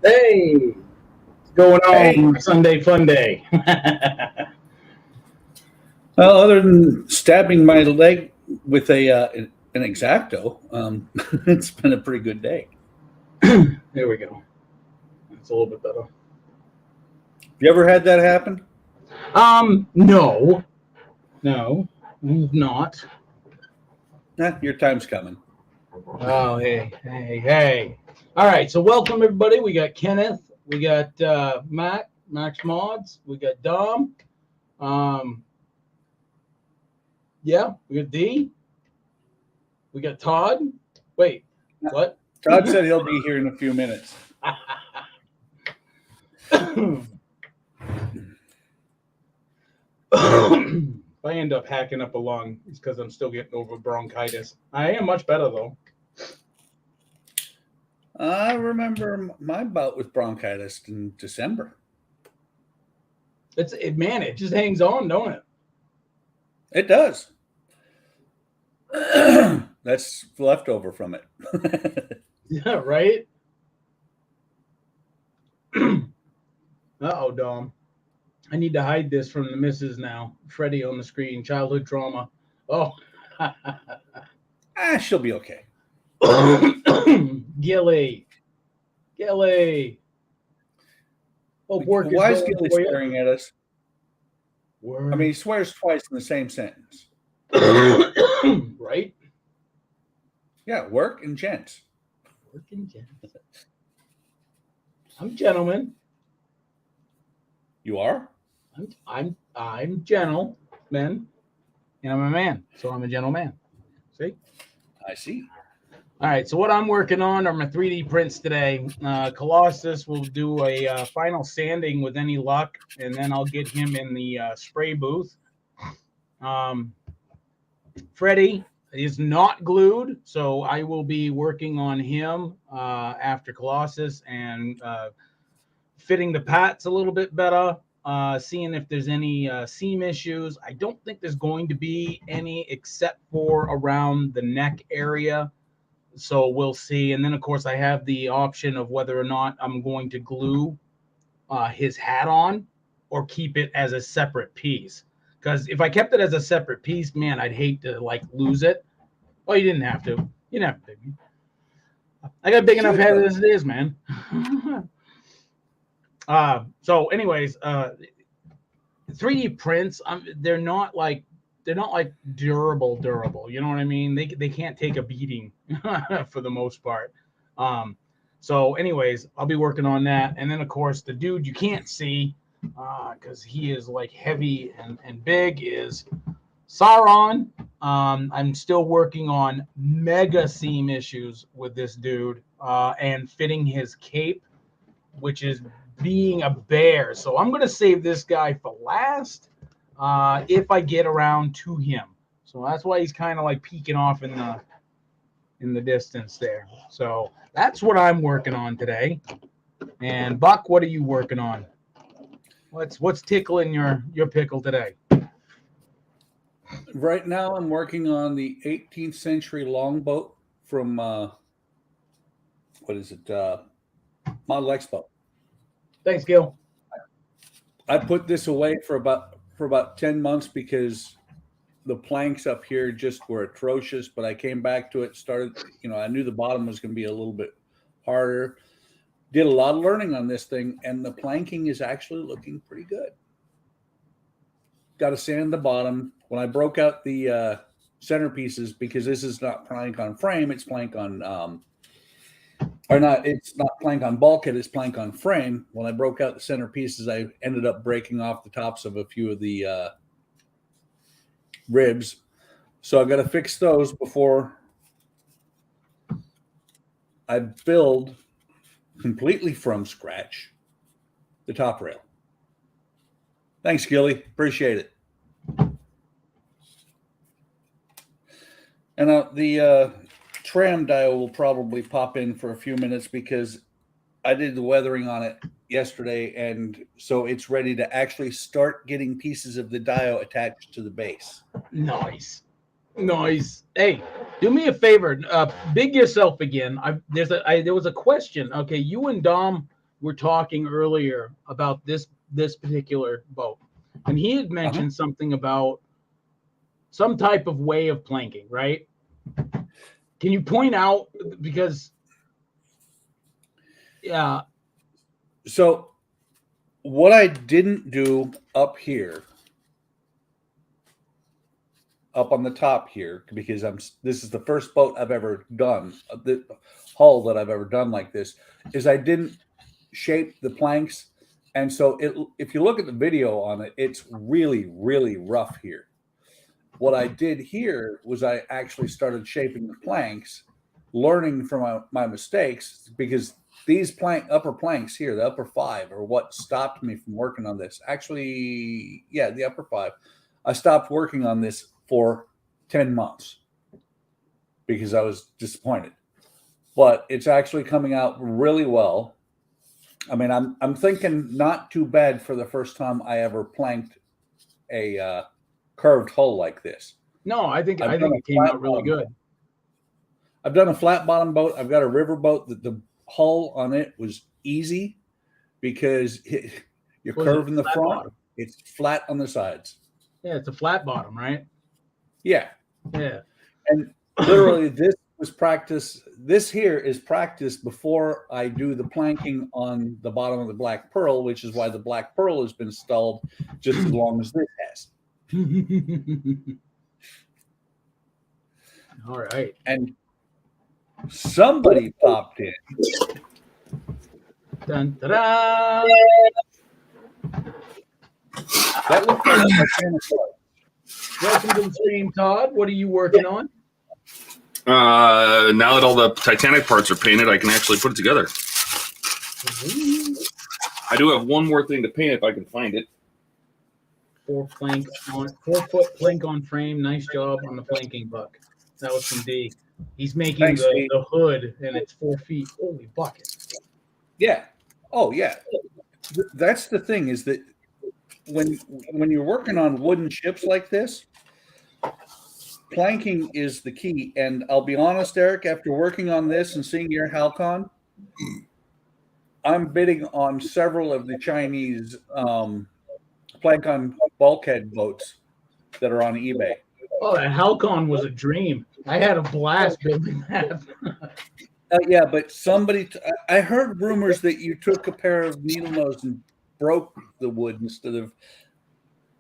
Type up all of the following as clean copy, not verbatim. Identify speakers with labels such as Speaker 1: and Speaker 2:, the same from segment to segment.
Speaker 1: Hey, what's going
Speaker 2: Hey.
Speaker 1: on? Sunday fun day.
Speaker 2: Well, other than stabbing my leg with an X-Acto, it's been a pretty good day.
Speaker 1: There we go. That's a little bit better.
Speaker 2: You ever had that happen?
Speaker 1: No, not.
Speaker 2: Your time's coming.
Speaker 1: Oh, hey. All right, so welcome everybody. We got Kenneth, we got Max Mods, we got Dom. Yeah, we got D. We got Todd. Wait, what?
Speaker 2: Todd said he'll be here in a few minutes.
Speaker 1: If I end up hacking up a lung, it's because I'm still getting over bronchitis. I am much better though.
Speaker 2: I remember my bout with bronchitis in December.
Speaker 1: Man, it just hangs on, don't it?
Speaker 2: It does. That's leftover from it.
Speaker 1: Yeah, right? Uh-oh, Dom. I need to hide this from the missus now. Freddie on the screen, childhood trauma. Oh.
Speaker 2: She'll be okay.
Speaker 1: Gilly.
Speaker 2: Why is Gilly staring at us?
Speaker 1: Word.
Speaker 2: I mean, he swears twice in the same sentence.
Speaker 1: Right?
Speaker 2: Yeah, work and gents.
Speaker 1: Work and gents. I'm gentleman.
Speaker 2: You are?
Speaker 1: I'm gentleman, and I'm a man, so I'm a gentleman. See?
Speaker 2: I see.
Speaker 1: All right, so what I'm working on are my 3D prints today. Colossus will do a final sanding with any luck, and then I'll get him in the spray booth. Freddie is not glued, so I will be working on him after Colossus and fitting the pats a little bit better, seeing if there's any seam issues. I don't think there's going to be any except for around the neck area. So we'll see. And then, of course, I have the option of whether or not I'm going to glue his hat on or keep it as a separate piece. Because if I kept it as a separate piece, man, I'd hate to, like, lose it. Well, you didn't have to. You didn't have to. I got a big enough head as it is, man. So anyways, 3D prints, they're not like durable. You know what I mean? They can't take a beating for the most part. So anyways, I'll be working on that. And then of course the dude you can't see, because he is like heavy and big, is Sauron. I'm still working on mega seam issues with this dude, and fitting his cape, which is being a bear. So I'm going to save this guy for last if I get around to him. So that's why he's kind of like peeking off in the distance there. So that's what I'm working on today. And Buck, what are you working on? What's tickling your pickle today?
Speaker 2: Right now I'm working on the 18th century longboat from what is it? Model Expo.
Speaker 1: Thanks, Gil.
Speaker 2: I put this away for about 10 months because the planks up here just were atrocious, but I came back to it, started, I knew the bottom was going to be a little bit harder. Did a lot of learning on this thing, and the planking is actually looking pretty good. Got to sand the bottom. When I broke out the centerpieces, because this is not plank on frame, it's plank on it's not plank on bulkhead, it's plank on frame. When I broke out the center pieces, I ended up breaking off the tops of a few of the ribs. So I've got to fix those before I build completely from scratch the top rail. Thanks, Gilly. Appreciate it. And the tram dial will probably pop in for a few minutes because I did the weathering on it yesterday, and so it's ready to actually start getting pieces of the dial attached to the base.
Speaker 1: Nice. Hey, do me a favor. Big yourself again. There was a question. Okay, you and Dom were talking earlier about this particular boat, and he had mentioned something about some type of way of planking, right? Can you point out, because yeah.
Speaker 2: So what I didn't do up here, up on the top here, because this is the first boat I've ever done, the hull that I've ever done like this, is I didn't shape the planks. And so if you look at the video on it, it's really, really rough here. What I did here was I actually started shaping the planks, learning from my mistakes, because these upper planks here, the upper 5, are what stopped me from working on this. Actually, yeah, the upper 5. I stopped working on this for 10 months because I was disappointed. But it's actually coming out really well. I mean, I'm thinking not too bad for the first time I ever planked a curved hull like this.
Speaker 1: No, I think it came out really good.
Speaker 2: I've done a flat bottom boat. I've got a river boat that the hull on it was easy because you're curving the front. Bottom? It's flat on the sides.
Speaker 1: Yeah, it's a flat bottom, right?
Speaker 2: Yeah.
Speaker 1: Yeah.
Speaker 2: And literally this was practice. This here is practice before I do the planking on the bottom of the Black Pearl, which is why the Black Pearl has been stalled just as long as this has.
Speaker 1: All right.
Speaker 2: And somebody popped in.
Speaker 1: Dun, ta-da!
Speaker 2: That looks like a Titanic.
Speaker 1: Welcome to the stream, Todd. What are you working on?
Speaker 3: Now that all the Titanic parts are painted, I can actually put it together. I do have one more thing to paint if I can find it.
Speaker 1: 4-foot plank on frame. Nice job on the planking, Buck. That was from D. He's making the hood, and it's 4 feet. Holy bucket!
Speaker 2: Yeah. Oh yeah. That's the thing, is that when you're working on wooden ships like this, planking is the key. And I'll be honest, Eric, after working on this and seeing your Halcon, I'm bidding on several of the Chinese plank on bulkhead boats that are on eBay.
Speaker 1: Oh, that Halcon was a dream. I had a blast building that.
Speaker 2: Yeah, but I heard rumors that you took a pair of needle nose and broke the wood instead of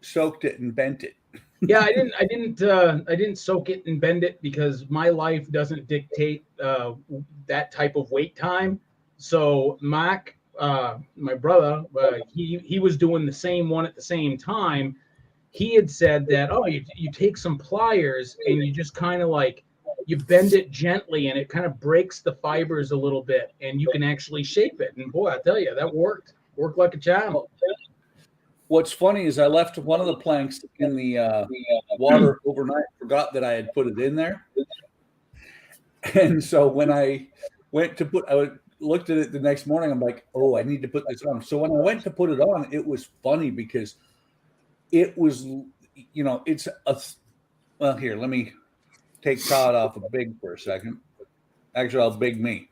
Speaker 2: soaked it and bent it.
Speaker 1: Yeah, I didn't soak it and bend it because my life doesn't dictate that type of wait time. So Mac, my brother, he was doing the same one at the same time. He had said that, oh, you take some pliers and you just kind of like, you bend it gently and it kind of breaks the fibers a little bit and you can actually shape it. And boy, I tell you, that worked like a charm.
Speaker 2: What's funny is I left one of the planks in the water overnight, forgot that I had put it in there. And so when I went to looked at it the next morning, I'm like, oh, I need to put this on. So when I went to put it on, it was funny because it was, well, here, let me take Todd off of Big for a second. Actually, I'll Big me.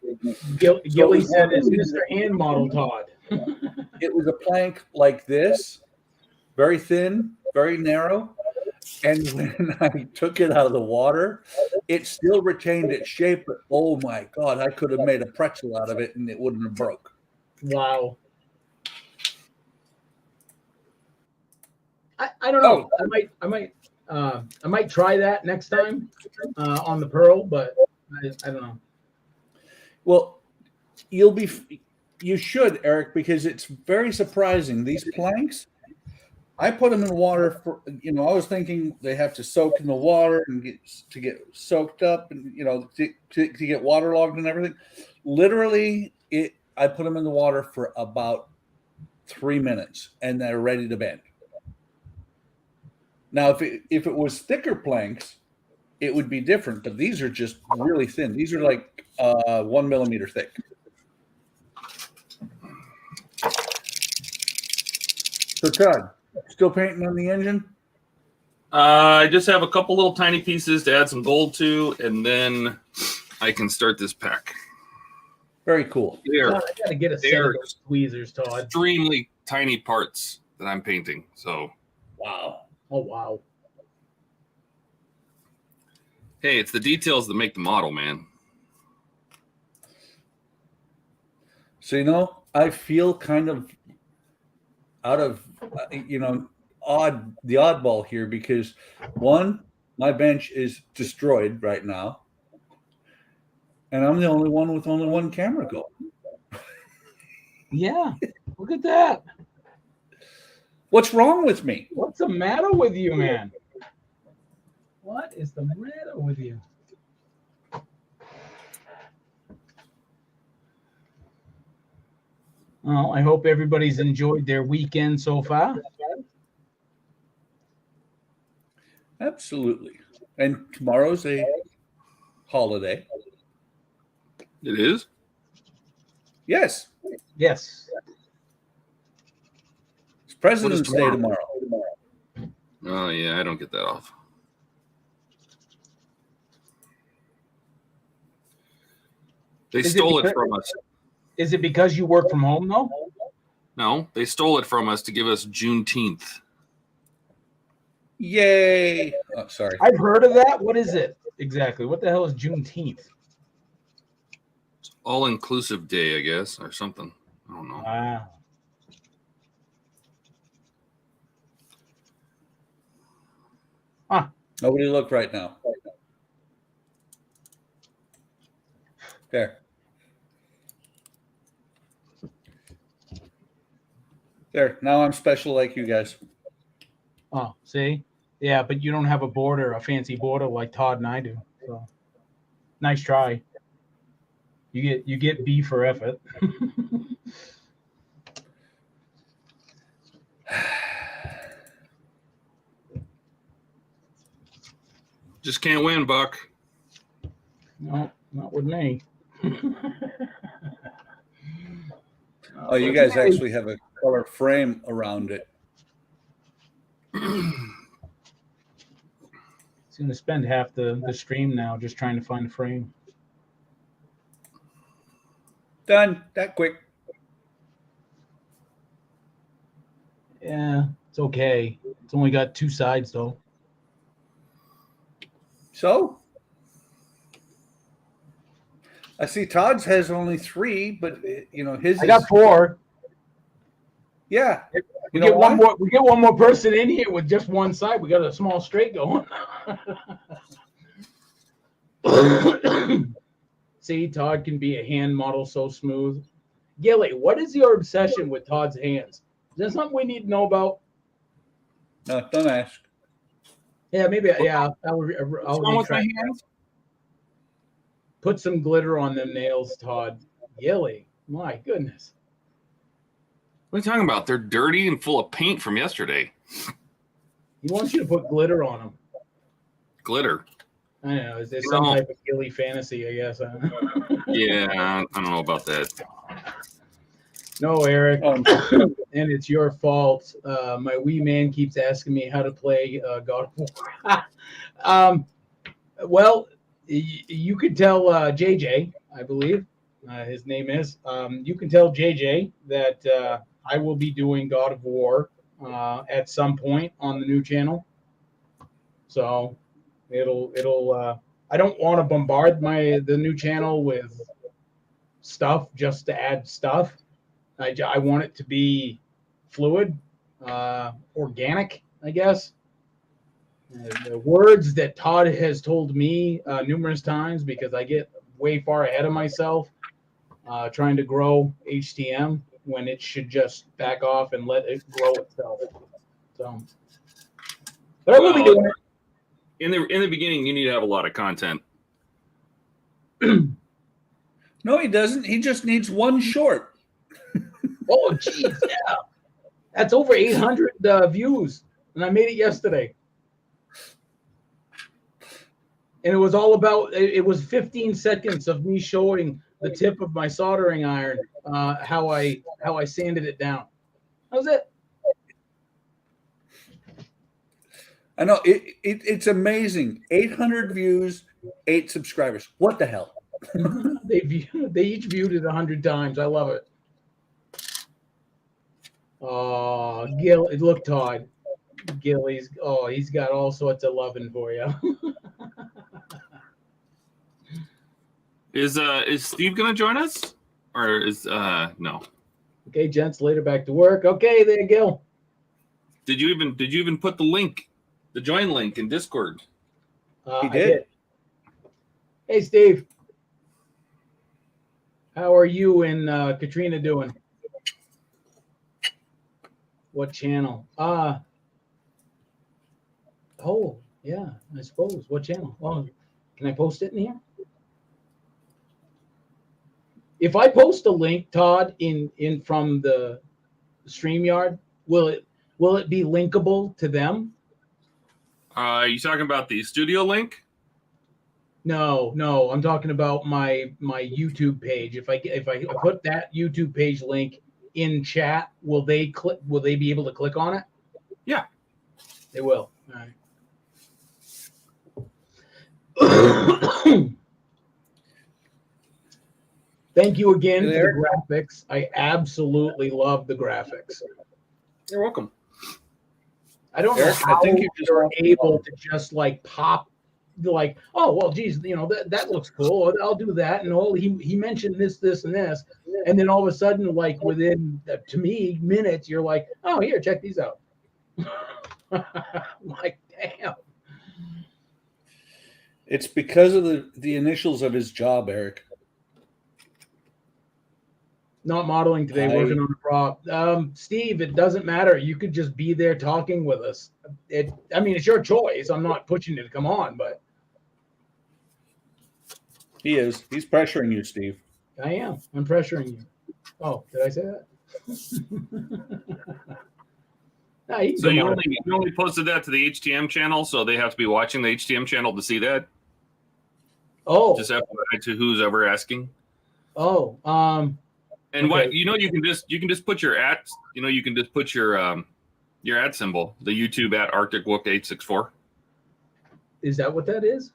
Speaker 1: Gilly said it's Mr. Hand Model Todd.
Speaker 2: It was a plank like this, very thin, very narrow. And when I took it out of the water, it still retained its shape. But oh my God, I could have made a pretzel out of it and it wouldn't have broke.
Speaker 1: Wow. I don't know. I might try that next time on the Pearl, but I don't know.
Speaker 2: Well, you should, Eric, because it's very surprising. These planks, I put them in water for, I was thinking they have to soak in the water and get soaked up and, to get waterlogged and everything. Literally, I put them in the water for about 3 minutes and they're ready to bend. Now, if it was thicker planks, it would be different, but these are just really thin. These are like 1 millimeter thick. So, Todd, still painting on the engine?
Speaker 3: I just have a couple little tiny pieces to add some gold to, and then I can start this pack.
Speaker 2: Very cool.
Speaker 3: They're
Speaker 1: I gotta get a set of those tweezers, Todd.
Speaker 3: extremely tiny parts that I'm painting. So,
Speaker 2: Wow.
Speaker 1: Oh wow.
Speaker 3: hey, it's the details that make the model, man.
Speaker 2: So, you know, I feel kind of out of, you know, the oddball here because one, my bench is destroyed right now. And I'm the only one with only one camera going.
Speaker 1: Yeah, look at that.
Speaker 2: What's wrong with me?
Speaker 1: What's the matter with you, man? What is the matter with you? Well, I hope everybody's enjoyed their weekend so far.
Speaker 2: Absolutely. And tomorrow's a holiday.
Speaker 3: It is?
Speaker 2: Yes.
Speaker 1: Yes.
Speaker 2: It's President's Day tomorrow.
Speaker 3: Oh, yeah, I don't get that off. They stole it from us.
Speaker 1: Is it because you work from home, though?
Speaker 3: No, they stole it from us to give us Juneteenth.
Speaker 2: Yay. Oh, sorry.
Speaker 1: I've heard of that. What is it exactly? What the hell is Juneteenth?
Speaker 3: All-inclusive day, I guess, or something. I don't know.
Speaker 1: Wow. Huh.
Speaker 2: Nobody look right now. There. There. Now I'm special like you guys.
Speaker 1: Oh, see? Yeah, but you don't have a border, a fancy border like Todd and I do. So nice try. You get B for effort.
Speaker 3: Just can't win, Buck.
Speaker 1: No, not with me.
Speaker 2: Oh, you guys actually have a color frame around it.
Speaker 1: It's going to spend half the stream now just trying to find a frame.
Speaker 2: Done. That quick.
Speaker 1: Yeah, it's okay. It's only got two sides, though.
Speaker 2: So? I see Todd's has only 3, but, you know, his
Speaker 1: I got 4.
Speaker 2: Yeah.
Speaker 1: We get one more. We get one more person in here with just one side. We got a small straight going. See, Todd can be a hand model so smooth. Gilly, what is your obsession with Todd's hands? Is that something we need to know about?
Speaker 2: No, don't ask.
Speaker 1: Yeah, maybe. Yeah, I'll
Speaker 3: What's wrong with my hands?
Speaker 1: Put some glitter on them nails, Todd. Gilly, my goodness.
Speaker 3: What are you talking about? They're dirty and full of paint from yesterday.
Speaker 1: He wants you to put glitter on them.
Speaker 3: Glitter.
Speaker 1: I don't know. Is there some type of Gilly fantasy, I guess?
Speaker 3: Yeah, I don't know about that.
Speaker 1: No, Eric, and it's your fault. My wee man keeps asking me how to play God of War. Well, you could tell JJ, I believe his name is. You can tell JJ that I will be doing God of War at some point on the new channel. So it'll. I don't want to bombard the new channel with stuff just to add stuff. I want it to be fluid, organic, I guess. The words that Todd has told me numerous times, because I get way far ahead of myself trying to grow HTM when it should just back off and let it grow itself. So, but I will be doing it.
Speaker 3: In the beginning, you need to have a lot of content.
Speaker 2: No, he doesn't. He just needs one short.
Speaker 1: Oh, geez, yeah. That's over 800 views, and I made it yesterday. And it was all about, it was 15 seconds of me showing the tip of my soldering iron, how I sanded it down. That was it.
Speaker 2: I know. It's amazing. 800 views, 8 subscribers. What the hell?
Speaker 1: They each viewed it 100 times. I love it. Oh, look, Todd. Gilly's. Oh, he's got all sorts of loving for you.
Speaker 3: Is Steve gonna join us, or is no?
Speaker 1: Okay, gents, later back to work. Okay, there, Gil.
Speaker 3: Did you even put the link, the join link in Discord?
Speaker 2: He
Speaker 1: I
Speaker 2: did.
Speaker 1: Hey, Steve. How are you and Katrina doing? What channel? Oh, yeah, I suppose. What channel? Oh, can I post it in here? If I post a link, Todd, in from the StreamYard, will it be linkable to them?
Speaker 3: You talking about the studio link?
Speaker 1: No, I'm talking about my YouTube page. If I put that YouTube page link in chat, will they be able to click on it?
Speaker 3: Yeah,
Speaker 1: they will. All right. Thank you again for the graphics. I absolutely love the graphics.
Speaker 3: you're welcome.
Speaker 1: I don't know how you're able to just like pop, like, oh well, geez, that looks cool. I'll do that. And he mentioned this, and this, and then all of a sudden, like within to me minutes, you're like, oh here, check these out. Like, damn.
Speaker 2: It's because of the initials of his job, Eric.
Speaker 1: Not modeling today, working on a prop. Steve, it doesn't matter. You could just be there talking with us. I mean, it's your choice. I'm not pushing you to come on, but
Speaker 2: he is. He's pressuring you, Steve.
Speaker 1: I am. I'm pressuring you. Oh, did I say that? Nah,
Speaker 3: so you only posted that to the HTM channel, so they have to be watching the HTM channel to see that.
Speaker 1: Oh,
Speaker 3: just FYI to who's ever asking.
Speaker 1: Oh,
Speaker 3: and okay. What you can just put your at you can just put your ad symbol, the YouTube at ArcticWook864.
Speaker 1: Is that what that is?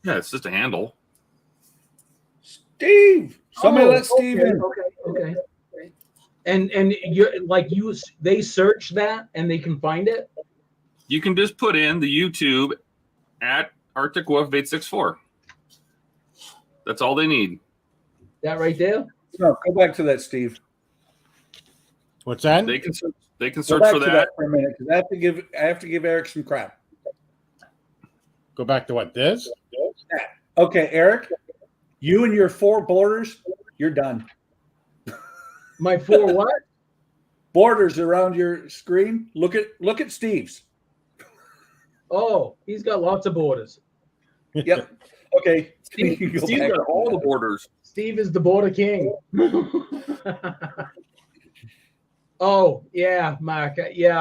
Speaker 3: Yeah, it's just a handle.
Speaker 2: Steve, somebody let Steve in.
Speaker 1: Okay. And they search that and they can find it.
Speaker 3: You can just put in the YouTube at ArcticWook864. That's all they need.
Speaker 1: That right there.
Speaker 2: No, go back to that, Steve.
Speaker 4: What's that?
Speaker 3: They can search for that
Speaker 2: for a minute. I have to give Eric some crap.
Speaker 4: Go back to what this?
Speaker 2: Okay, Eric, you and your 4 borders, you're done.
Speaker 1: My 4 what?
Speaker 2: Borders around your screen. Look at Steve's.
Speaker 1: Oh, he's got lots of borders.
Speaker 2: Yep. Okay.
Speaker 3: Steve's got all the borders.
Speaker 1: Steve is the border king. Oh yeah, Mark. Yeah,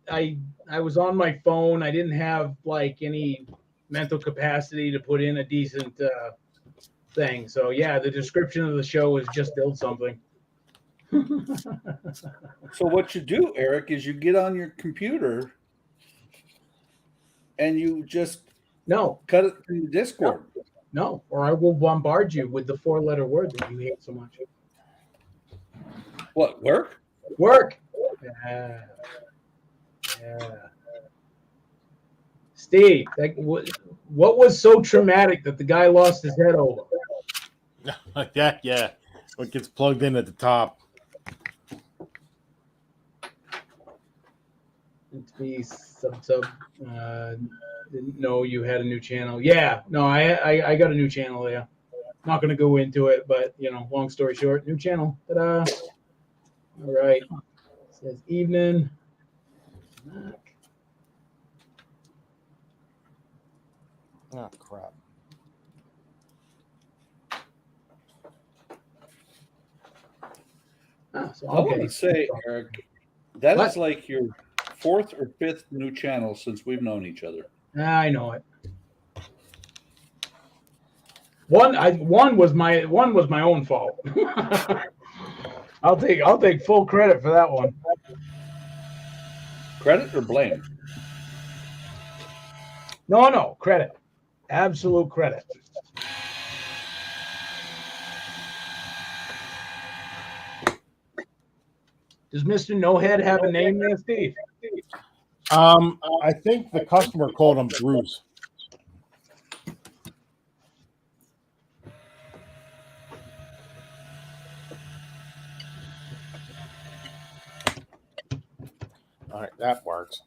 Speaker 1: I was on my phone. I didn't have like any mental capacity to put in a decent thing. So yeah, the description of the show is just build something.
Speaker 2: So what you do, Eric, is you get on your computer and you just cut it through Discord.
Speaker 1: No, or I will bombard you with the 4-letter word that you hate so much.
Speaker 2: What, work?
Speaker 1: Work. Yeah. Steve, what was so traumatic that the guy lost his head over?
Speaker 4: Yeah. What gets plugged in at the top?
Speaker 1: Didn't know you had a new channel. Yeah, no, I got a new channel there. Not going to go into it, but long story short, new channel. Ta-da! All right. It says evening.
Speaker 4: Oh crap!
Speaker 2: So I want to say, Eric, that is like your 4th or 5th new channel since we've known each other.
Speaker 1: I know it. One was my own fault. I'll take full credit for that one.
Speaker 2: Credit or blame?
Speaker 1: No, credit. Absolute credit. Does Mr. No Head have a name there, Steve?
Speaker 4: I think the customer called him Bruce. All right, that works.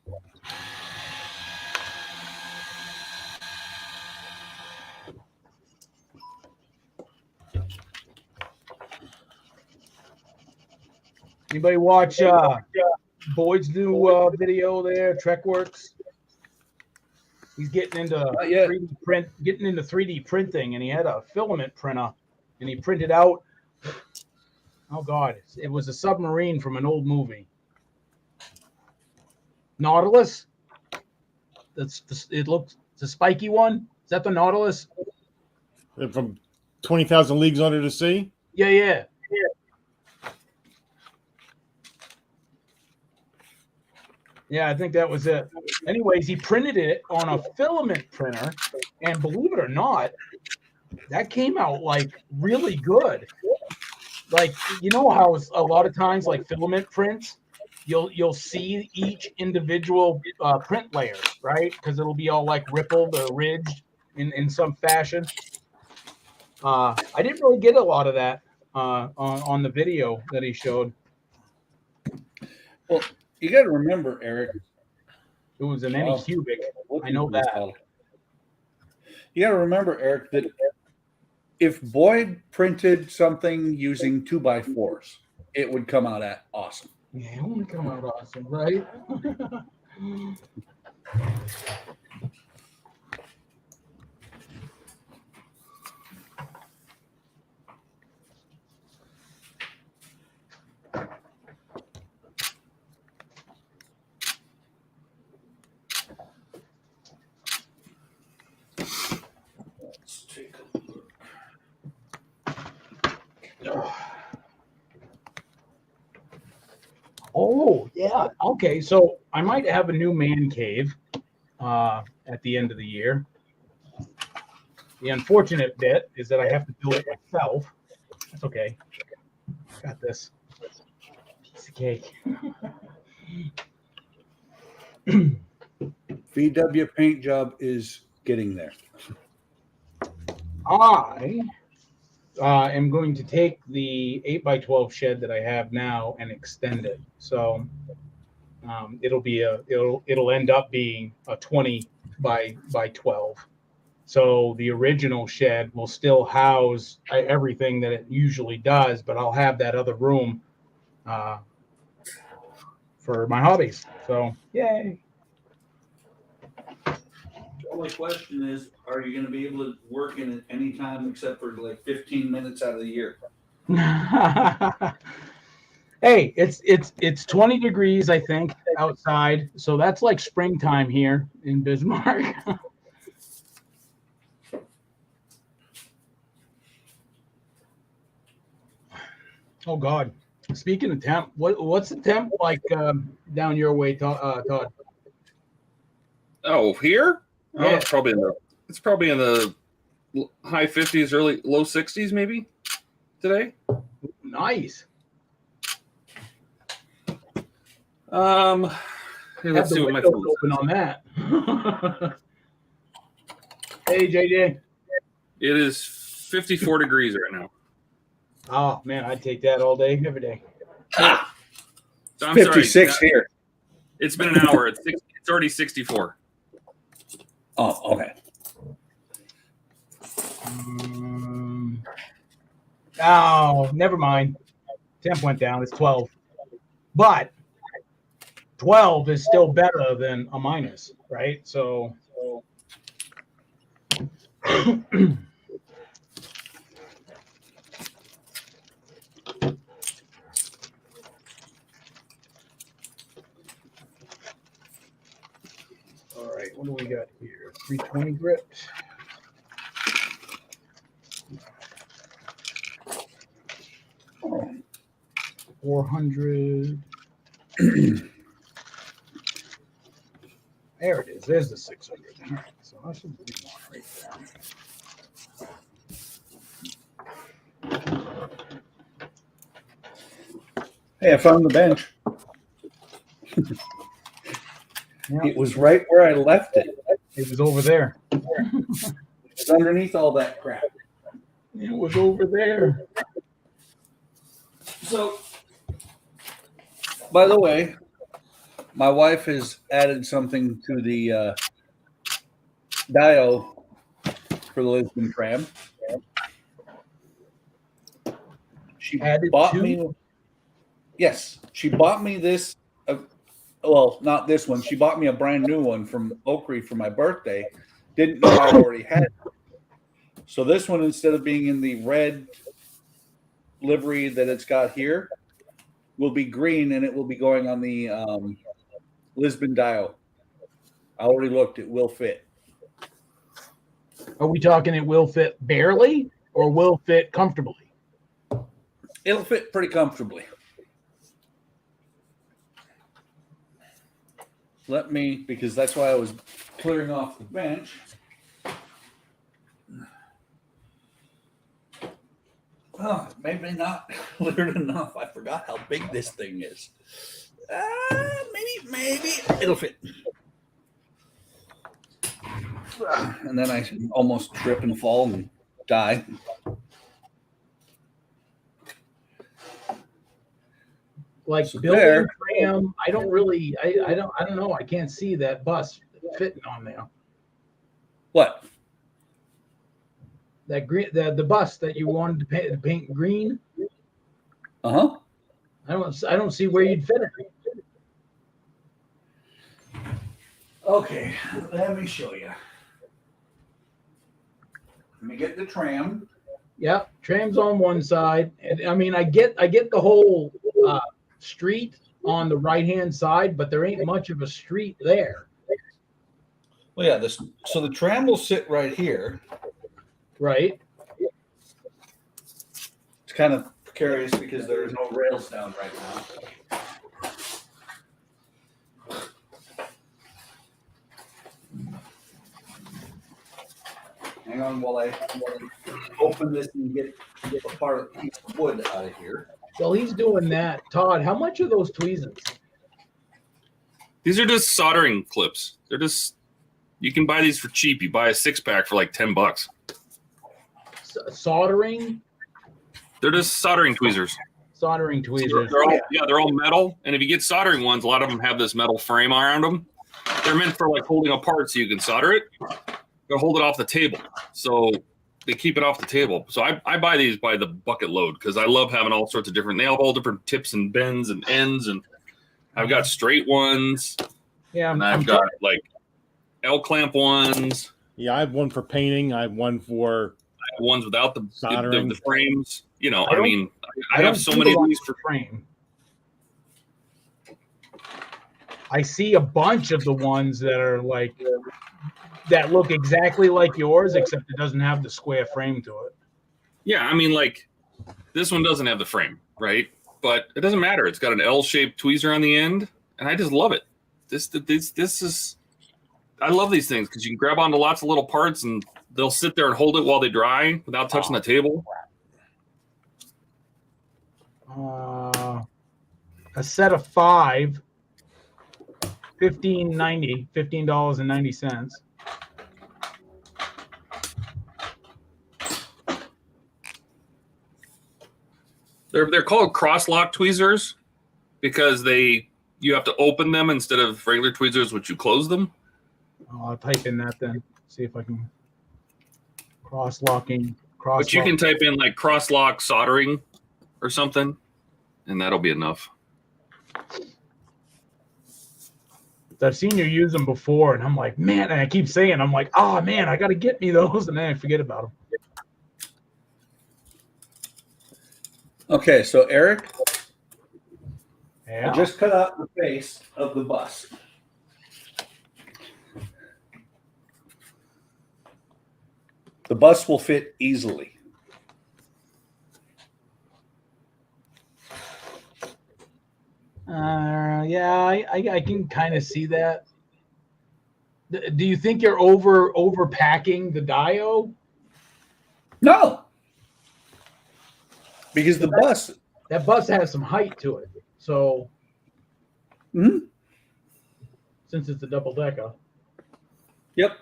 Speaker 1: Anybody watch Boyd's new video there, TrekWorks? He's getting into 3D printing, and he had a filament printer, and he printed out. Oh God, it was a submarine from an old movie. Nautilus. It looked the spiky one. Is that the Nautilus?
Speaker 4: From 20,000 Leagues Under the Sea?
Speaker 1: Yeah. Yeah, I think that was it. Anyways, he printed it on a filament printer, and believe it or not, that came out like really good. Like, you know how a lot of times, like filament prints, you'll see each individual print layer, right? Because it'll be all like rippled or ridged in some fashion. I didn't really get a lot of that on the video that he showed.
Speaker 2: Well, you got to remember, Eric.
Speaker 1: It was an Anycubic. I know that.
Speaker 2: You got to remember, Eric, that if Boyd printed something using 2x4s, it would come out at awesome.
Speaker 1: Yeah, it would come out awesome, right?
Speaker 2: Let's take a look.
Speaker 1: Oh, yeah. Okay, so I might have a new man cave at the end of the year. The unfortunate bit is that I have to build it myself. That's okay. Got this. Piece of cake.
Speaker 2: VW paint job is getting there.
Speaker 1: I am going to take the 8x12 shed that I have now and extend it. So it'll end up being a 20 by 12. So the original shed will still house everything that it usually does, but I'll have that other room for my hobbies. So yay.
Speaker 2: The only question is, are you going to be able to work in it any time except for like 15 minutes out of the year?
Speaker 1: Hey, it's 20 degrees, I think, outside. So that's like springtime here in Bismarck. Oh God. Speaking of temp, what's the temp like down your way, Todd?
Speaker 3: Oh, here? Oh,
Speaker 1: Yeah.
Speaker 3: it's probably in the high 50s, low 60s, maybe today.
Speaker 1: Nice.
Speaker 3: Hey, let's
Speaker 1: Have
Speaker 3: see
Speaker 1: the
Speaker 3: what my
Speaker 1: windows
Speaker 3: phone
Speaker 1: open
Speaker 3: says.
Speaker 1: on that. Hey, JJ.
Speaker 3: It is 54 degrees right now.
Speaker 1: Oh man, I'd take that all day, every day.
Speaker 2: Ah,
Speaker 3: So I'm
Speaker 2: 56
Speaker 3: sorry.
Speaker 2: here.
Speaker 3: It's been an hour. It's already 64.
Speaker 2: Oh, okay.
Speaker 1: Oh, never mind. Temp went down. It's 12. But 12 is still better than a minus, right? So all right, what do we got here? 320 grit.
Speaker 2: Oh.
Speaker 1: 400. There it is. There's the 600. All right, so I should be one right there.
Speaker 2: Hey, I found the bench.
Speaker 1: Yeah.
Speaker 2: It was right where I left it.
Speaker 1: It was over there.
Speaker 2: It was underneath all that crap.
Speaker 1: It was over there.
Speaker 2: So, by the way, my wife has added something to the dio for the Lisbon tram. She
Speaker 1: Added
Speaker 2: bought
Speaker 1: to?
Speaker 2: me. Yes, she bought me this. Well, not this one. She bought me a brand new one from Oakry for my birthday. Didn't know I already had it. So this one, instead of being in the red livery that it's got here, will be green, and it will be going on the Lisbon dio. I already looked. It will fit.
Speaker 1: Are we talking it will fit barely or will fit comfortably?
Speaker 2: It'll fit pretty comfortably. Let me, because that's why I was clearing off the bench. Oh, maybe not cleared enough. I forgot how big this thing is. Maybe it'll fit. And then I almost trip and fall and die.
Speaker 1: Like
Speaker 2: So
Speaker 1: building
Speaker 2: there.
Speaker 1: tram, I don't really, I don't know. I can't see that bus fitting on there.
Speaker 2: What?
Speaker 1: That green, the bus that you wanted to paint green.
Speaker 2: Uh-huh.
Speaker 1: I don't see where you'd fit it.
Speaker 2: Okay, let me show you. Let me get the tram.
Speaker 1: Yeah, tram's on one side, and I mean, I get the whole street on the right hand side, but there ain't much of a street there.
Speaker 2: Well, yeah, so the tram will sit right here.
Speaker 1: Right.
Speaker 2: It's kind of precarious because there's no rails down right now. Hang on while I open this and get a part of the piece of wood out of here.
Speaker 1: Well, he's doing that. Todd, how much are those tweezers?
Speaker 3: These are just soldering clips. They're just, you can buy these for cheap. You buy a 6-pack for like $10.
Speaker 1: Soldering?
Speaker 3: They're just soldering tweezers.
Speaker 1: Soldering tweezers.
Speaker 3: They're all metal. And if you get soldering ones, a lot of them have this metal frame around them. They're meant for like holding apart so you can solder it. They'll hold it off the table. So they keep it off the table. So I buy these by the bucket load because I love having all sorts of different, they have all different tips and bends and ends. And I've got straight ones.
Speaker 1: Yeah.
Speaker 3: And I've got like L-clamp ones.
Speaker 4: Yeah, I have one for painting. I have one for
Speaker 3: ones without the frames. You know,
Speaker 1: I
Speaker 3: mean, I have so many of these for
Speaker 1: frame. I see a bunch of the ones that are like that look exactly like yours, except it doesn't have the square frame to it.
Speaker 3: Yeah, I mean, like this one doesn't have the frame, right? But it doesn't matter. It's got an L-shaped tweezer on the end, and I just love it. This is. I love these things because you can grab onto lots of little parts, and they'll sit there and hold it while they dry without touching the table.
Speaker 1: A set of 5, $15.90.
Speaker 3: They're called cross-lock tweezers because you have to open them instead of regular tweezers, which you close them.
Speaker 1: I'll type in that then. See if I can cross-locking.
Speaker 3: But you can type in like cross-lock soldering or something, and that'll be enough.
Speaker 1: I've seen you use them before, and I'm like, man, and I keep saying, I'm like, oh man, I got to get me those, and then I forget about them.
Speaker 2: Okay, so Eric,
Speaker 1: Yeah.
Speaker 2: I just cut out the face of the bus. The bus will fit easily.
Speaker 1: Yeah, I can kind of see that. Do you think you're overpacking the dio?
Speaker 2: No, because that bus
Speaker 1: has some height to it. So
Speaker 2: Mhm.
Speaker 1: since it's a double decker.
Speaker 2: Yep.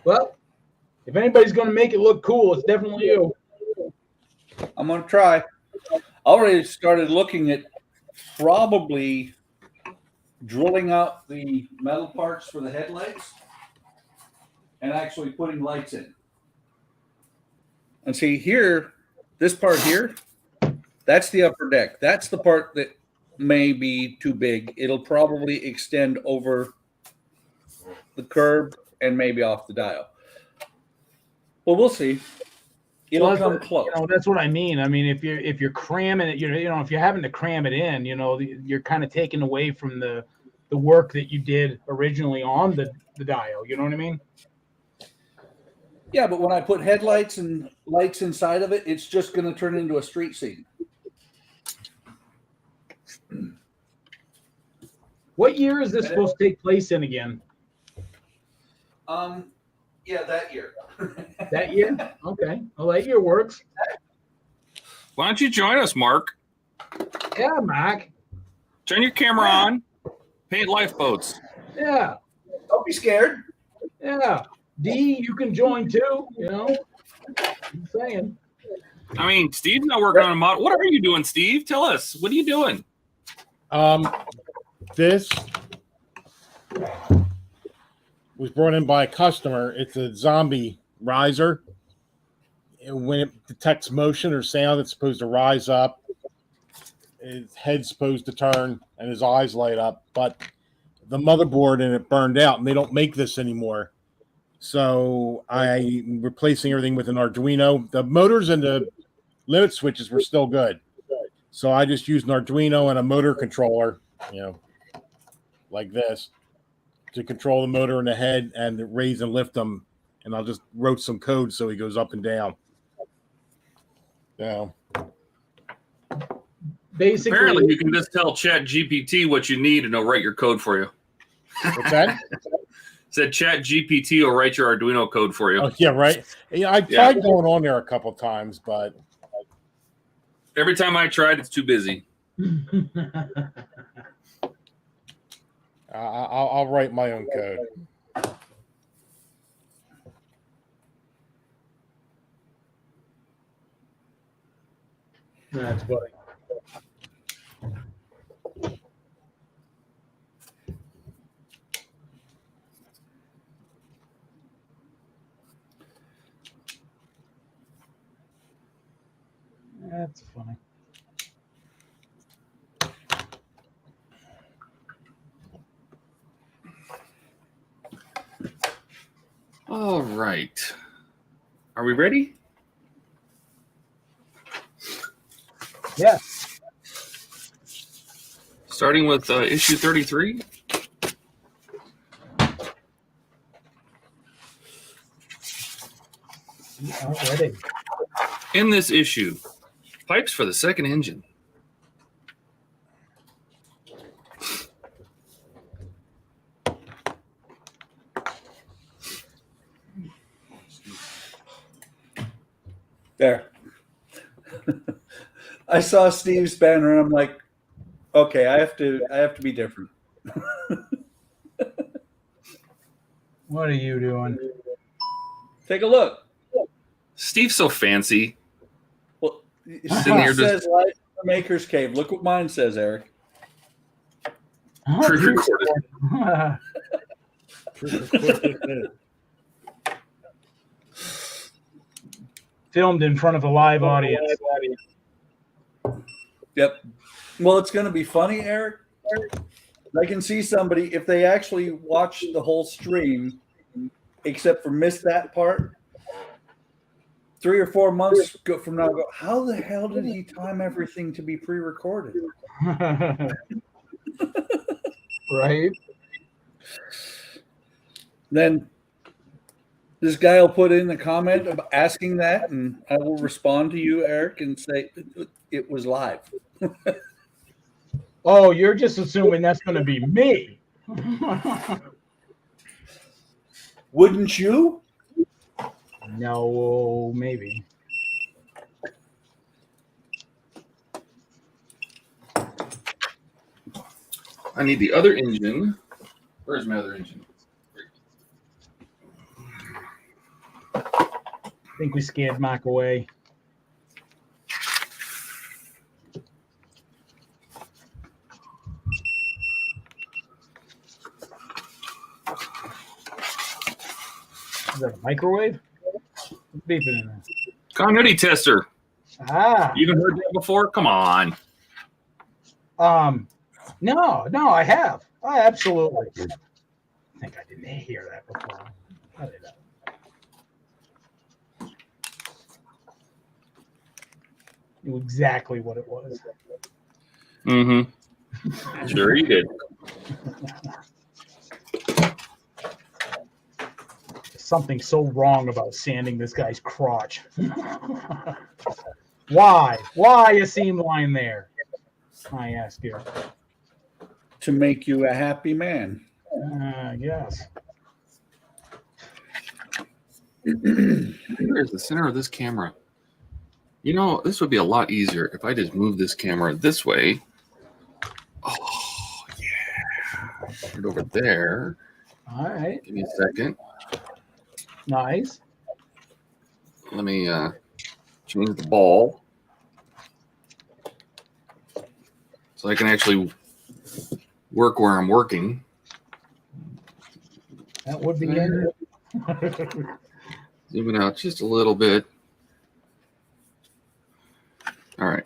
Speaker 1: Well, if anybody's going to make it look cool, it's definitely you.
Speaker 2: I'm going to try. I already started looking at probably drilling out the metal parts for the headlights and actually putting lights in. And see here, this part here, that's the upper deck. That's the part that may be too big. It'll probably extend over the curb and maybe off the dial. Well, we'll see. It'll
Speaker 1: Well,
Speaker 2: come close.
Speaker 1: You know, that's what I mean. I mean, if you're cramming it, you know, if you're having to cram it in, you know, you're kind of taking away from the work that you did originally on the dial. You know what I mean?
Speaker 2: Yeah, but when I put headlights and lights inside of it, it's just going to turn into a street scene.
Speaker 1: What year is this supposed to take place in again?
Speaker 2: Yeah, that year.
Speaker 1: That year? Okay. Well, that year works.
Speaker 3: Why don't you join us, Mark?
Speaker 1: Yeah, Mac.
Speaker 3: Turn your camera on. Paint lifeboats.
Speaker 1: Yeah.
Speaker 2: Don't be scared.
Speaker 1: Yeah. D, you can join too, you know. I'm saying.
Speaker 3: I mean, Steve's not working on a model. What are you doing, Steve? Tell us. What are you doing?
Speaker 4: This was brought in by a customer. It's a zombie riser. And when it detects motion or sound, it's supposed to rise up. His head's supposed to turn and his eyes light up. But the motherboard in it burned out, and they don't make this anymore. So I'm replacing everything with an Arduino. The motors and the limit switches were still good. So I just used an Arduino and a motor controller, you know, like this, to control the motor in the head and raise and lift them. And I'll just wrote some code so he goes up and down. Yeah.
Speaker 1: Basically,
Speaker 3: Apparently, you can just tell Chat GPT what you need, and it'll write your code for you.
Speaker 4: What's that?
Speaker 3: Said Chat GPT will write your Arduino code for you.
Speaker 4: Oh, yeah, right. Yeah, I tried going on there a couple of times, but
Speaker 3: Every time I tried, it's too busy.
Speaker 4: I'll write my own code.
Speaker 1: That's funny. That's funny.
Speaker 3: All right. Are we ready?
Speaker 1: Yeah.
Speaker 3: Starting with issue 33.
Speaker 1: Already.
Speaker 3: In this issue, pipes for the second engine.
Speaker 2: There. I saw Steve's banner and I'm like, okay, I have to be different.
Speaker 1: What are you doing?
Speaker 2: Take a look.
Speaker 3: Steve's so fancy.
Speaker 2: Well,
Speaker 3: Sitting here
Speaker 2: it says Live in the Maker's Cave. Look what mine says, Eric.
Speaker 3: Pre-recorded.
Speaker 1: Filmed in front of a live audience.
Speaker 2: Yep. Well, it's going to be funny, Eric. I can see somebody, if they actually watch the whole stream, except for miss that part, 3 or 4 months from now, go, how the hell did he time everything to be pre-recorded?
Speaker 1: Right?
Speaker 2: Then this guy will put in a comment about asking that, and I will respond to you, Eric, and say it was live.
Speaker 1: Oh, you're just assuming that's going to be me.
Speaker 2: Wouldn't you?
Speaker 1: No, maybe.
Speaker 3: I need the other engine. Where's my other engine?
Speaker 1: I think we scared Mark away. Is that a microwave? What's beeping in there?
Speaker 3: Continuity tester.
Speaker 1: Ah.
Speaker 3: You even heard that before? Come on.
Speaker 1: No, I have. I absolutely. I think I didn't hear that before. I did that. Knew exactly what it was.
Speaker 3: Mm-hmm. Sure you did.
Speaker 1: Something so wrong about sanding this guy's crotch. Why? Why a seam line there? I ask you.
Speaker 2: To make you a happy man.
Speaker 1: Yes.
Speaker 3: Where is the center of this camera? You know, this would be a lot easier if I just move this camera this way. Oh, yeah. Put it over there.
Speaker 1: All right.
Speaker 3: Give me a second.
Speaker 1: Nice.
Speaker 3: Let me change the ball so I can actually work where I'm working.
Speaker 1: That would be it.
Speaker 3: Zooming out just a little bit. All right,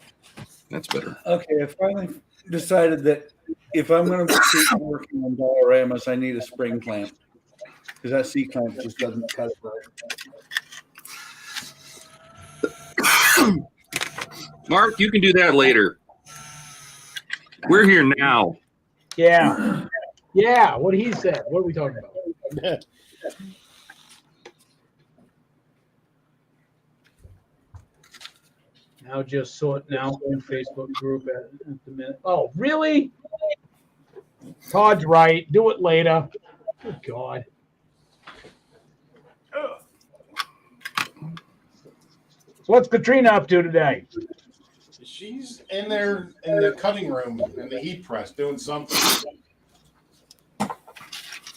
Speaker 3: that's better.
Speaker 2: Okay, I finally decided that if I'm going to keep working on dioramas, I need a spring clamp because that C clamp just doesn't cut it right.
Speaker 3: Mark, you can do that later. We're here now.
Speaker 1: Yeah. Yeah. What he said. What are we talking about? Now just sorting out in Facebook group at the minute. Oh, really? Todd's right. Do it later. Good God. So what's Katrina up to today?
Speaker 4: She's in there in the cutting room in the heat press doing something.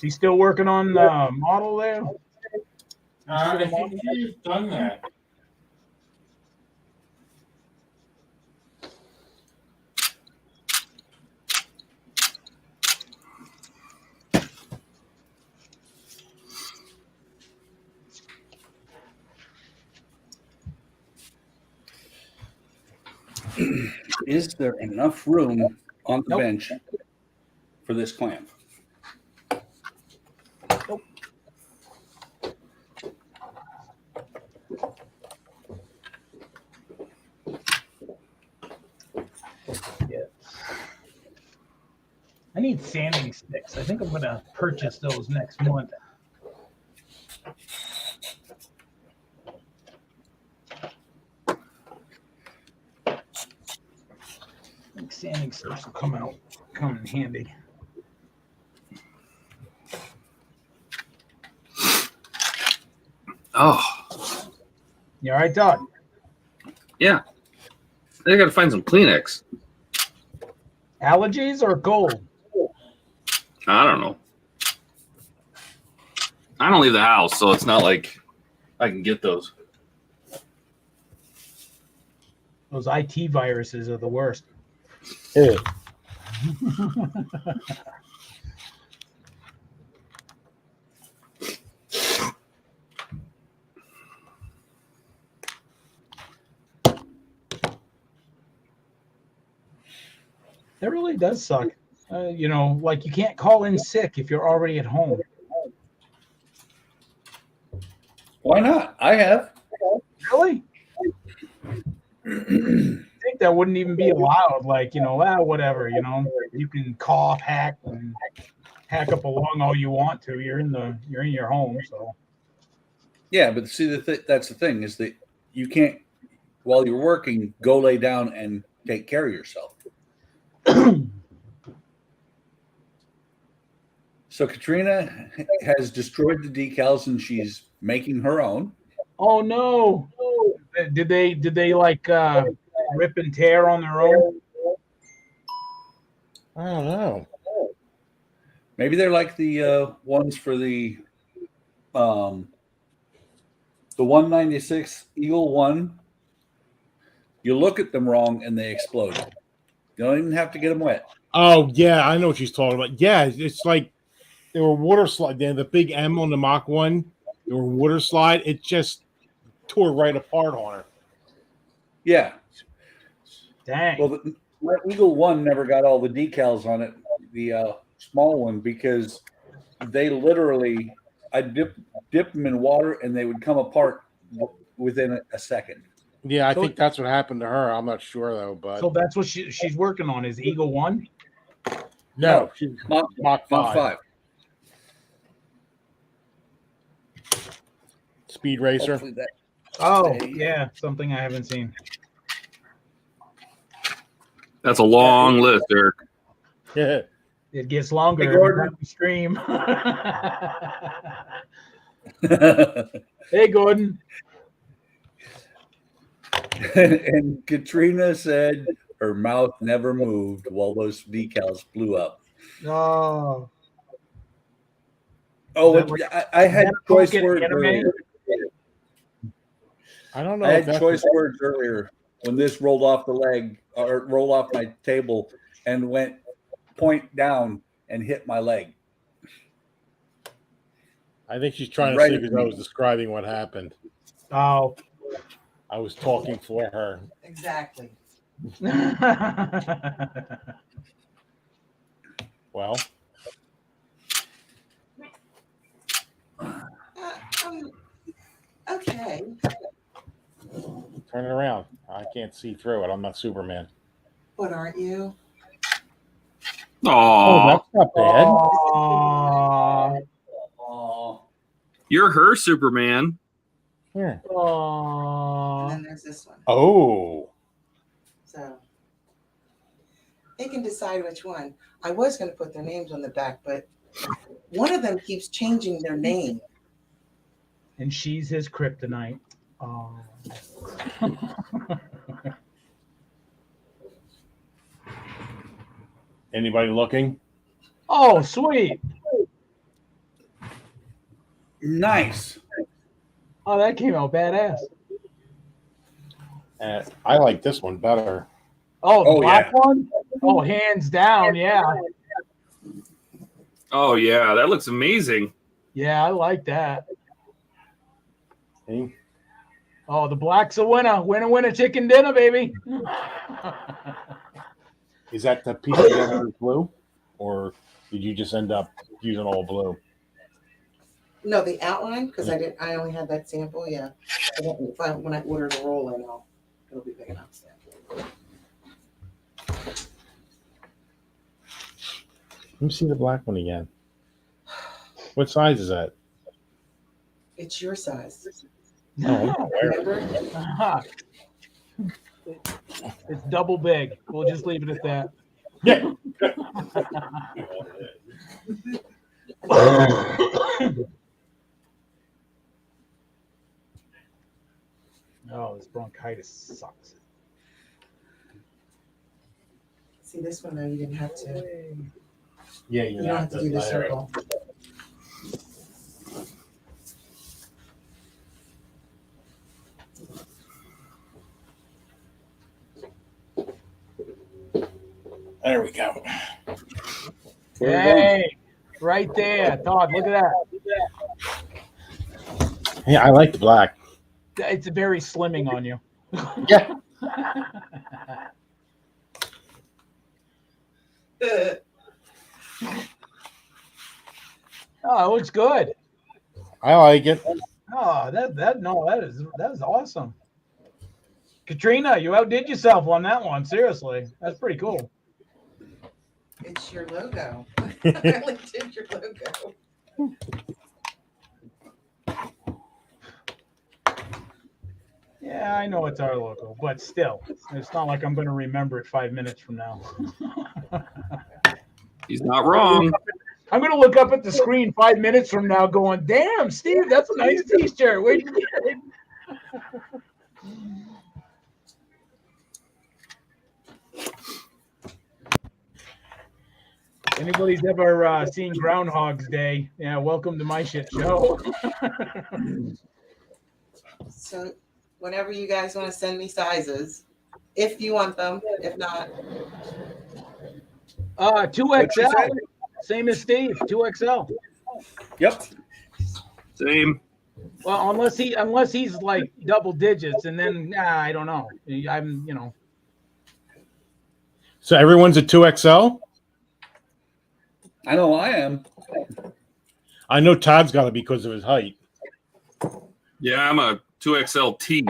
Speaker 1: She's still working on the model there?
Speaker 4: I think she's done that.
Speaker 2: Is there enough room on the bench for this clamp?
Speaker 1: Nope. Yeah. I need sanding sticks. I think I'm going to purchase those next month. I think sanding sticks will come in handy.
Speaker 3: Oh,
Speaker 1: You all right, Todd?
Speaker 3: yeah. I got to find some Kleenex.
Speaker 1: Allergies or cold?
Speaker 3: I don't know. I don't leave the house, so it's not like I can get those.
Speaker 1: Those IT viruses are the worst.
Speaker 4: Yeah.
Speaker 1: That really does suck. You know, like you can't call in sick if you're already at home.
Speaker 2: Why not? I have.
Speaker 1: Really? I think that wouldn't even be allowed. Like, you know, whatever, you know, you can cough, hack, and hack up a lung all you want to. You're in your home, so.
Speaker 2: Yeah, but see, that's the thing is that you can't, while you're working, go lay down and take care of yourself. So Katrina has destroyed the decals and she's making her own.
Speaker 1: Oh no! Did they like rip and tear on their own?
Speaker 4: I don't know.
Speaker 2: Maybe they're like the ones for the 196 Eagle One. You look at them wrong and they explode. You don't even have to get them wet.
Speaker 4: Oh yeah, I know what she's talking about. Yeah, it's like they were water slide. They had the big M on the Mach 1. They were water slide. It just tore right apart on her.
Speaker 2: Yeah.
Speaker 1: Dang.
Speaker 2: Well, the Eagle One never got all the decals on it, the small one, because they literally, I dip them in water and they would come apart within a second.
Speaker 4: Yeah, I think that's what happened to her. I'm not sure though, but
Speaker 1: So that's what she's working on is Eagle One.
Speaker 4: no, she's
Speaker 2: Mach
Speaker 4: Mach 5. Speed racer.
Speaker 2: Hopefully that
Speaker 1: Oh
Speaker 2: stay.
Speaker 1: yeah, something I haven't seen.
Speaker 3: That's a long list, Eric.
Speaker 4: Yeah.
Speaker 1: It gets longer
Speaker 2: Hey,
Speaker 1: every
Speaker 2: Gordon.
Speaker 1: time we stream. Hey, Gordon.
Speaker 2: And Katrina said her mouth never moved while those decals blew up.
Speaker 1: Oh,
Speaker 2: Oh,
Speaker 1: Is that like-
Speaker 2: I had
Speaker 1: that
Speaker 2: choice
Speaker 1: Pokemon
Speaker 2: words
Speaker 1: anime?
Speaker 2: earlier.
Speaker 4: I don't know.
Speaker 2: I
Speaker 4: if
Speaker 2: had
Speaker 4: that's
Speaker 2: choice words earlier when this rolled off the leg or rolled off my table and went point down and hit my leg.
Speaker 4: I think she's trying to
Speaker 2: Right
Speaker 4: say
Speaker 2: at
Speaker 4: because
Speaker 2: me.
Speaker 4: I was describing what happened.
Speaker 1: oh.
Speaker 4: I was talking for her.
Speaker 5: Exactly.
Speaker 4: Well,
Speaker 5: Okay.
Speaker 4: turn it around. I can't see through it. I'm not Superman.
Speaker 5: What aren't you?
Speaker 4: Oh,
Speaker 3: Oh,
Speaker 4: that's not bad.
Speaker 1: Aw.
Speaker 2: Oh,
Speaker 3: you're her Superman.
Speaker 4: Here.
Speaker 5: And
Speaker 1: Aw.
Speaker 5: then there's this one.
Speaker 4: Oh.
Speaker 5: So they can decide which one. I was going to put their names on the back, but one of them keeps changing their name.
Speaker 1: And she's his kryptonite. Oh.
Speaker 4: Anybody looking?
Speaker 1: Oh, sweet.
Speaker 2: nice.
Speaker 1: Oh, that came out badass.
Speaker 4: I like this one better.
Speaker 1: Oh, the
Speaker 2: Oh,
Speaker 1: black
Speaker 2: yeah.
Speaker 1: one? Oh, hands down, yeah.
Speaker 3: Oh yeah, that looks amazing.
Speaker 1: Yeah, I like that.
Speaker 4: See?
Speaker 1: Oh, the black's a winner. Winner, chicken dinner, baby.
Speaker 4: Is that the piece of blue? Or did you just end up using all blue?
Speaker 5: No, the outline, because I only had that sample, yeah. When I order the roll in, it'll be big enough.
Speaker 4: Let me see the black one again. What size is that?
Speaker 5: It's your size.
Speaker 4: Oh,
Speaker 5: Remember?
Speaker 1: It's double big. We'll just leave it at that.
Speaker 4: yeah.
Speaker 1: Oh, this bronchitis sucks.
Speaker 5: See, this one, though, you didn't have to.
Speaker 4: Yeah,
Speaker 5: You don't have to do the circle.
Speaker 4: There we go.
Speaker 1: Hey, right there. Todd, look at that.
Speaker 4: Yeah, I like the black.
Speaker 1: It's very slimming on you.
Speaker 4: Yeah.
Speaker 1: Oh, it looks good.
Speaker 4: I like it.
Speaker 1: Oh, that is awesome. Katrina, you outdid yourself on that one. Seriously, that's pretty cool.
Speaker 5: It's your logo. I only did your logo.
Speaker 1: Yeah, I know it's our logo, but still, it's not like I'm going to remember it 5 minutes from now.
Speaker 3: He's not wrong.
Speaker 1: I'm gonna look up at the screen 5 minutes from now, going, "Damn, Steve, that's a nice T-shirt. Where'd you get it?" Anybody's ever seen Groundhog's Day? Yeah, welcome to my shit show.
Speaker 5: So whenever you guys want to send me sizes, if you want them, if not.
Speaker 1: 2XL. Same as Steve, 2XL.
Speaker 2: Yep.
Speaker 3: Same.
Speaker 1: Well, unless he's like double digits, and then I don't know. I'm,
Speaker 4: So everyone's a 2XL?
Speaker 2: I know I am.
Speaker 4: I know Todd's got it because of his height.
Speaker 3: Yeah, I'm a 2XLT.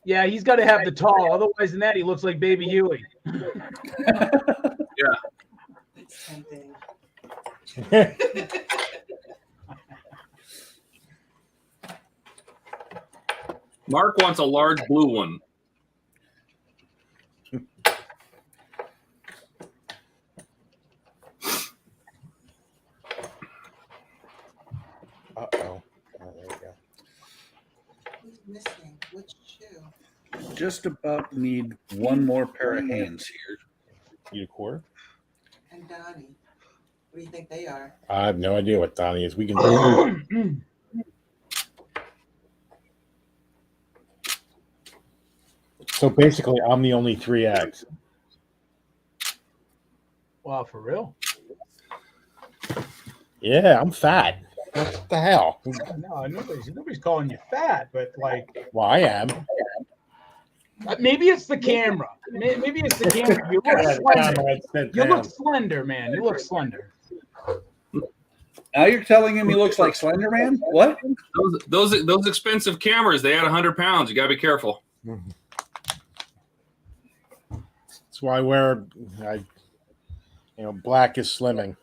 Speaker 1: Yeah, he's got to have the tall. Otherwise than that, he looks like Baby Huey.
Speaker 3: Yeah.
Speaker 5: It's tempting.
Speaker 3: Mark wants a large blue one.
Speaker 4: Uh-oh. Oh, there we go.
Speaker 5: Who's missing? Which shoe?
Speaker 2: Just about need one more pair of hands here.
Speaker 4: You a quarter?
Speaker 5: And Donnie. What do you think they are?
Speaker 4: I have no idea what Donnie is. We can do So basically, I'm the only 3X.
Speaker 1: Wow, for real?
Speaker 4: Yeah, I'm fat. What the hell?
Speaker 1: No, nobody's calling you fat, but like,
Speaker 4: Well, I am.
Speaker 1: maybe it's the camera. Maybe it's the camera. You look slender. You look slender, man. You look slender.
Speaker 2: Now you're telling him he looks like Slender Man? What?
Speaker 3: Those expensive cameras, they add 100 pounds. You got to be careful.
Speaker 4: That's why I wear, black is slimming.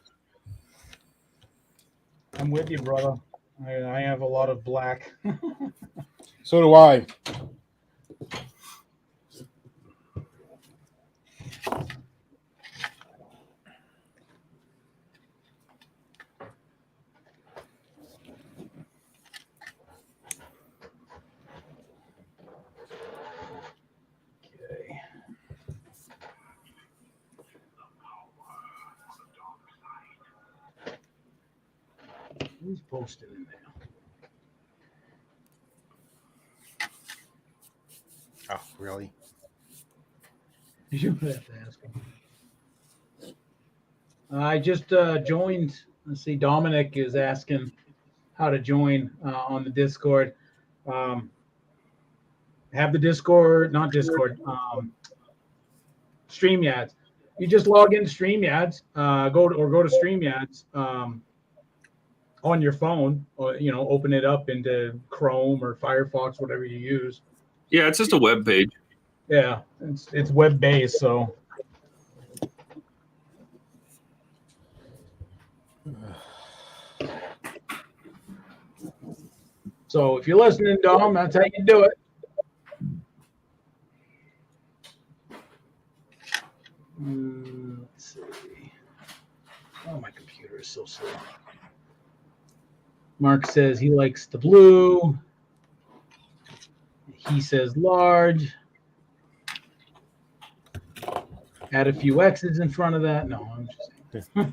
Speaker 1: I'm with you, brother. I have a lot of black.
Speaker 4: So do I.
Speaker 1: Okay. Who's posted in there?
Speaker 4: Oh, really?
Speaker 1: You have to ask him. I just joined. Let's see. Dominic is asking how to join on the Discord. Have the Discord, not Discord. StreamYards. You just log into StreamYards. Go to StreamYards on your phone, or open it up into Chrome or Firefox, whatever you use.
Speaker 3: Yeah, it's just a web page.
Speaker 1: Yeah, it's web based, so. So if you're listening, Dom, that's how you do it. Let's see. Oh, my computer is so slow. Mark says he likes the blue. He says large. Add a few X's in front of that. No, I'm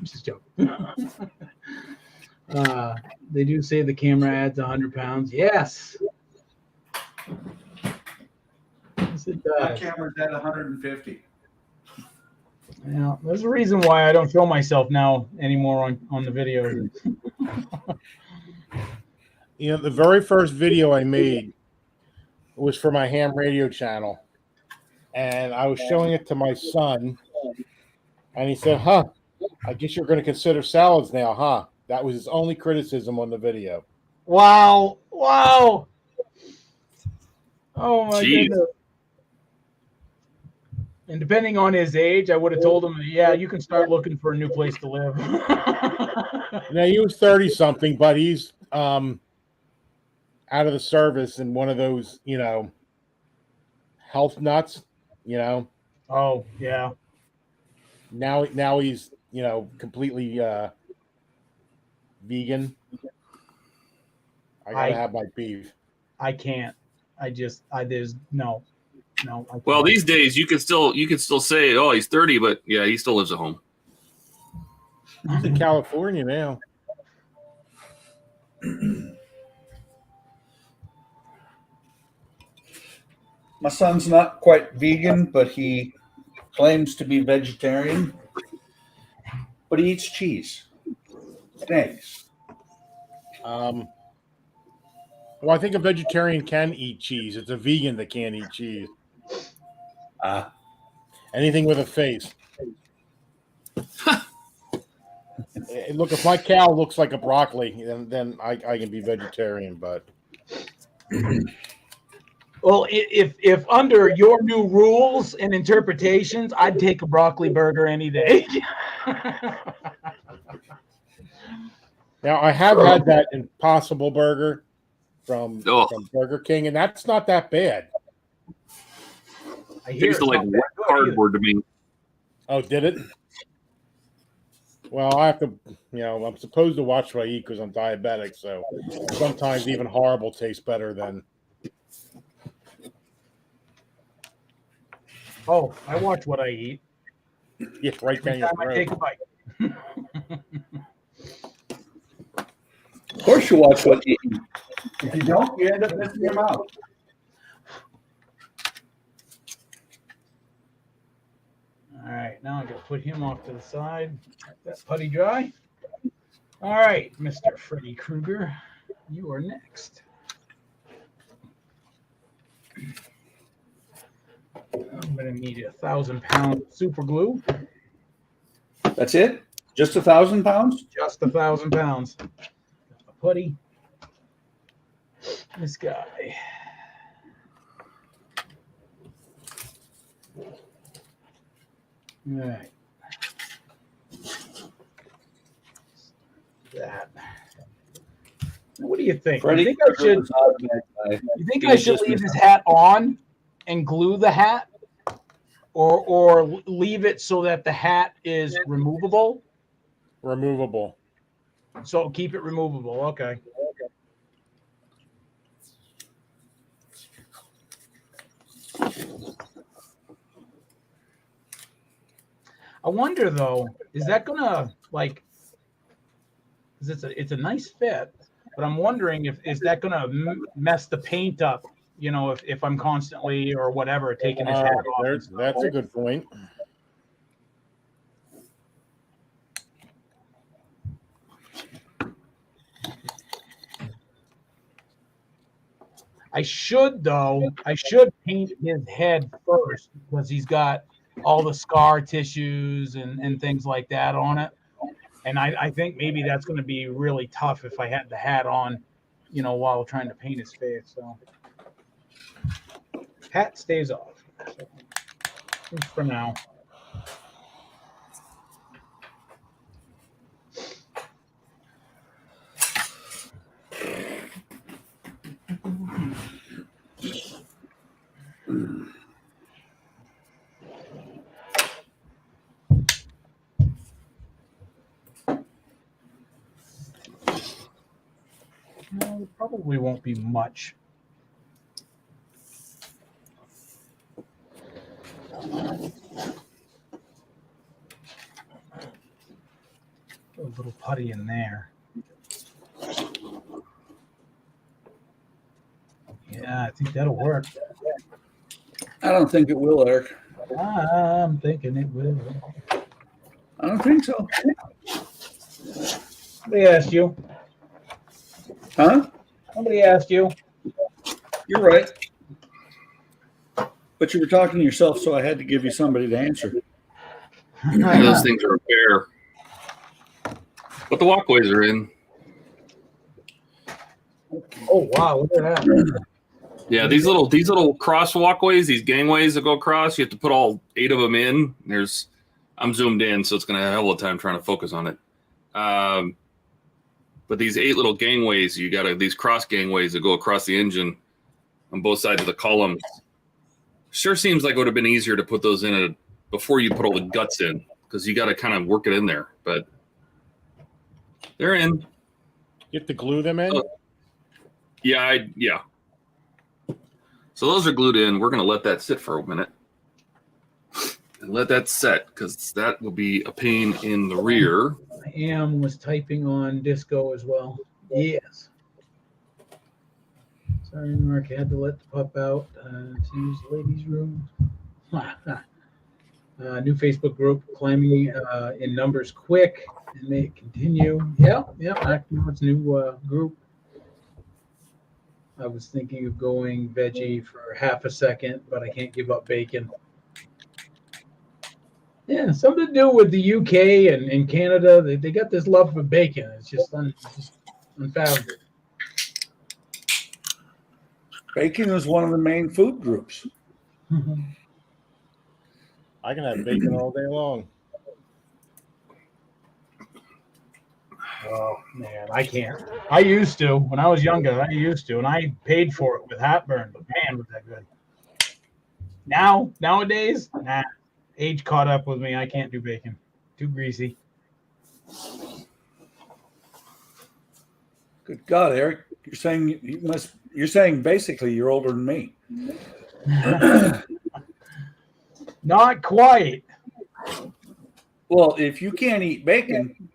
Speaker 1: just joking. They do say the camera adds 100 pounds. Yes. Yes, it
Speaker 2: My
Speaker 1: does.
Speaker 2: camera's at 150.
Speaker 1: Yeah, there's a reason why I don't film myself now anymore on the video.
Speaker 4: The very first video I made was for my ham radio channel. And I was showing it to my son. And he said, "Huh, I guess you're going to consider salads now, huh?" That was his only criticism on the video.
Speaker 1: Wow. Oh, my
Speaker 3: Jeez.
Speaker 1: goodness. And depending on his age, I would have told him, yeah, you can start looking for a new place to live.
Speaker 4: Now, he was 30-something, but he's out of the service and one of those, health nuts,
Speaker 1: Oh, yeah.
Speaker 4: Now he's, completely vegan. I gotta have my beef.
Speaker 1: I can't. There's no. I
Speaker 3: Well,
Speaker 1: can't.
Speaker 3: these days you can still say, oh, he's 30, but yeah, he still lives at home.
Speaker 4: He's in California now.
Speaker 2: My son's not quite vegan, but he claims to be vegetarian. But he eats cheese and eggs.
Speaker 4: Well, I think a vegetarian can eat cheese. It's a vegan that can't eat cheese. Anything with a face. Look, if my cow looks like a broccoli, then I can be vegetarian. But
Speaker 1: Well, if under your new rules and interpretations, I'd take a broccoli burger any day.
Speaker 4: now I have had that Impossible Burger from Burger King, and that's not that bad.
Speaker 1: I hear
Speaker 3: Tastes like wet cardboard to me.
Speaker 4: Oh, did it? Well, I have to, I'm supposed to watch what I eat because I'm diabetic. So sometimes even horrible tastes better than.
Speaker 1: Oh, I watch what I eat.
Speaker 4: Yeah, right down your
Speaker 1: Every time I
Speaker 4: throat.
Speaker 1: take a bite.
Speaker 2: Of course you watch what you eat. If you don't, you end up missing your mouth.
Speaker 1: All right, now I'm gonna put him off to the side. Let that putty dry. All right, Mr. Freddy Krueger, you are next. I'm gonna need 1,000-pound super glue.
Speaker 2: That's it? Just 1,000 pounds?
Speaker 1: Just 1,000 pounds. Got the putty. This guy. All right. That. What do you think?
Speaker 2: Freddie,
Speaker 1: You think I should leave his hat on and glue the hat, or leave it so that the hat is removable?
Speaker 4: Removable.
Speaker 1: So keep it removable. Okay. I wonder though, is that gonna like? Because it's a nice fit, but I'm wondering if is that gonna mess the paint up? If I'm constantly or whatever taking his hat off.
Speaker 4: That's a good point.
Speaker 1: I should paint his head first because he's got all the scar tissues and things like that on it. And I think maybe that's going to be really tough if I had the hat on, while trying to paint his face. So hat stays off for now. No, it probably won't be much. Put a little putty in there. Yeah, I think that'll work.
Speaker 2: I don't think it will, Eric.
Speaker 1: I'm thinking it will.
Speaker 2: I don't think so.
Speaker 1: Somebody asked you.
Speaker 2: Huh?
Speaker 1: Somebody asked you.
Speaker 2: You're right. But you were talking to yourself, so I had to give you somebody to answer.
Speaker 3: Those things are bare. But the walkways are in.
Speaker 1: Oh wow, look at that.
Speaker 3: Yeah, these little cross walkways, these gangways that go across, you have to put all 8 of them in. I'm zoomed in, so it's going to have a hell of a time trying to focus on it. But these 8 little gangways, these cross gangways that go across the engine on both sides of the columns. Sure seems like it would have been easier to put those in before you put all the guts in, because you got to kind of work it in there. But they're in.
Speaker 4: You have to glue them in?
Speaker 3: Oh. Yeah. So those are glued in. We're going to let that sit for a minute and let that set because that will be a pain in the rear.
Speaker 1: Am was typing on Disco as well. Yes. Sorry, Mark. I had to let the pup out to use the ladies' room. New Facebook group climbing in numbers quick and may it continue. Yeah. It's new group. I was thinking of going veggie for half a second, but I can't give up bacon. Yeah, something to do with the UK and Canada. They got this love for bacon. It's just unfathomable.
Speaker 2: Bacon is one of the main food groups.
Speaker 4: I can have bacon all day long.
Speaker 1: Oh man, I can't. I used to when I was younger. I used to, and I paid for it with heartburn. But man, was that good. Nowadays, nah. Age caught up with me. I can't do bacon. Too greasy.
Speaker 2: Good God, Eric! You're saying basically you're older than me.
Speaker 1: Not quite.
Speaker 2: Well, if you can't eat bacon,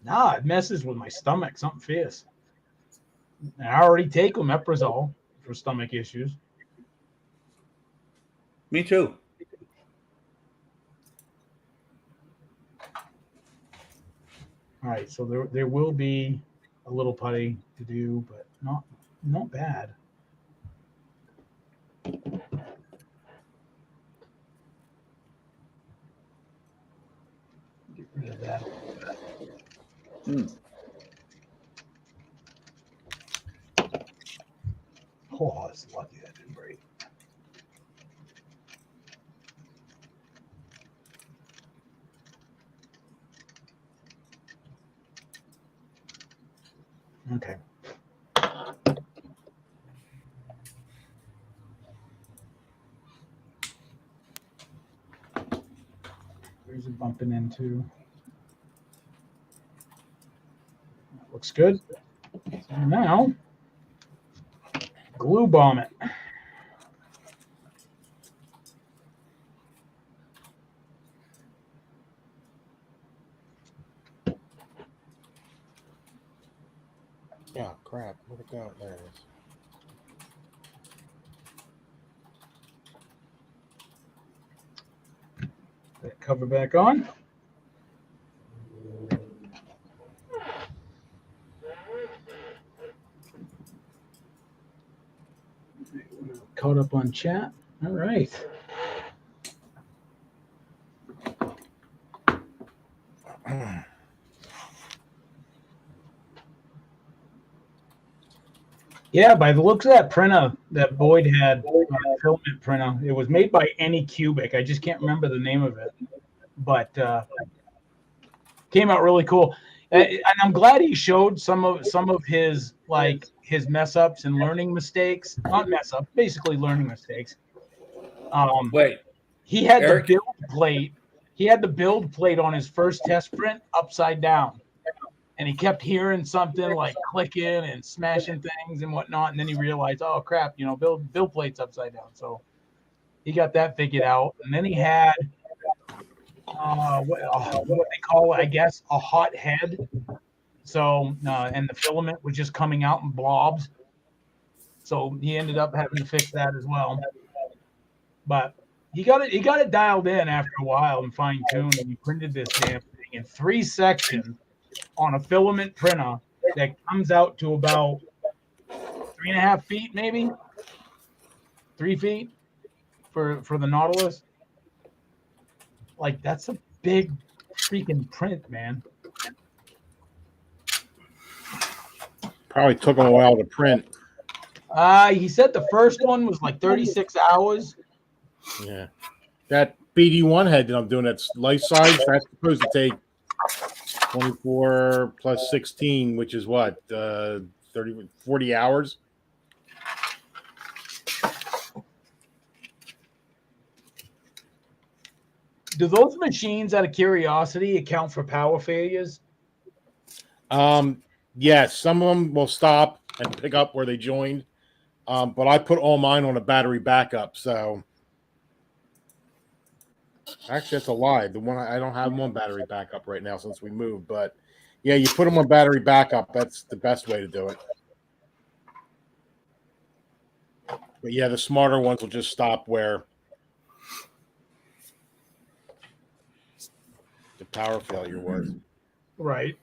Speaker 1: Nah, it messes with my stomach. Something fierce. And I already take omeprazole for stomach issues.
Speaker 2: me too.
Speaker 1: All right, so there will be a little putty to do, but not bad. Get rid of that. Oh, it's lucky that didn't break. Okay. Where's it bumping into? That looks good. So now, glue bomb it.
Speaker 4: Oh, crap. Where'd it go? There it is.
Speaker 1: Put that cover back on. Caught up on chat. All right. Yeah, by the looks of that printer that Boyd had, filament printer, it was made by Anycubic. I just can't remember the name of it, but came out really cool. And I'm glad he showed some of his his mess ups and learning mistakes. Not mess up, basically learning mistakes.
Speaker 2: Wait,
Speaker 1: he had
Speaker 2: Eric?
Speaker 1: the build plate. He had the build plate on his first test print upside down. And he kept hearing something like clicking and smashing things and whatnot. And then he realized, oh crap, build plate's upside down. So he got that figured out. And then he had what they call, I guess, a hot head. So and the filament was just coming out in blobs. So he ended up having to fix that as well. But he got it dialed in after a while and fine tuned, and he printed this damn thing in 3 sections on a filament printer that comes out to about 3.5 feet, maybe 3 feet for the Nautilus. Like, that's a big freaking print, man.
Speaker 4: Probably took him a while to print.
Speaker 1: He said the first one was like 36 hours.
Speaker 4: Yeah. That BD1 head that I'm doing that's life size, that's supposed to take 24 plus 16, which is what, 40 hours?
Speaker 1: Do those machines, out of curiosity, account for power failures?
Speaker 4: Yes, some of them will stop and pick up where they joined. But I put all mine on a battery backup, so actually that's a lie. The one I don't have them on battery backup right now since we moved, but yeah, you put them on battery backup. That's the best way to do it. But yeah, the smarter ones will just stop where the power failure was.
Speaker 1: Right.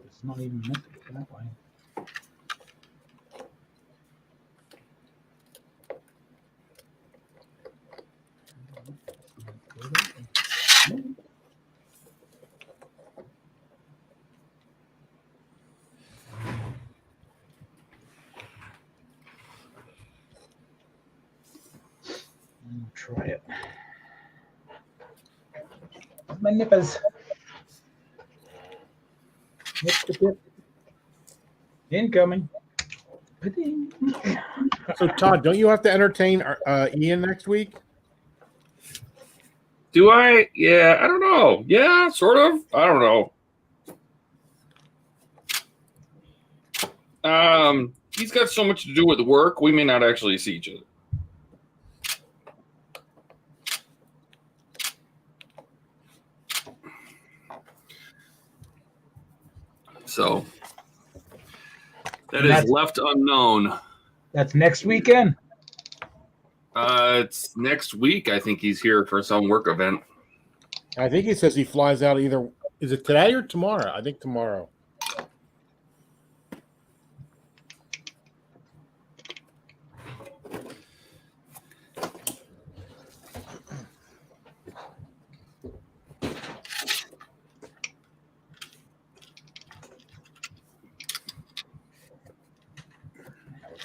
Speaker 1: It's not even meant to go that way. Try it. My nippers. Incoming.
Speaker 4: So Todd, don't you have to entertain Ian next week?
Speaker 3: Do I? Yeah, I don't know. Yeah, sort of. I don't know. He's got so much to do with work, we may not actually see each other. So that is left unknown.
Speaker 1: That's next weekend.
Speaker 3: It's next week. I think he's here for some work event.
Speaker 4: I think he says he flies out either. Is it today or tomorrow? I think tomorrow.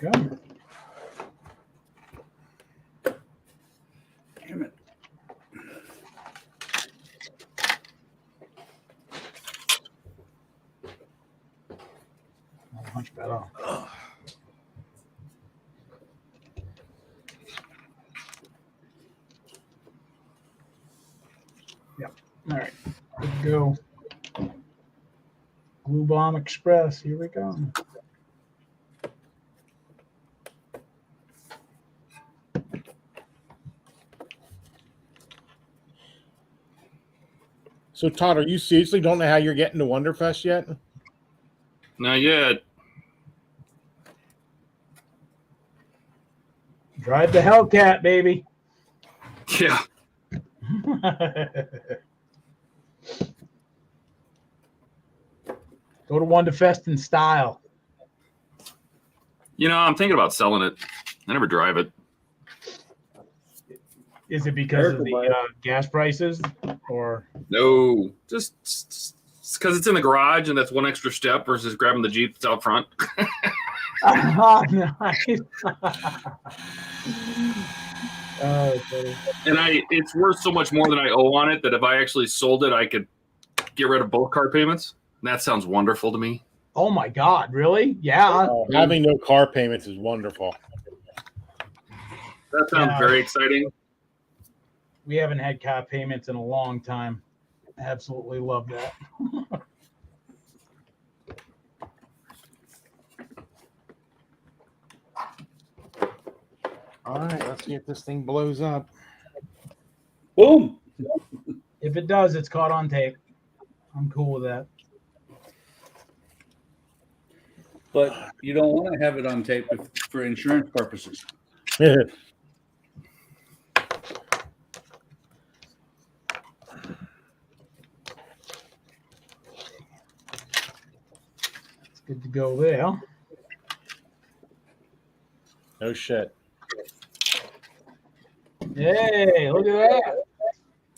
Speaker 1: Go.
Speaker 2: Damn it.
Speaker 1: Not much better. Yep. All right. Good to go. Blue Bomb Express. Here we go.
Speaker 4: So Todd, are you seriously don't know how you're getting to Wonderfest yet?
Speaker 3: Not yet.
Speaker 1: Drive the Hellcat, baby.
Speaker 3: Yeah.
Speaker 1: Go to Wonderfest in style.
Speaker 3: You know, I'm thinking about selling it. I never drive it.
Speaker 1: Is it because of the gas prices, or
Speaker 3: No, just because it's in the garage and that's one extra step versus grabbing the Jeep that's out front.
Speaker 1: Oh, nice. Oh, funny.
Speaker 3: And it's worth so much more than I owe on it that if I actually sold it, I could get rid of both car payments. And that sounds wonderful to me.
Speaker 1: Oh my God, really? Yeah.
Speaker 4: Having no car payments is wonderful.
Speaker 3: That sounds very exciting.
Speaker 1: We haven't had car payments in a long time. Absolutely love that.
Speaker 4: All right, let's see if this thing blows up.
Speaker 2: Boom.
Speaker 1: If it does, it's caught on tape. I'm cool with that.
Speaker 2: But you don't want to have it on tape for insurance purposes.
Speaker 1: It's good to go there.
Speaker 4: No shit.
Speaker 1: Hey, look at that.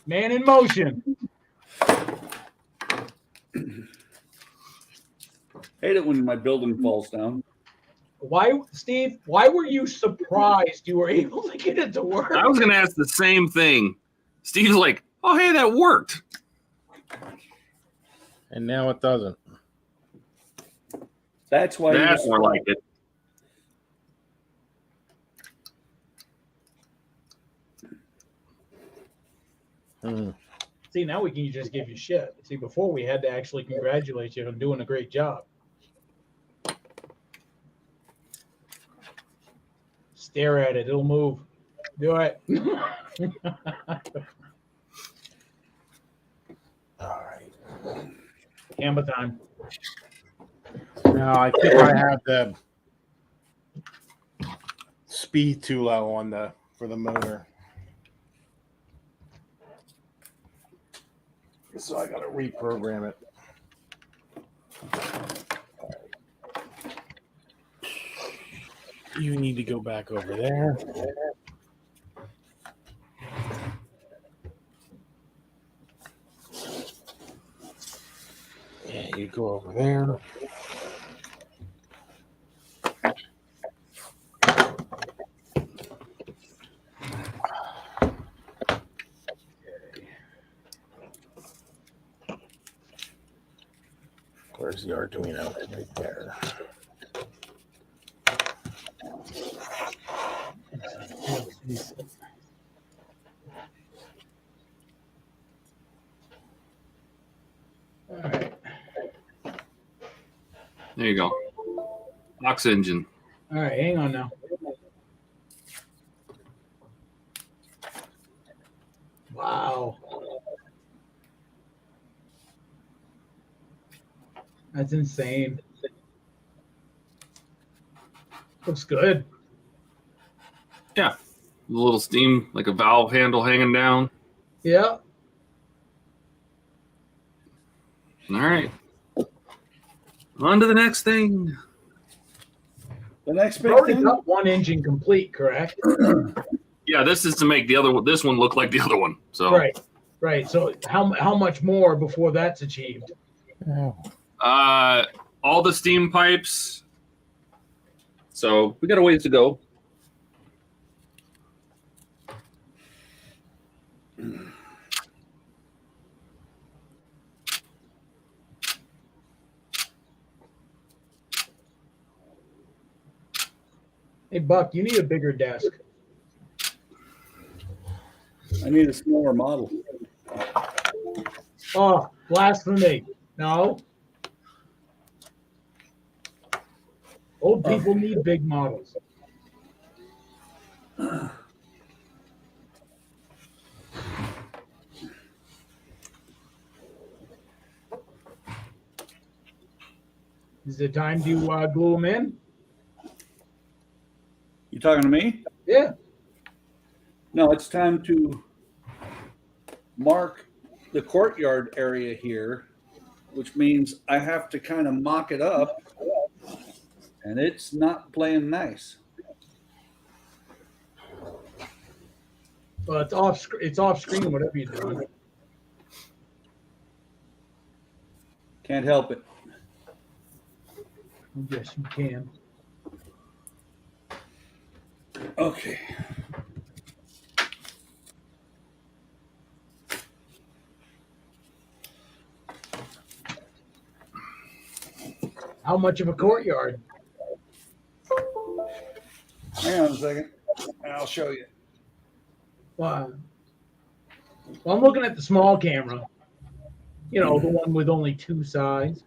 Speaker 1: Man in motion.
Speaker 2: Hate it when my building falls down.
Speaker 1: Why, Steve, why were you surprised you were able to get it to work?
Speaker 3: I was going to ask the same thing. Steve's like, oh, hey, that worked.
Speaker 4: And now it doesn't.
Speaker 2: That's why
Speaker 3: That's more like it.
Speaker 1: See, now we can just give you shit. See, before we had to actually congratulate you on doing a great job. Stare at it. It'll move. Do it.
Speaker 4: All right.
Speaker 1: Camera time.
Speaker 4: No, I think I have the speed too low on the for the motor. So I gotta reprogram it. You need to go back over there. Yeah, you go over there. Where's the Arduino? Right there.
Speaker 1: All right.
Speaker 3: There you go. Box engine.
Speaker 1: All right. Hang on now. Wow. That's insane. Looks good.
Speaker 3: Yeah. A little steam, like a valve handle hanging down.
Speaker 1: Yeah.
Speaker 3: All right. On to the next thing.
Speaker 2: the next
Speaker 1: You've
Speaker 2: big
Speaker 1: already
Speaker 2: thing.
Speaker 1: got one engine complete, correct?
Speaker 3: Yeah, this is to make the other one, this one look like the other one. So
Speaker 1: Right. Right. So how much more before that's achieved?
Speaker 3: all the steam pipes. So we got a ways to go.
Speaker 1: Hey, Buck, you need a bigger desk.
Speaker 2: I need a smaller model.
Speaker 1: Oh, blasphemy. No. Old people need big models. Is it time to glue them in?
Speaker 2: You talking to me?
Speaker 1: Yeah.
Speaker 2: No, it's time to mark the courtyard area here, which means I have to kind of mock it up, and it's not playing nice.
Speaker 1: Well, it's off. It's off screen. Whatever you're doing.
Speaker 2: Can't help it.
Speaker 1: Yes, you can.
Speaker 2: Okay.
Speaker 1: How much of a courtyard?
Speaker 2: Hang on a second, and I'll show you.
Speaker 1: Well, I'm looking at the small camera. You know, the one with only 2 sides.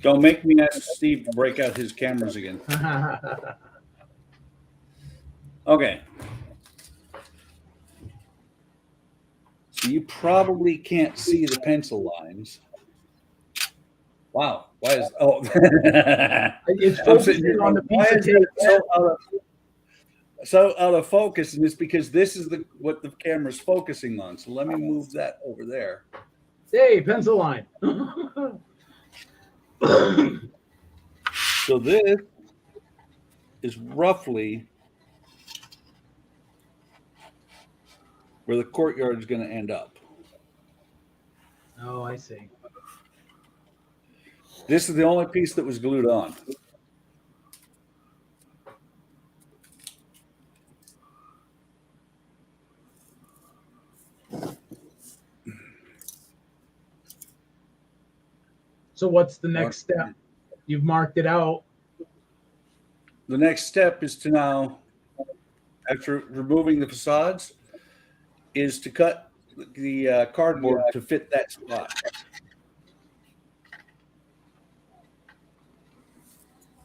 Speaker 2: Don't make me ask Steve to break out his cameras again. Okay. So you probably can't see the pencil lines. Wow. Why is
Speaker 1: It's
Speaker 2: I'm sitting here
Speaker 1: focusing on
Speaker 2: going,
Speaker 1: the
Speaker 2: why
Speaker 1: piece of
Speaker 2: is it
Speaker 1: tape.
Speaker 2: so out of focus? And it's because this is what the camera's focusing on. So let me move that over there.
Speaker 1: Hey, pencil line.
Speaker 2: So this is roughly where the courtyard is going to end up.
Speaker 1: Oh, I see.
Speaker 2: This is the only piece that was glued on.
Speaker 1: So what's the next step? You've marked it out.
Speaker 2: The next step is to now, after removing the facades, is to cut the cardboard to fit that spot.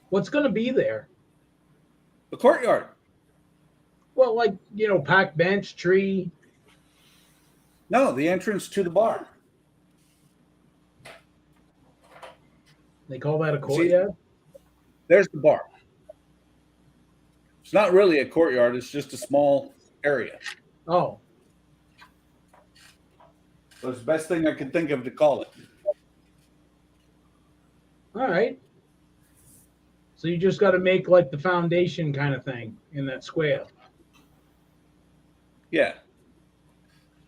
Speaker 1: What's going to be there?
Speaker 2: The courtyard.
Speaker 1: Well, like, park bench, tree.
Speaker 2: No, the entrance to the bar.
Speaker 1: They call that a courtyard?
Speaker 2: There's the bar. It's not really a courtyard. It's just a small area.
Speaker 1: Oh.
Speaker 2: So it's the best thing I could think of to call it.
Speaker 1: All right. So you just got to make like the foundation kind of thing in that square.
Speaker 2: Yeah.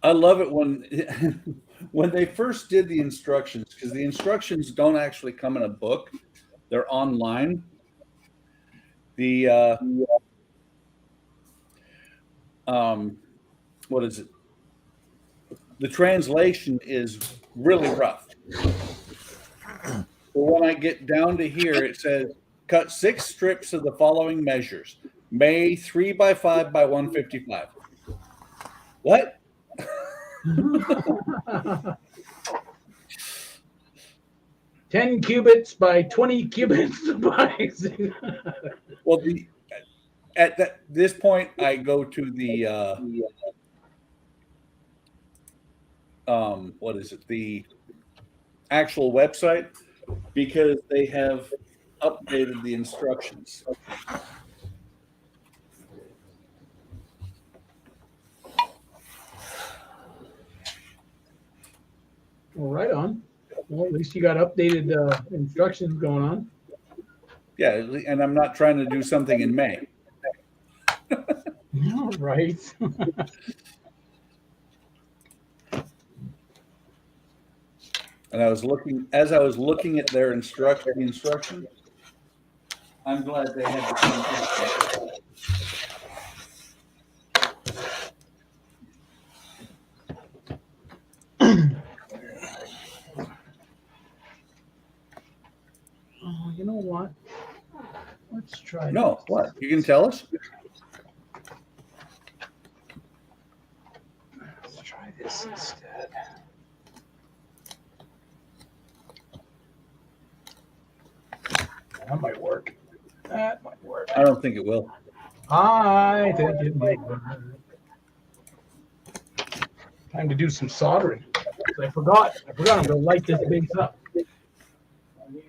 Speaker 2: I love it when when they first did the instructions, because the instructions don't actually come in a book. They're online. The what is it? The translation is really rough. But when I get down to here, it says cut 6 strips of the following measures. May 3 by 5 by 155. What?
Speaker 1: 10 cubits by 20 cubits by.
Speaker 2: Well, at this point, I go to the what is it? The actual website, because they have updated the instructions.
Speaker 1: Well, right on. Well, at least you got updated instructions going on.
Speaker 2: Yeah, and I'm not trying to do something in May.
Speaker 1: Right.
Speaker 2: And as I was looking at their instruction, I'm glad they had the same.
Speaker 1: Oh, you know what? Let's try.
Speaker 2: No,
Speaker 1: this.
Speaker 2: what? You can tell us?
Speaker 1: Let's try this instead. That might work. That might work.
Speaker 2: I don't think it will.
Speaker 1: I think it might work. Time to do some soldering. I forgot. I'm going to light this base up. I need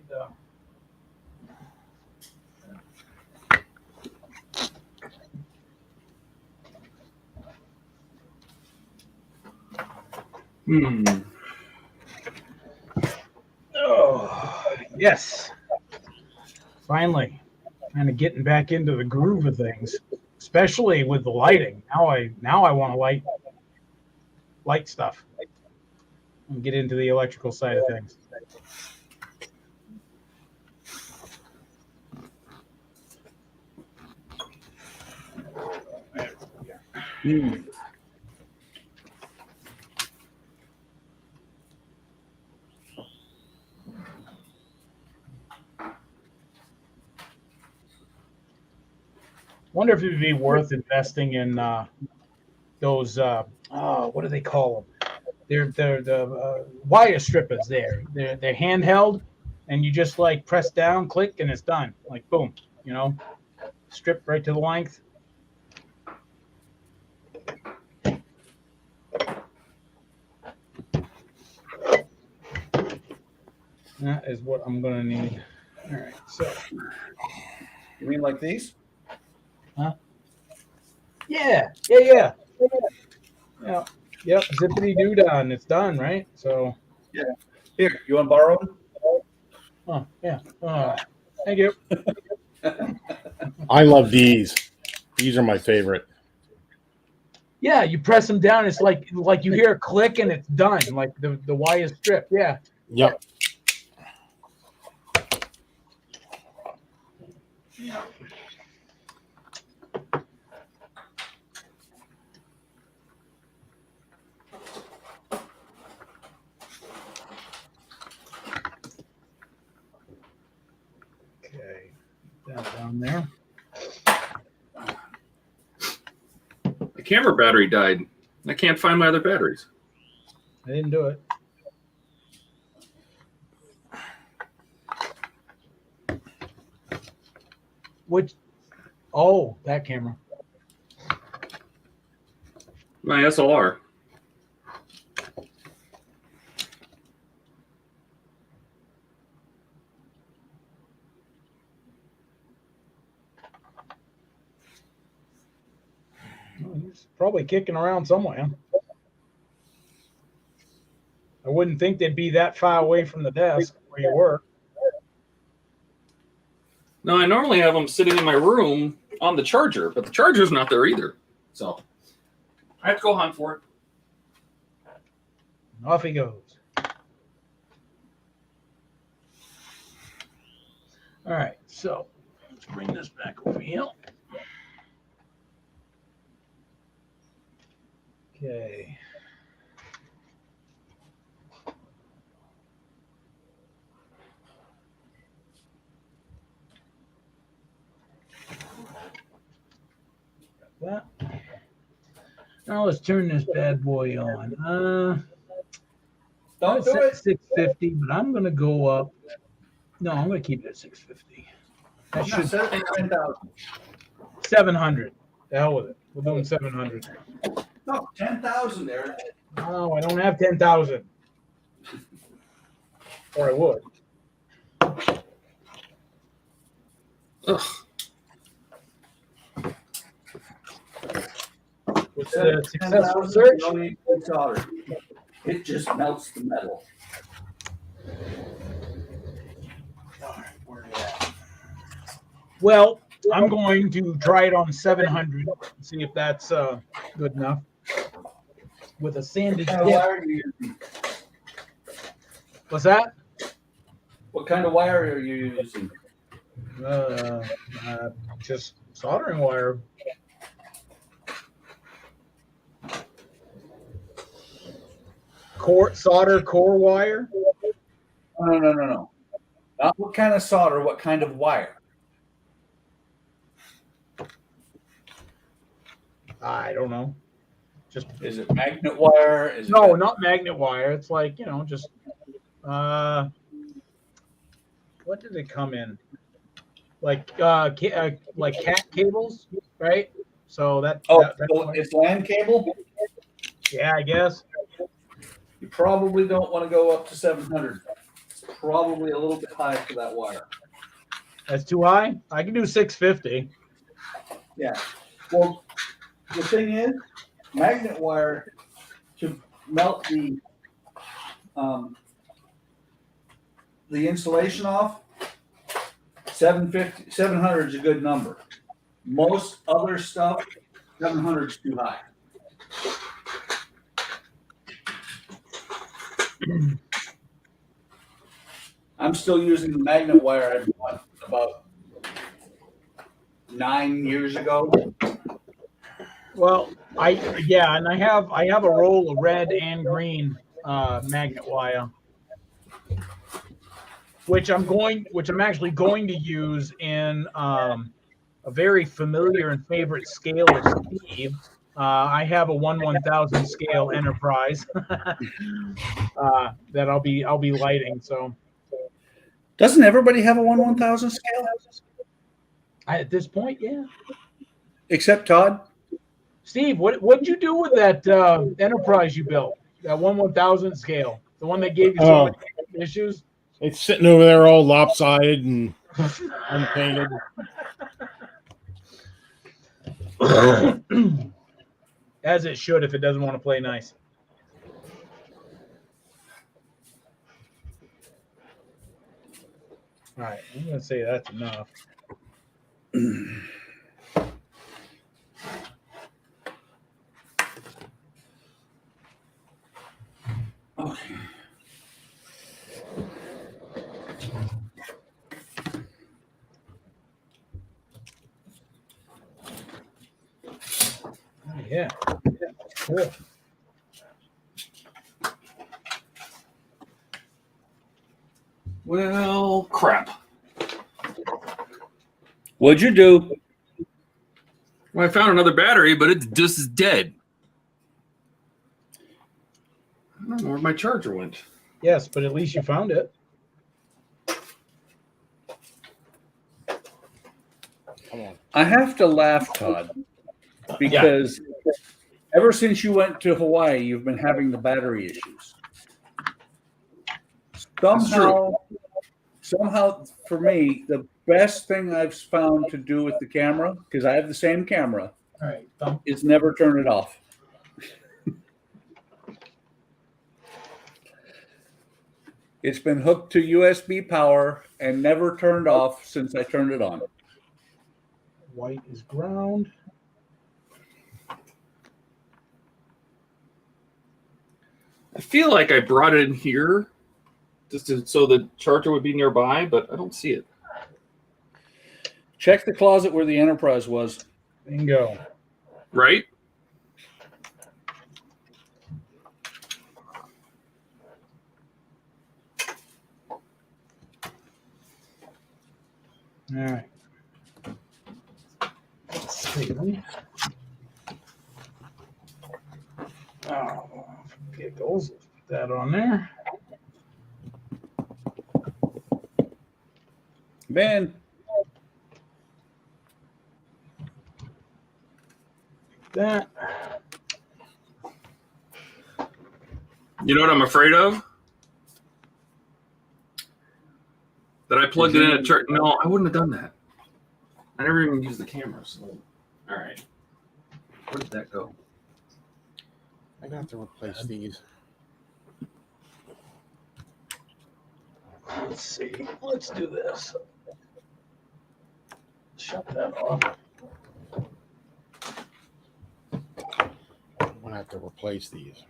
Speaker 1: Oh, yes. Finally, kind of getting back into the groove of things, especially with the lighting. Now I want to light stuff and get into the electrical side of things. Wonder if it'd be worth investing in those. What do they call them? They're the wire strippers. They're handheld, and you just like press down, click, and it's done. Like boom, strip right to the length. That is what I'm gonna need. All right, so.
Speaker 2: You mean like these?
Speaker 1: Huh? Yeah. Yep. Zippity doo dah, and it's done, right? So.
Speaker 2: Yeah. Here, you want to borrow them?
Speaker 1: Oh yeah. Thank you.
Speaker 4: I love these. These are my favorite.
Speaker 1: Yeah, you press them down. It's like you hear a click and it's done. Like the wire strip. Yeah.
Speaker 4: Yep.
Speaker 1: there.
Speaker 3: The camera battery died. I can't find my other batteries.
Speaker 1: I didn't do it. Which? Oh, that camera.
Speaker 3: My SLR.
Speaker 1: He's probably kicking around somewhere. I wouldn't think they'd be that far away from the desk where you work.
Speaker 3: No, I normally have them sitting in my room on the charger, but the charger's not there either. So I have to go hunt for it.
Speaker 1: Off he goes. All right, so let's bring this back over here. Okay. Got that. Now let's turn this bad boy on.
Speaker 2: Don't do it.
Speaker 1: 650, but I'm gonna go up. No, I'm gonna keep it at 650. That
Speaker 2: No,
Speaker 1: should
Speaker 2: 10,000.
Speaker 1: 700. The hell with it. We're doing 700.
Speaker 2: No, 10,000 there.
Speaker 1: No, I don't have 10,000. Or I would.
Speaker 3: Ugh.
Speaker 1: What's the successful search?
Speaker 2: No need to solder. It just melts the metal. All right, where are you at?
Speaker 1: Well, I'm going to try it on 700. See if that's good enough. With a sanded
Speaker 2: What kind of
Speaker 1: tip.
Speaker 2: wire are you using?
Speaker 1: What's that?
Speaker 2: What kind of wire are you using?
Speaker 1: Just soldering wire. Solder core wire.
Speaker 2: No. Not what kind of solder, what kind of wire?
Speaker 1: I don't know. Just
Speaker 2: Is it magnet wire? Is it
Speaker 1: no, not magnet wire. It's like, just what did it come in? Like cat cables, right? So that's
Speaker 2: it's LAN cable?
Speaker 1: yeah, I guess.
Speaker 2: You probably don't want to go up to 700. It's probably a little bit high for that wire.
Speaker 1: That's too high. I can do 650.
Speaker 2: Yeah. Well, the thing is, magnet wire to melt the insulation off, 700 is a good number. Most other stuff, 700 is too high. I'm still using the magnet wire I bought about 9 years ago.
Speaker 1: Well, I have a roll of red and green magnet wire, which I'm actually going to use in a very familiar and favorite scale of Steve. I have a 1/1000 scale Enterprise that I'll be lighting. So
Speaker 2: Doesn't everybody have a 1/1000 scale?
Speaker 1: at this point, yeah.
Speaker 2: Except Todd?
Speaker 1: Steve, what'd you do with that Enterprise you built? That 1/1000 scale, the one that gave you so many issues.
Speaker 4: It's sitting over there all lopsided and unpainted.
Speaker 1: As it should if it doesn't want to play nice. All right, I'm going to say that's enough.
Speaker 2: Okay.
Speaker 1: Yeah. Cool.
Speaker 3: Well, crap.
Speaker 2: What'd you do?
Speaker 3: Well, I found another battery, but it's just as dead. I don't know where my charger went.
Speaker 1: Yes, but at least you found it.
Speaker 4: Come on.
Speaker 2: I have to laugh, Todd, because ever since you went to Hawaii, you've been having the battery issues. Somehow, for me, the best thing I've found to do with the camera, because I have the same camera,
Speaker 1: All right.
Speaker 2: is never turn it off. It's been hooked to USB power and never turned off since I turned it on.
Speaker 1: White is ground.
Speaker 3: I feel like I brought it in here just so the charger would be nearby, but I don't see it.
Speaker 2: Check the closet where the Enterprise was.
Speaker 1: Bingo.
Speaker 3: Right?
Speaker 1: All right. Let's see. Oh, giggles. Put that on there.
Speaker 2: Man,
Speaker 1: That.
Speaker 3: You know what I'm afraid of? That I plugged it in a chart. No, I wouldn't have done that. I never even used the camera. So, all right. Where did that go?
Speaker 4: I got to replace these.
Speaker 1: Let's see. Let's do this. Shut that off.
Speaker 4: I'm gonna have to replace these.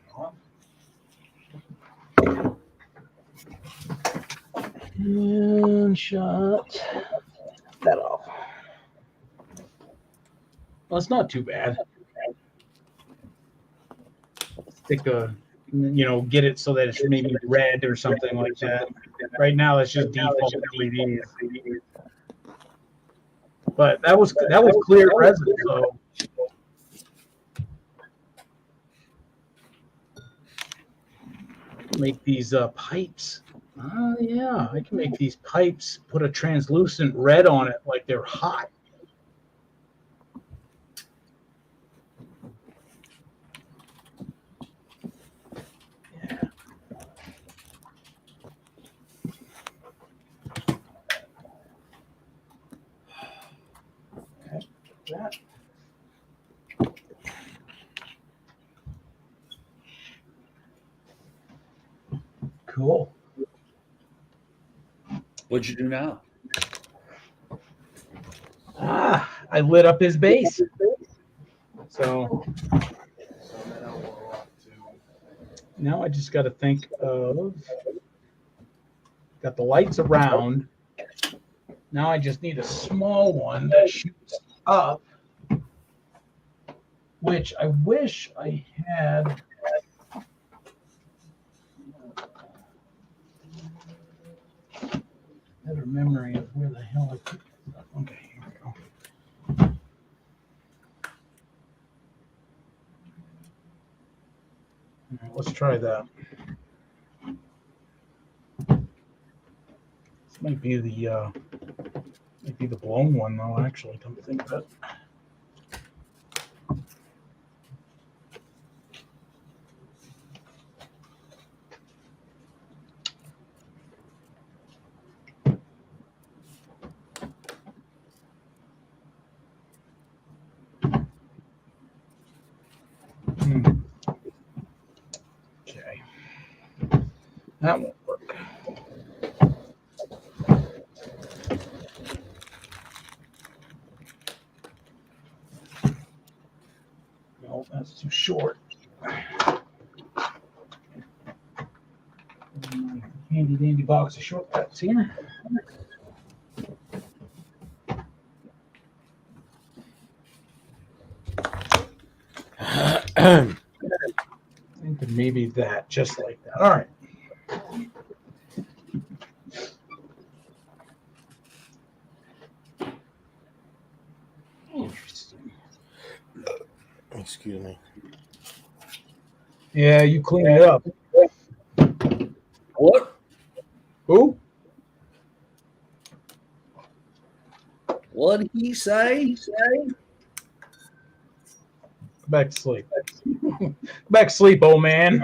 Speaker 1: And shut that off. Well, it's not too bad. Stick a, get it so that it's maybe red or something like that. Right now, it's just default LEDs. But that was clear resin, so. Make these pipes. Yeah, I can make these pipes, put a translucent red on it like they're hot. Yeah. Okay, that. Cool.
Speaker 2: what'd you do now?
Speaker 1: I lit up his base. So now I just got to think of, got the lights around. Now I just need a small one that shoots up, which I wish I had. Better memory of where the hell I put this up. Okay, here we go. All right, let's try that. This might be the blown one though, actually, come to think of it. Okay. That won't work. No, that's too short. Handy dandy box of shortcuts here. I think that maybe that, just like that. All right.
Speaker 4: Excuse me.
Speaker 1: Yeah, you clean it up.
Speaker 2: What?
Speaker 1: Who?
Speaker 2: What did he say?
Speaker 1: Back to sleep. Back to sleep, old man.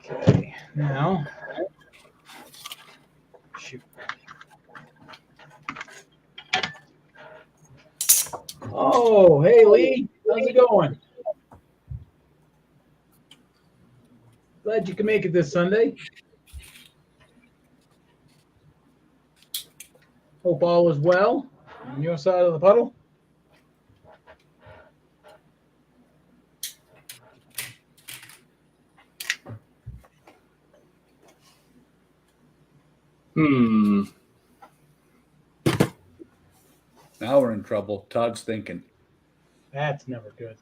Speaker 1: Okay, now. Shoot. Oh, hey Lee, how's it going? Glad you can make it this Sunday. Hope all is well on your side of the puddle.
Speaker 2: Now we're in trouble. Todd's thinking.
Speaker 1: That's never good.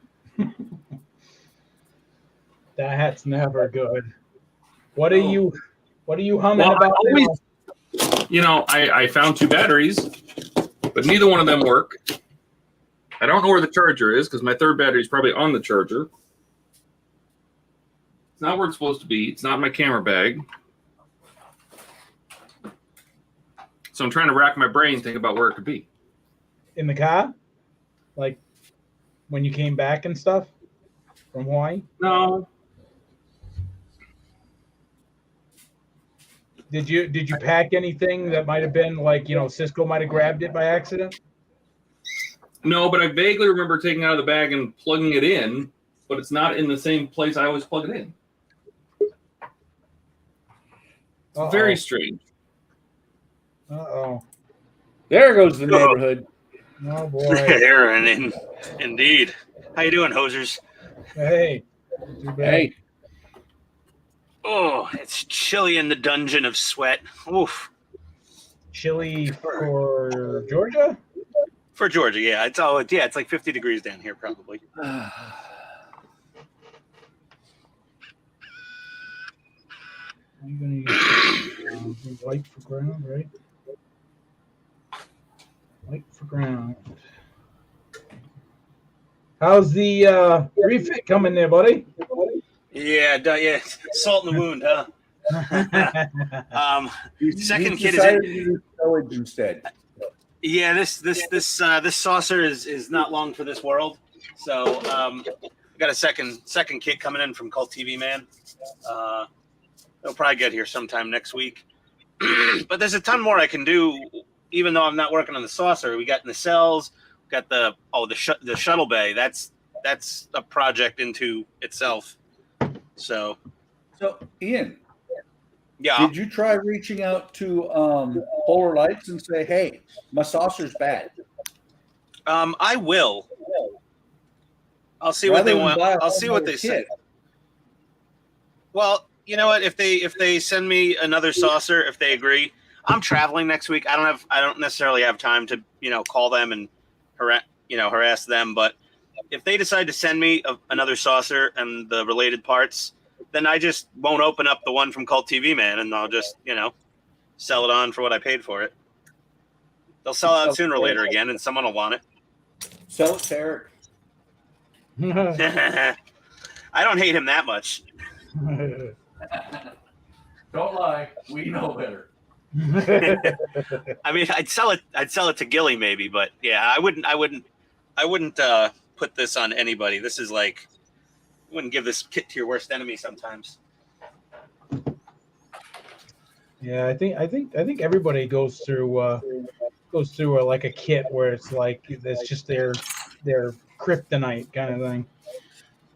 Speaker 1: That's never good. What are you humming
Speaker 3: Well,
Speaker 1: about now?
Speaker 3: I found 2 batteries, but neither one of them work. I don't know where the charger is because my 3rd battery is probably on the charger. It's not where it's supposed to be. It's not in my camera bag. So I'm trying to rack my brain, think about where it could be.
Speaker 1: In the car? Like when you came back and stuff from Hawaii?
Speaker 3: No.
Speaker 1: Did you pack anything that might have been like, Cisco might have grabbed it by accident?
Speaker 3: No, but I vaguely remember taking it out of the bag and plugging it in, but it's not in the same place I always plug it in.
Speaker 1: Uh-oh.
Speaker 3: Very strange.
Speaker 1: Uh-oh.
Speaker 2: There goes the neighborhood.
Speaker 1: Oh, boy.
Speaker 6: Aaron, indeed. How you doing, hosers?
Speaker 1: Hey. Too bad.
Speaker 2: Hey,
Speaker 6: Oh, it's chilly in the dungeon of sweat. Oof.
Speaker 1: Chili for Georgia?
Speaker 6: For Georgia, yeah. It's like 50 degrees down here, probably.
Speaker 1: Are you going to use white for ground, right? White for ground. How's the refit coming there, buddy?
Speaker 6: Yeah. Salt in the wound, huh? Second kit is in.
Speaker 2: Instead.
Speaker 6: Yeah, this saucer is not long for this world. So I got a second kit coming in from Cult TV Man. They'll probably get here sometime next week. But there's a ton more I can do, even though I'm not working on the saucer. We got nacelles, got the shuttle bay. That's a project into itself. So
Speaker 2: Ian,
Speaker 6: yeah.
Speaker 2: did you try reaching out to Polar Lights and say, "Hey, my saucer's bad"?
Speaker 6: I will. I'll see what they want. I'll see what they say. Well, you know what? If they send me another saucer, if they agree, I'm traveling next week. I don't necessarily have time to call them and harass them. But if they decide to send me another saucer and the related parts, then I just won't open up the one from Cult TV Man, and I'll just sell it on for what I paid for it. They'll sell out sooner or later again, and someone will want it.
Speaker 2: Sell it to Eric.
Speaker 6: I don't hate him that much.
Speaker 2: Don't lie. We know better.
Speaker 6: I mean, I'd sell it to Gilly maybe, but yeah, I wouldn't put this on anybody. This is like, wouldn't give this kit to your worst enemy sometimes.
Speaker 1: Yeah, I think everybody goes through like a kit where it's like it's just their kryptonite kind of thing.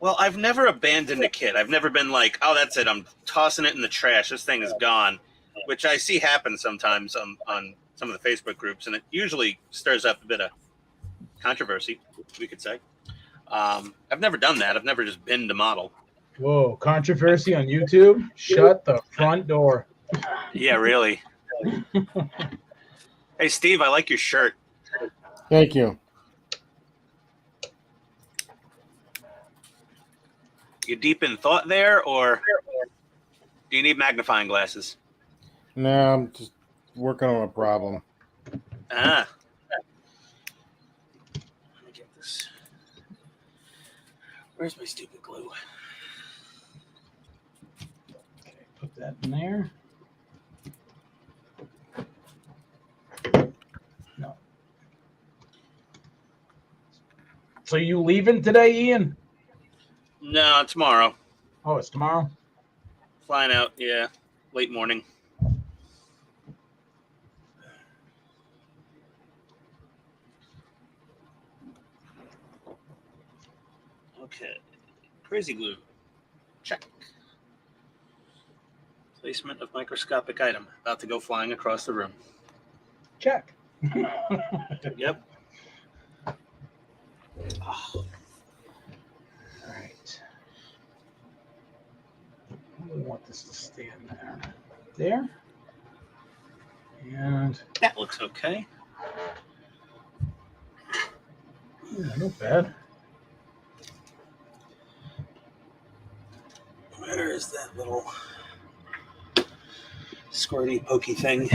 Speaker 6: Well, I've never abandoned a kit. I've never been like, oh, that's it. I'm tossing it in the trash. This thing is gone, which I see happen sometimes on some of the Facebook groups, and it usually stirs up a bit of controversy, we could say. I've never done that. I've never just been to model.
Speaker 1: Whoa, controversy on YouTube? Shut the front door.
Speaker 6: Yeah, really. Hey, Steve, I like your shirt.
Speaker 4: Thank you.
Speaker 6: You deep in thought there, or do you need magnifying glasses?
Speaker 4: No, I'm just working on a problem.
Speaker 6: Ah. Let me get this. Where's my stupid glue?
Speaker 1: Okay, put that in there. No. So you leaving today, Ian?
Speaker 6: No, tomorrow.
Speaker 1: Oh, it's tomorrow?
Speaker 6: Flying out, yeah. Late morning. Okay. Crazy glue. Check. Placement of microscopic item. About to go flying across the room.
Speaker 1: Check.
Speaker 6: Yep.
Speaker 1: Oh. All right. We want this to stand there. There. And
Speaker 6: That looks okay.
Speaker 1: yeah, not bad.
Speaker 6: Where is that little squirty pokey thing?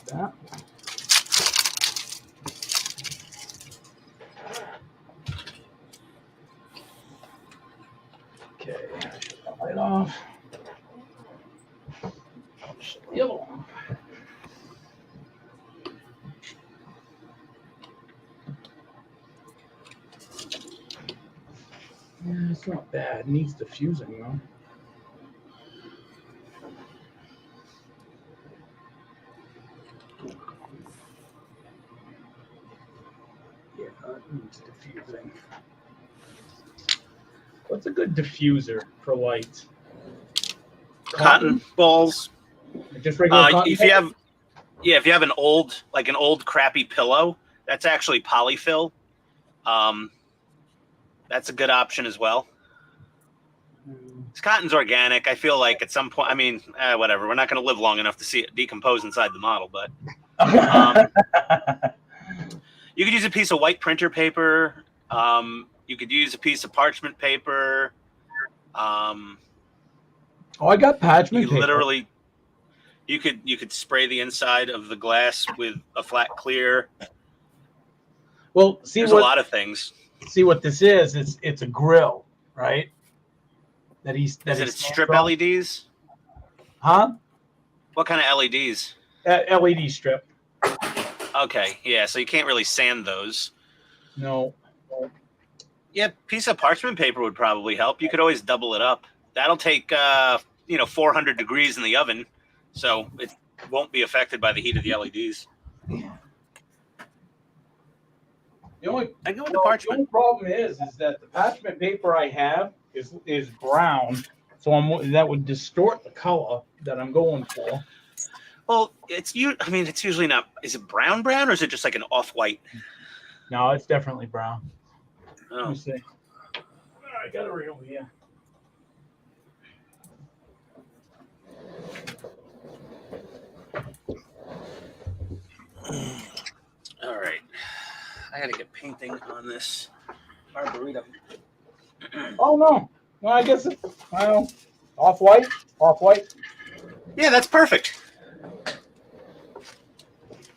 Speaker 1: That. Okay, shut that light off. Shut the other one off. Yeah, it's not bad. It needs diffusing though. Yeah, it needs diffusing. What's a good diffuser for light?
Speaker 6: Cotton balls.
Speaker 1: Just regular cotton
Speaker 6: If you
Speaker 1: balls?
Speaker 6: if you have an old crappy pillow, that's actually polyfill. That's a good option as well. Cotton's organic. I feel like at some point, I mean, whatever. We're not going to live long enough to see it decompose inside the model, but you could use a piece of white printer paper. You could use a piece of parchment paper.
Speaker 1: Oh, I got parchment
Speaker 6: You
Speaker 1: paper.
Speaker 6: literally, you could spray the inside of the glass with a flat clear.
Speaker 1: Well, see,
Speaker 6: there's a lot of things.
Speaker 1: See what this is? It's a grill, right?
Speaker 6: Is it strip LEDs?
Speaker 1: Huh?
Speaker 6: What kind of LEDs?
Speaker 1: LED strip.
Speaker 6: Okay, yeah. So you can't really sand those.
Speaker 1: No.
Speaker 6: Yeah, piece of parchment paper would probably help. You could always double it up. That'll take 400 degrees in the oven, so it won't be affected by the heat of the LEDs.
Speaker 1: The only problem is that the parchment paper I have is brown, so that would distort the color that I'm going for.
Speaker 6: Well, it's usually not. Is it brown, or is it just like an off-white?
Speaker 1: No, it's definitely brown.
Speaker 6: Oh.
Speaker 1: Let me see. I got it right over here.
Speaker 6: All right. I gotta get painting on this arboretum.
Speaker 1: Oh no! No, I guess it's off-white. Off-white.
Speaker 6: Yeah, that's perfect.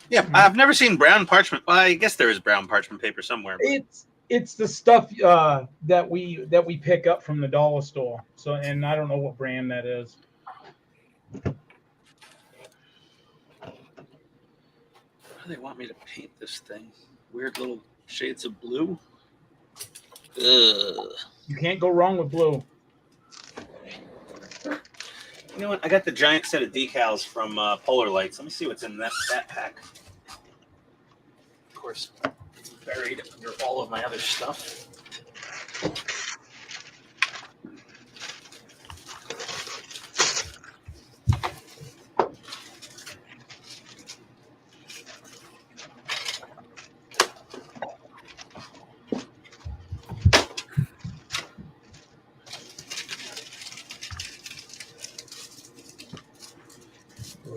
Speaker 6: Yeah, I've never seen brown parchment. Well, I guess there is brown parchment paper somewhere. But...
Speaker 1: It's the stuff that we pick up from the dollar store. So, and I don't know what brand that is.
Speaker 6: How do they want me to paint this thing? Weird little shades of blue. Ugh.
Speaker 1: You can't go wrong with blue.
Speaker 6: You know what? I got the giant set of decals from Polar Lights. Let me see what's in that pack. Of course, it's buried under all of my other stuff.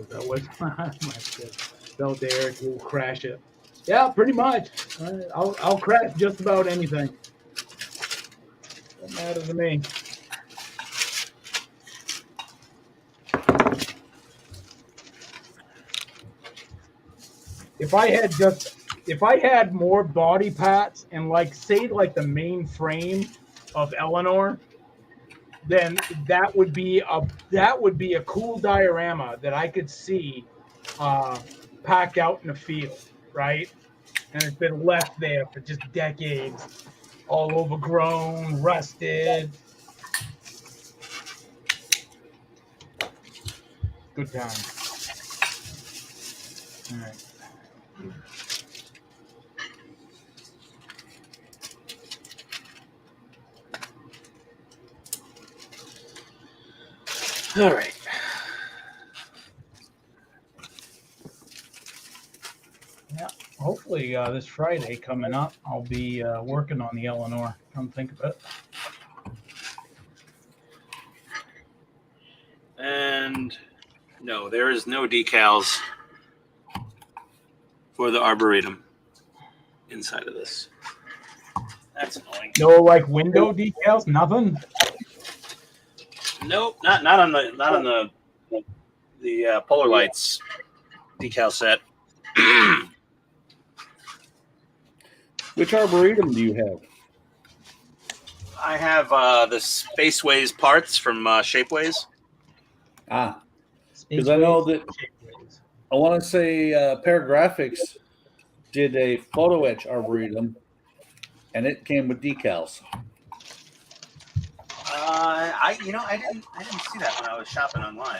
Speaker 1: That was my Bell Derek will crash it. Yeah, pretty much. I'll crash just about anything. Don't matter to me. If I had more body parts and say the main frame of Eleanor, then that would be a cool diorama that I could see packed out in a field, right? And it's been left there for just decades, all overgrown, rusted. Good time. All right.
Speaker 6: All right.
Speaker 1: Yeah. Hopefully this Friday coming up, I'll be working on the Eleanor. Come think of it.
Speaker 6: And no, there is no decals for the Arboretum inside of this. That's annoying.
Speaker 1: No window decals, nothing.
Speaker 6: Nope, not on the Polar Lights decal set.
Speaker 2: Which Arboretum do you have?
Speaker 6: I have the Spaceways parts from Shapeways.
Speaker 2: Ah, because I know that I want to say Paragraphics did a photo etch Arboretum, and it came with decals.
Speaker 6: I didn't see that when I was shopping online.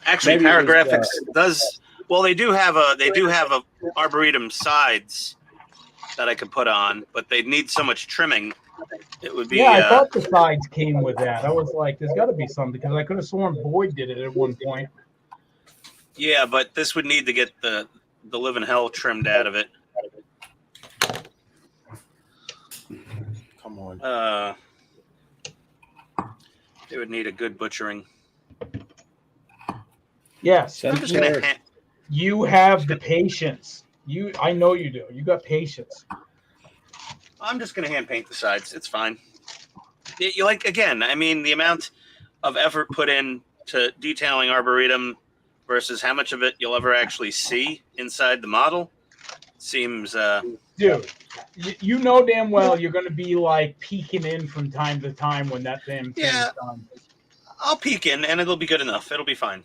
Speaker 6: Actually,
Speaker 2: Maybe it was,
Speaker 6: Paragraphics does. Well, they do have a Arboretum sides that I could put on, but they need so much trimming. It would be.
Speaker 1: Yeah, I thought the sides came with that. I was like, there's got to be something because I could have sworn Boyd did it at one point.
Speaker 6: Yeah, but this would need to get the living hell trimmed out of it.
Speaker 4: Come on.
Speaker 6: It would need a good butchering.
Speaker 1: Yes,
Speaker 6: I'm just gonna.
Speaker 1: you have the patience. I know you do. You got patience.
Speaker 6: I'm just gonna hand paint the sides. It's fine. Again. I mean, the amount of effort put in to detailing Arboretum versus how much of it you'll ever actually see inside the model seems.
Speaker 1: Dude, you know damn well you're going to be peeking in from time to time when that damn thing's done.
Speaker 6: I'll peek in and it'll be good enough. It'll be fine.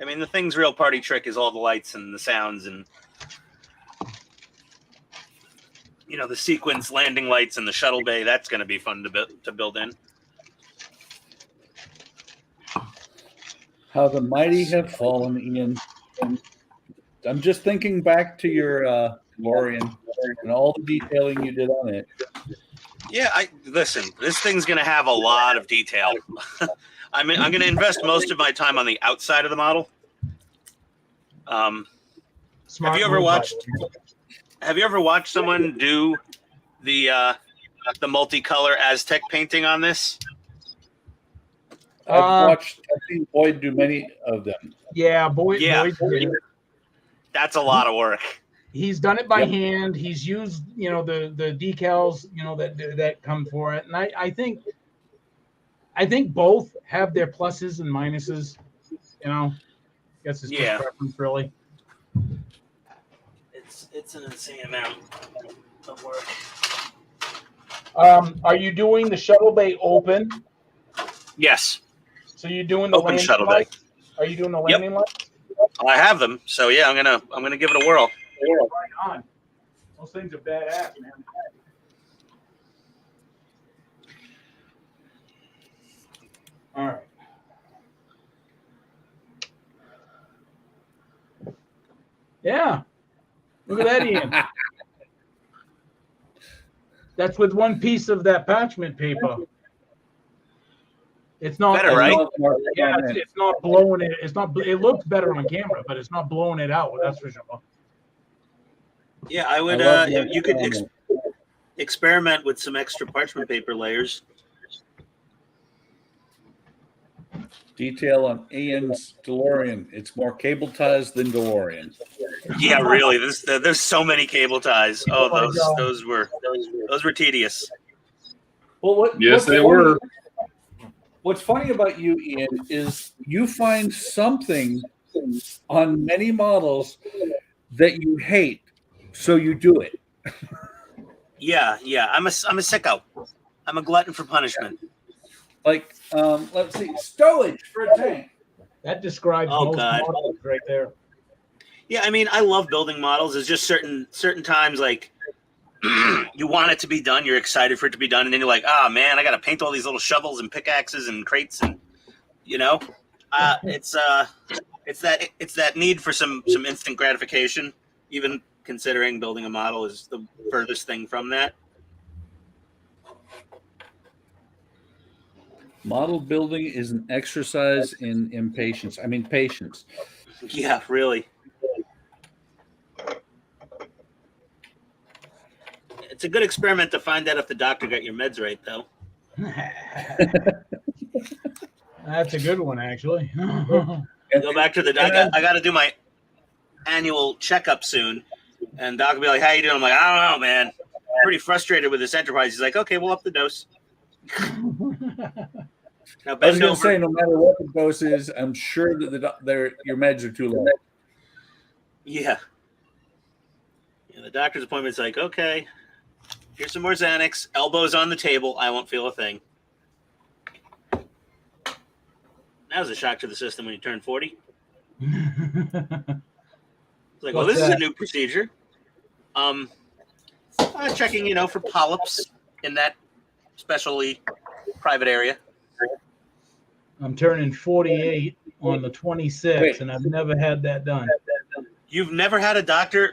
Speaker 6: I mean, the thing's real party trick is all the lights and the sounds and the sequence landing lights and the shuttle bay. That's going to be fun to build in.
Speaker 2: How the mighty have fallen, Ian. I'm just thinking back to your DeLorean and all the detailing you did on it.
Speaker 6: Yeah, listen. This thing's going to have a lot of detail. I'm going to invest most of my time on the outside of the model. Have you ever watched someone do the multicolor Aztec painting on this?
Speaker 2: I've seen Boyd do many of them.
Speaker 1: Yeah, Boyd. Boyd did it.
Speaker 6: That's a lot of work.
Speaker 1: He's done it by hand. He's used, the decals, that come for it. And I think both have their pluses and minuses. I guess it's just preference, really.
Speaker 6: It's an insane amount of work.
Speaker 1: Are you doing the shuttle bay open?
Speaker 6: Yes.
Speaker 1: So you're doing the
Speaker 6: open
Speaker 1: landing
Speaker 6: shuttle
Speaker 1: lights?
Speaker 6: bay.
Speaker 1: Are you doing the landing lights?
Speaker 6: I have them, so yeah, I'm gonna give it a whirl.
Speaker 1: Right on. Those things are badass, man. Yeah. Look at that, Ian. That's with one piece of that parchment paper. It's not
Speaker 6: Better, right?
Speaker 1: Yeah, it's not blowing it. It's not. It looks better on camera, but it's not blowing it out. That's for sure.
Speaker 6: Yeah, I would.
Speaker 2: love
Speaker 6: You could experiment with some extra parchment paper layers.
Speaker 2: Detail on Ian's DeLorean. It's more cable ties than DeLorean.
Speaker 6: Yeah, really. There's so many cable ties. Oh, those were tedious.
Speaker 2: Well,
Speaker 3: Yes, they were.
Speaker 2: What's funny about you, Ian, is you find something on many models that you hate, so you do it.
Speaker 6: Yeah. I'm a sicko. I'm a glutton for punishment.
Speaker 2: Like, let's see, stowage for a tank.
Speaker 1: That describes most models right there.
Speaker 6: Yeah, I mean, I love building models. There's just certain times like you want it to be done, you're excited for it to be done, and then you're like, oh man, I got to paint all these little shovels and pickaxes and crates, and it's that need for some instant gratification. Even considering building a model is the furthest thing from that.
Speaker 2: Model building is an exercise in impatience. I mean, patience.
Speaker 6: Yeah, really. It's a good experiment to find out if the doctor got your meds right, though.
Speaker 1: That's a good one, actually.
Speaker 6: Go back to the doc. I got to do my annual checkup soon, and doc will be like, "How you doing?" I'm like, "I don't know, man. Pretty frustrated with this enterprise." He's like, "Okay, we'll up the dose." Now,
Speaker 2: I was going to say, no matter what the dose is, I'm sure that your meds are too low.
Speaker 6: Yeah. The doctor's appointment's like, okay, here's some more Xanax. Elbows on the table. I won't feel a thing. That was a shock to the system when you turn 40. It's like, well, this is a new procedure. Checking, for polyps in that specially private area.
Speaker 1: I'm turning 48 on the 26th, and I've never had that done.
Speaker 6: You've never had a doctor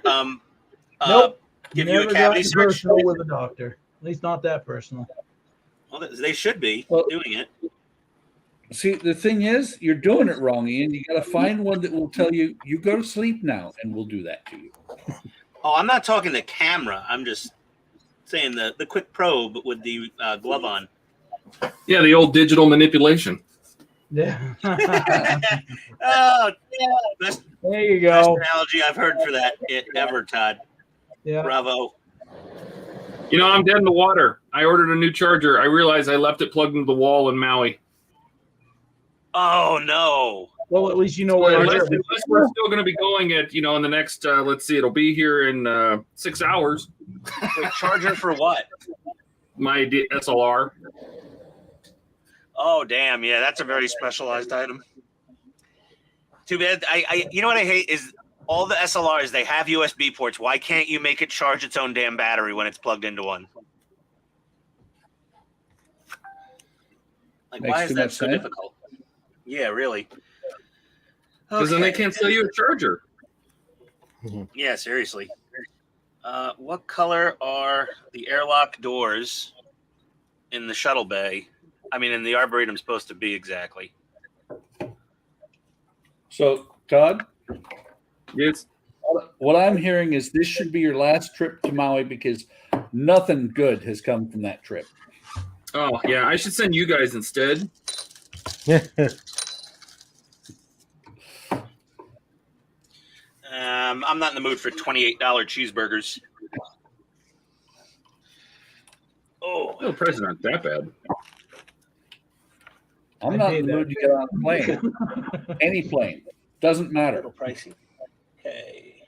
Speaker 1: Nope.
Speaker 6: give
Speaker 1: Never
Speaker 6: you a cavity search?
Speaker 1: personal with a doctor. At least not that personal.
Speaker 6: Well, they should be doing it.
Speaker 2: See, the thing is, you're doing it wrong, Ian. You got to find one that will tell you, you go to sleep now, and we'll do that to you.
Speaker 6: Oh, I'm not talking the camera. I'm just saying the quick probe with the glove on.
Speaker 3: Yeah, the old digital manipulation.
Speaker 1: Yeah.
Speaker 6: Oh, best,
Speaker 1: there you
Speaker 6: best
Speaker 1: go.
Speaker 6: analogy I've heard for that ever, Todd.
Speaker 1: Yeah.
Speaker 6: Bravo.
Speaker 3: I'm dead in the water. I ordered a new charger. I realized I left it plugged into the wall in Maui.
Speaker 6: Oh, no.
Speaker 1: Well, at least you know where it
Speaker 3: Unless
Speaker 1: is.
Speaker 3: we're still going to be going at, in the next, let's see, it'll be here in 6 hours.
Speaker 6: Wait, charger for what?
Speaker 3: My SLR.
Speaker 6: Oh, damn. Yeah, that's a very specialized item. Too bad. You know what I hate is all the SLRs, they have USB ports. Why can't you make it charge its own damn battery when it's plugged into one? Like, why is that so difficult? Yeah, really.
Speaker 3: Because then they can't sell you a charger.
Speaker 6: Yeah, seriously. What color are the airlock doors in the shuttle bay? I mean, in the Arboretum supposed to be exactly.
Speaker 2: So, Todd?
Speaker 3: Yes.
Speaker 2: What I'm hearing is this should be your last trip to Maui because nothing good has come from that trip.
Speaker 3: Oh, yeah. I should send you guys instead.
Speaker 6: I'm not in the mood for $28 cheeseburgers. Oh,
Speaker 3: The prices aren't that bad.
Speaker 2: I'm not in the mood to get on a plane. Any plane. Doesn't
Speaker 6: a
Speaker 2: matter.
Speaker 6: little pricey. Okay.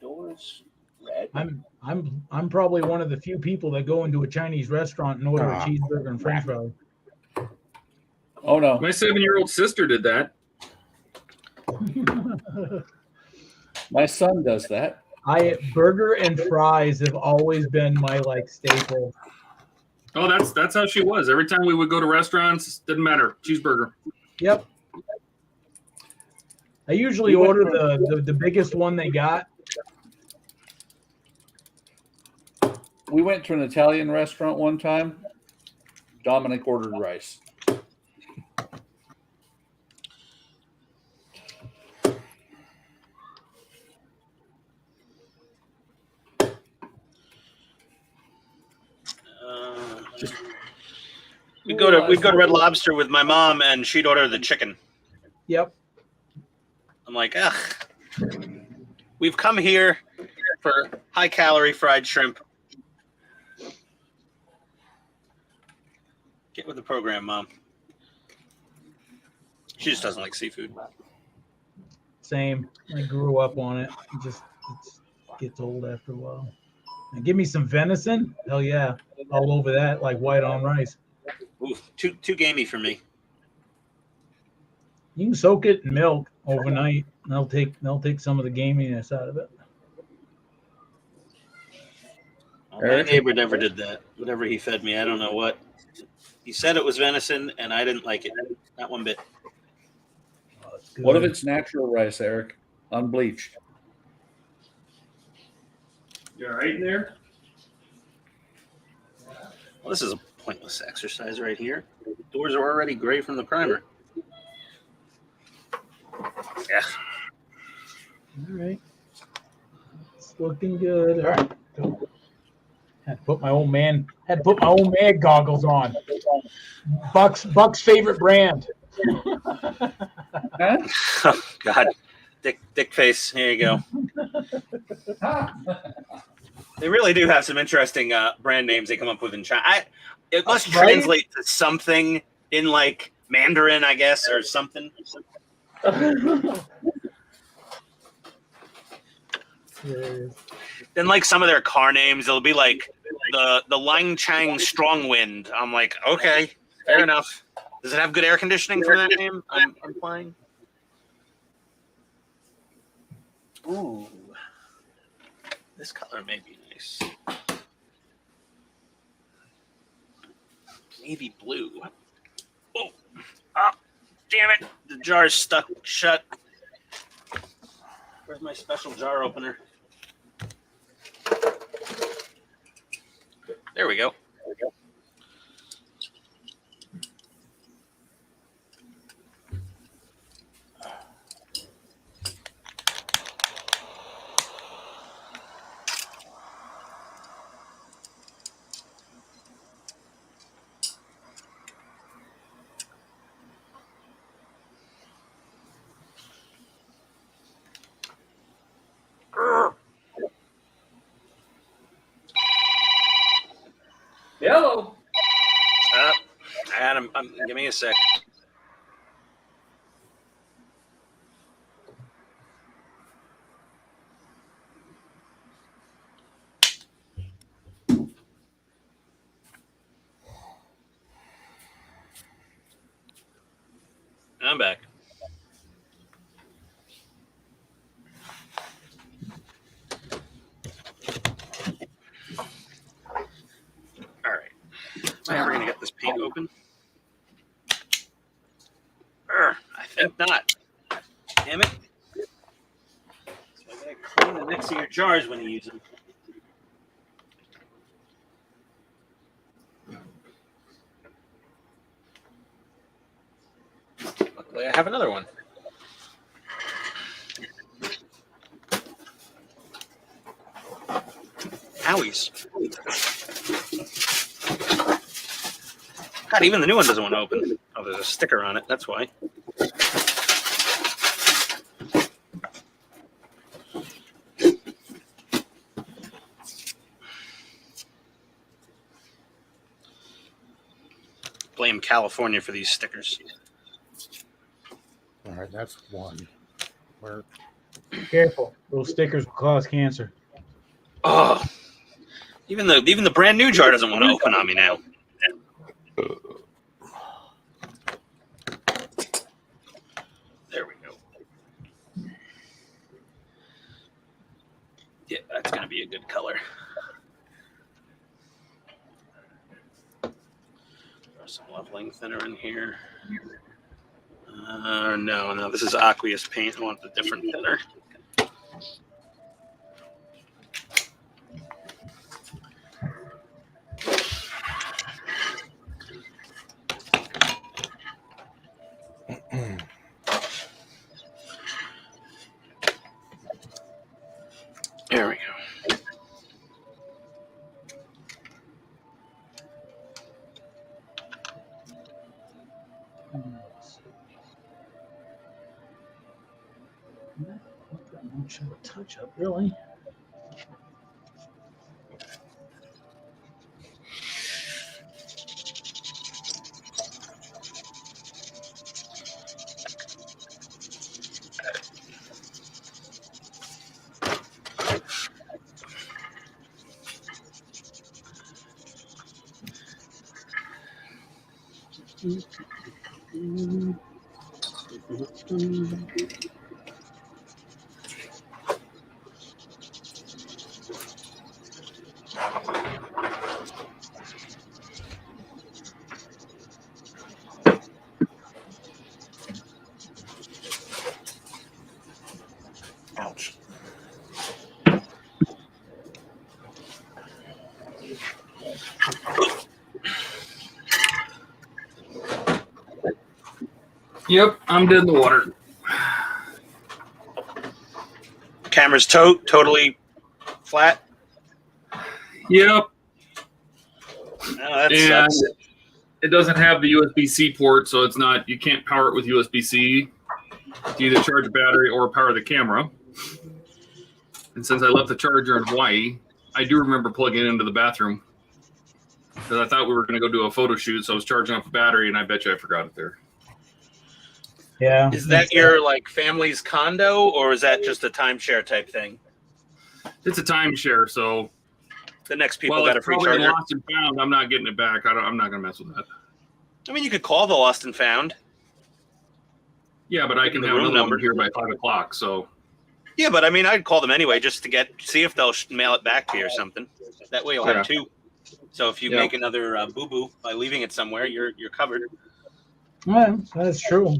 Speaker 6: Doors red.
Speaker 1: I'm probably one of the few people that go into a Chinese restaurant and order a cheeseburger and French fries.
Speaker 2: Oh, no.
Speaker 3: My 7-year-old sister did that.
Speaker 2: My son does that.
Speaker 1: Burger and fries have always been my staple.
Speaker 3: Oh, that's how she was. Every time we would go to restaurants, didn't matter. Cheeseburger.
Speaker 1: Yep. I usually order the biggest one they got.
Speaker 2: We went to an Italian restaurant one time. Dominic ordered rice.
Speaker 6: We'd go to Red Lobster with my mom, and she'd order the chicken.
Speaker 1: Yep.
Speaker 6: I'm like, ugh. We've come here for high-calorie fried shrimp. Get with the program, Mom. She just doesn't like seafood.
Speaker 1: Same. I grew up on it. It gets old after a while. And give me some venison. Hell yeah. All over that, like white on rice.
Speaker 6: Ooh, too gamey for me.
Speaker 1: You can soak it in milk overnight. And they'll take some of the gaminess out of it.
Speaker 6: Well, my neighbor never did that. Whatever he fed me, I don't know what. He said it was venison, and I didn't like it. Not one bit.
Speaker 1: Oh, it's good.
Speaker 2: What if it's natural rice, Eric? Unbleached.
Speaker 7: You all right in there?
Speaker 6: Well, this is a pointless exercise right here. Doors are already gray from the primer. Yeah.
Speaker 1: All right. It's looking good. All right. Cool. Had to put my old man goggles on. Buck's favorite brand.
Speaker 2: Huh?
Speaker 6: Oh, God. Dick face. Here you go. They really do have some interesting brand names they come up with in China. It must translate to something in like Mandarin, I guess, or something. Then like some of their car names, it'll be like the Lang Chang Strongwind. I'm like, okay, fair enough. Does it have good air conditioning for that name? I'm flying. Ooh, this color may be nice. Navy blue. Oh, damn it! The jar's stuck shut. Where's my special jar opener? There we go.
Speaker 7: Hello.
Speaker 6: Adam, give me a sec. I'm back. All right. Am I ever going to get this paint open? I think not. Damn it. So I got to clean the necks of your jars when you use them. Luckily, I have another one. Owies. God, even the new one doesn't want to open. Oh, there's a sticker on it. That's why. Blame California for these stickers.
Speaker 4: All right, that's one. Where?
Speaker 1: Careful. Those stickers will cause cancer.
Speaker 6: Oh, even the brand new jar doesn't want to open on me now. There we go. Yeah, that's going to be a good color. Throw some leveling thinner in here. No, this is aqueous paint. I want the different color. There we go.
Speaker 1: Not much of a touch up, really.
Speaker 4: Ouch.
Speaker 3: Yep, I'm dead in the water.
Speaker 6: Camera's totally flat.
Speaker 3: Yep,
Speaker 6: Oh, that
Speaker 3: and
Speaker 6: sucks.
Speaker 3: it doesn't have the USB-C port, so it's not. You can't power it with USB-C to either charge a battery or power the camera. And since I left the charger in Hawaii, I do remember plugging it into the bathroom because I thought we were going to go do a photo shoot, so I was charging up a battery, and I bet you I forgot it there.
Speaker 1: Yeah.
Speaker 6: Is that your like family's condo, or is that just a timeshare type thing?
Speaker 3: It's a timeshare, so
Speaker 6: The next people
Speaker 3: well,
Speaker 6: got a
Speaker 3: it's
Speaker 6: free
Speaker 3: probably
Speaker 6: charger.
Speaker 3: lost and found. I'm not getting it back. I'm not going to mess with that.
Speaker 6: I mean, you could call the lost and found.
Speaker 3: Yeah, but I can
Speaker 6: The
Speaker 3: have
Speaker 6: room
Speaker 3: another
Speaker 6: number.
Speaker 3: one here by 5 o'clock. So
Speaker 6: Yeah, but I mean, I'd call them anyway just to see if they'll mail it back to you or something. That way you'll have two. So if you make another boo-boo by leaving it somewhere, you're covered.
Speaker 1: Yeah, that's true.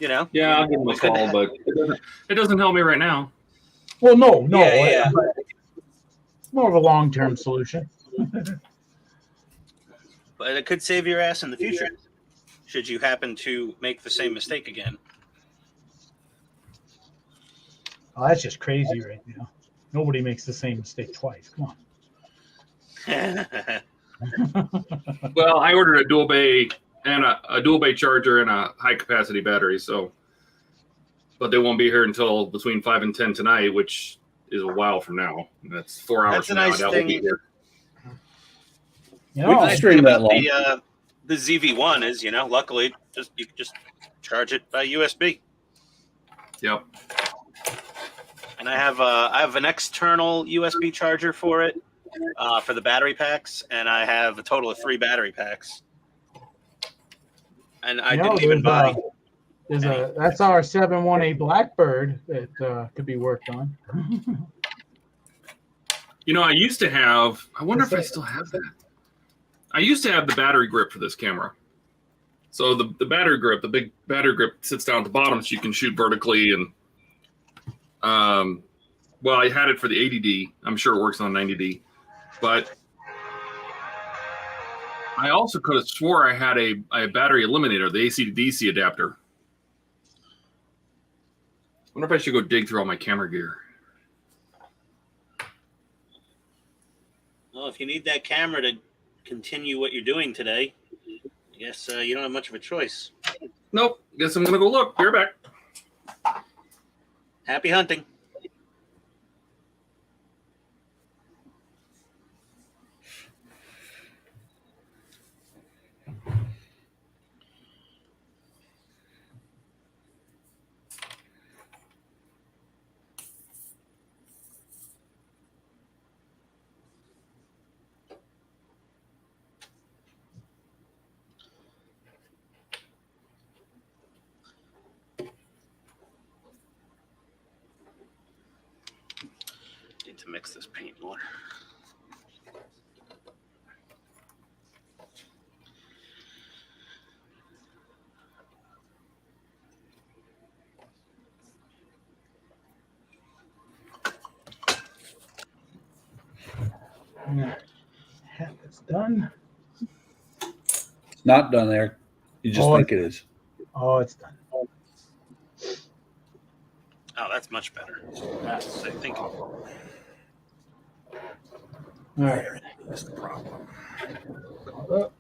Speaker 6: You know?
Speaker 3: yeah, I'll give them a call, but it doesn't help me right now.
Speaker 1: Well, no.
Speaker 6: Yeah.
Speaker 1: It's more of a long-term solution.
Speaker 6: But it could save your ass in the future, should you happen to make the same mistake again.
Speaker 1: Oh, that's just crazy right now. Nobody makes the same mistake twice. Come on.
Speaker 3: Well, I ordered a dual bay and a dual bay charger and a high capacity battery, but they won't be here until between 5 and 10 tonight, which is a while from now. That's 4 hours
Speaker 6: That's a
Speaker 3: from now.
Speaker 6: nice
Speaker 3: I doubt
Speaker 6: thing.
Speaker 3: we'll be here.
Speaker 1: You
Speaker 2: We
Speaker 1: know,
Speaker 2: can stream that long.
Speaker 6: The ZV-1 is, luckily you can just charge it by USB.
Speaker 3: Yep.
Speaker 6: And I have an external USB charger for it, for the battery packs, and I have a total of 3 battery packs. And I didn't even buy.
Speaker 1: That's our 718 Blackbird that could be worked on.
Speaker 3: I used to have. I wonder if I still have that. I used to have the battery grip for this camera. So the battery grip, the big battery grip, sits down at the bottom, so you can shoot vertically. And well, I had it for the 80D. I'm sure it works on 90D, but I also could have swore I had a battery eliminator, the AC to DC adapter. I wonder if I should go dig through all my camera gear.
Speaker 6: Well, if you need that camera to continue what you're doing today, I guess you don't have much of a choice.
Speaker 3: Nope. Guess I'm gonna go look. Be right back.
Speaker 6: Happy hunting. Need to mix this paint more.
Speaker 1: done?
Speaker 2: It's not done there. You just
Speaker 1: Oh,
Speaker 2: think it is.
Speaker 1: Oh, it's done.
Speaker 6: Oh, that's much better. That's, I think.
Speaker 1: All right.
Speaker 6: That's the problem.
Speaker 1: Up.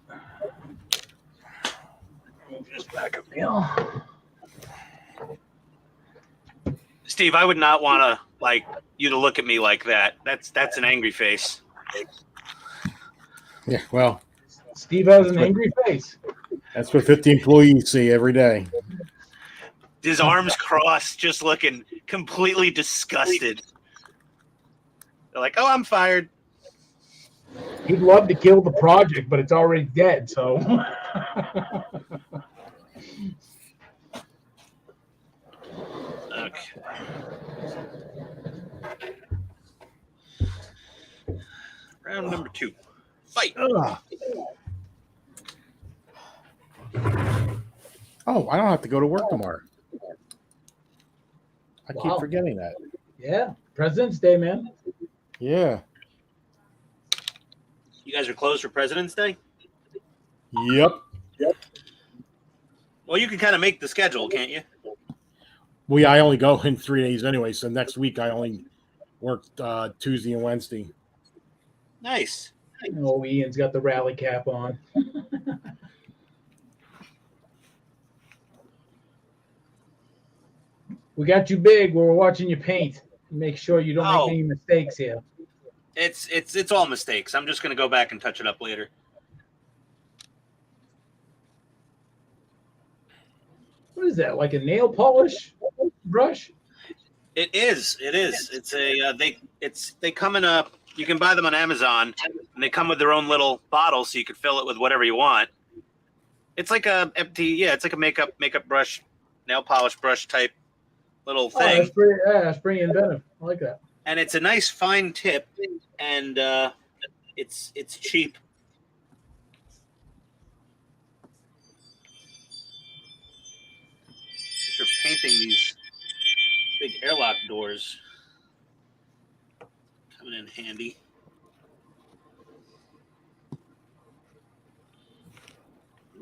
Speaker 1: Move this back up, Neil.
Speaker 6: Steve, I would not want to like you to look at me like that. That's an angry face.
Speaker 4: Yeah, well,
Speaker 1: Steve has an angry face.
Speaker 4: that's what 50 employees see every day.
Speaker 6: His arms crossed, just looking completely disgusted. They're like, "Oh, I'm fired."
Speaker 1: He'd love to kill the project, but it's already dead. So.
Speaker 6: Okay. Round number 2. Fight.
Speaker 4: Ugh. Oh, I don't have to go to work tomorrow. I keep
Speaker 1: Wow.
Speaker 4: forgetting that.
Speaker 1: Yeah, President's Day, man.
Speaker 4: Yeah.
Speaker 6: You guys are closed for President's Day?
Speaker 4: Yep.
Speaker 6: Well, you can kind of make the schedule, can't you?
Speaker 4: Well, yeah, I only go in 3 days anyway, so next week I only work Tuesday and Wednesday.
Speaker 6: Nice.
Speaker 1: Oh, Ian's got the rally cap on. We got you big. We're watching you paint. Make sure you don't
Speaker 6: Oh.
Speaker 1: make any mistakes here.
Speaker 6: It's all mistakes. I'm just gonna go back and touch it up later.
Speaker 1: What is that? Like a nail polish brush?
Speaker 6: It is. It's a they come in a. You can buy them on Amazon, and they come with their own little bottle, so you can fill it with whatever you want. It's like a empty. Yeah, it's like a makeup brush, nail polish brush type little
Speaker 1: Oh,
Speaker 6: thing.
Speaker 1: that's pretty inventive. I like that.
Speaker 6: And it's a nice fine tip, and it's cheap. For painting these big airlock doors, coming in handy.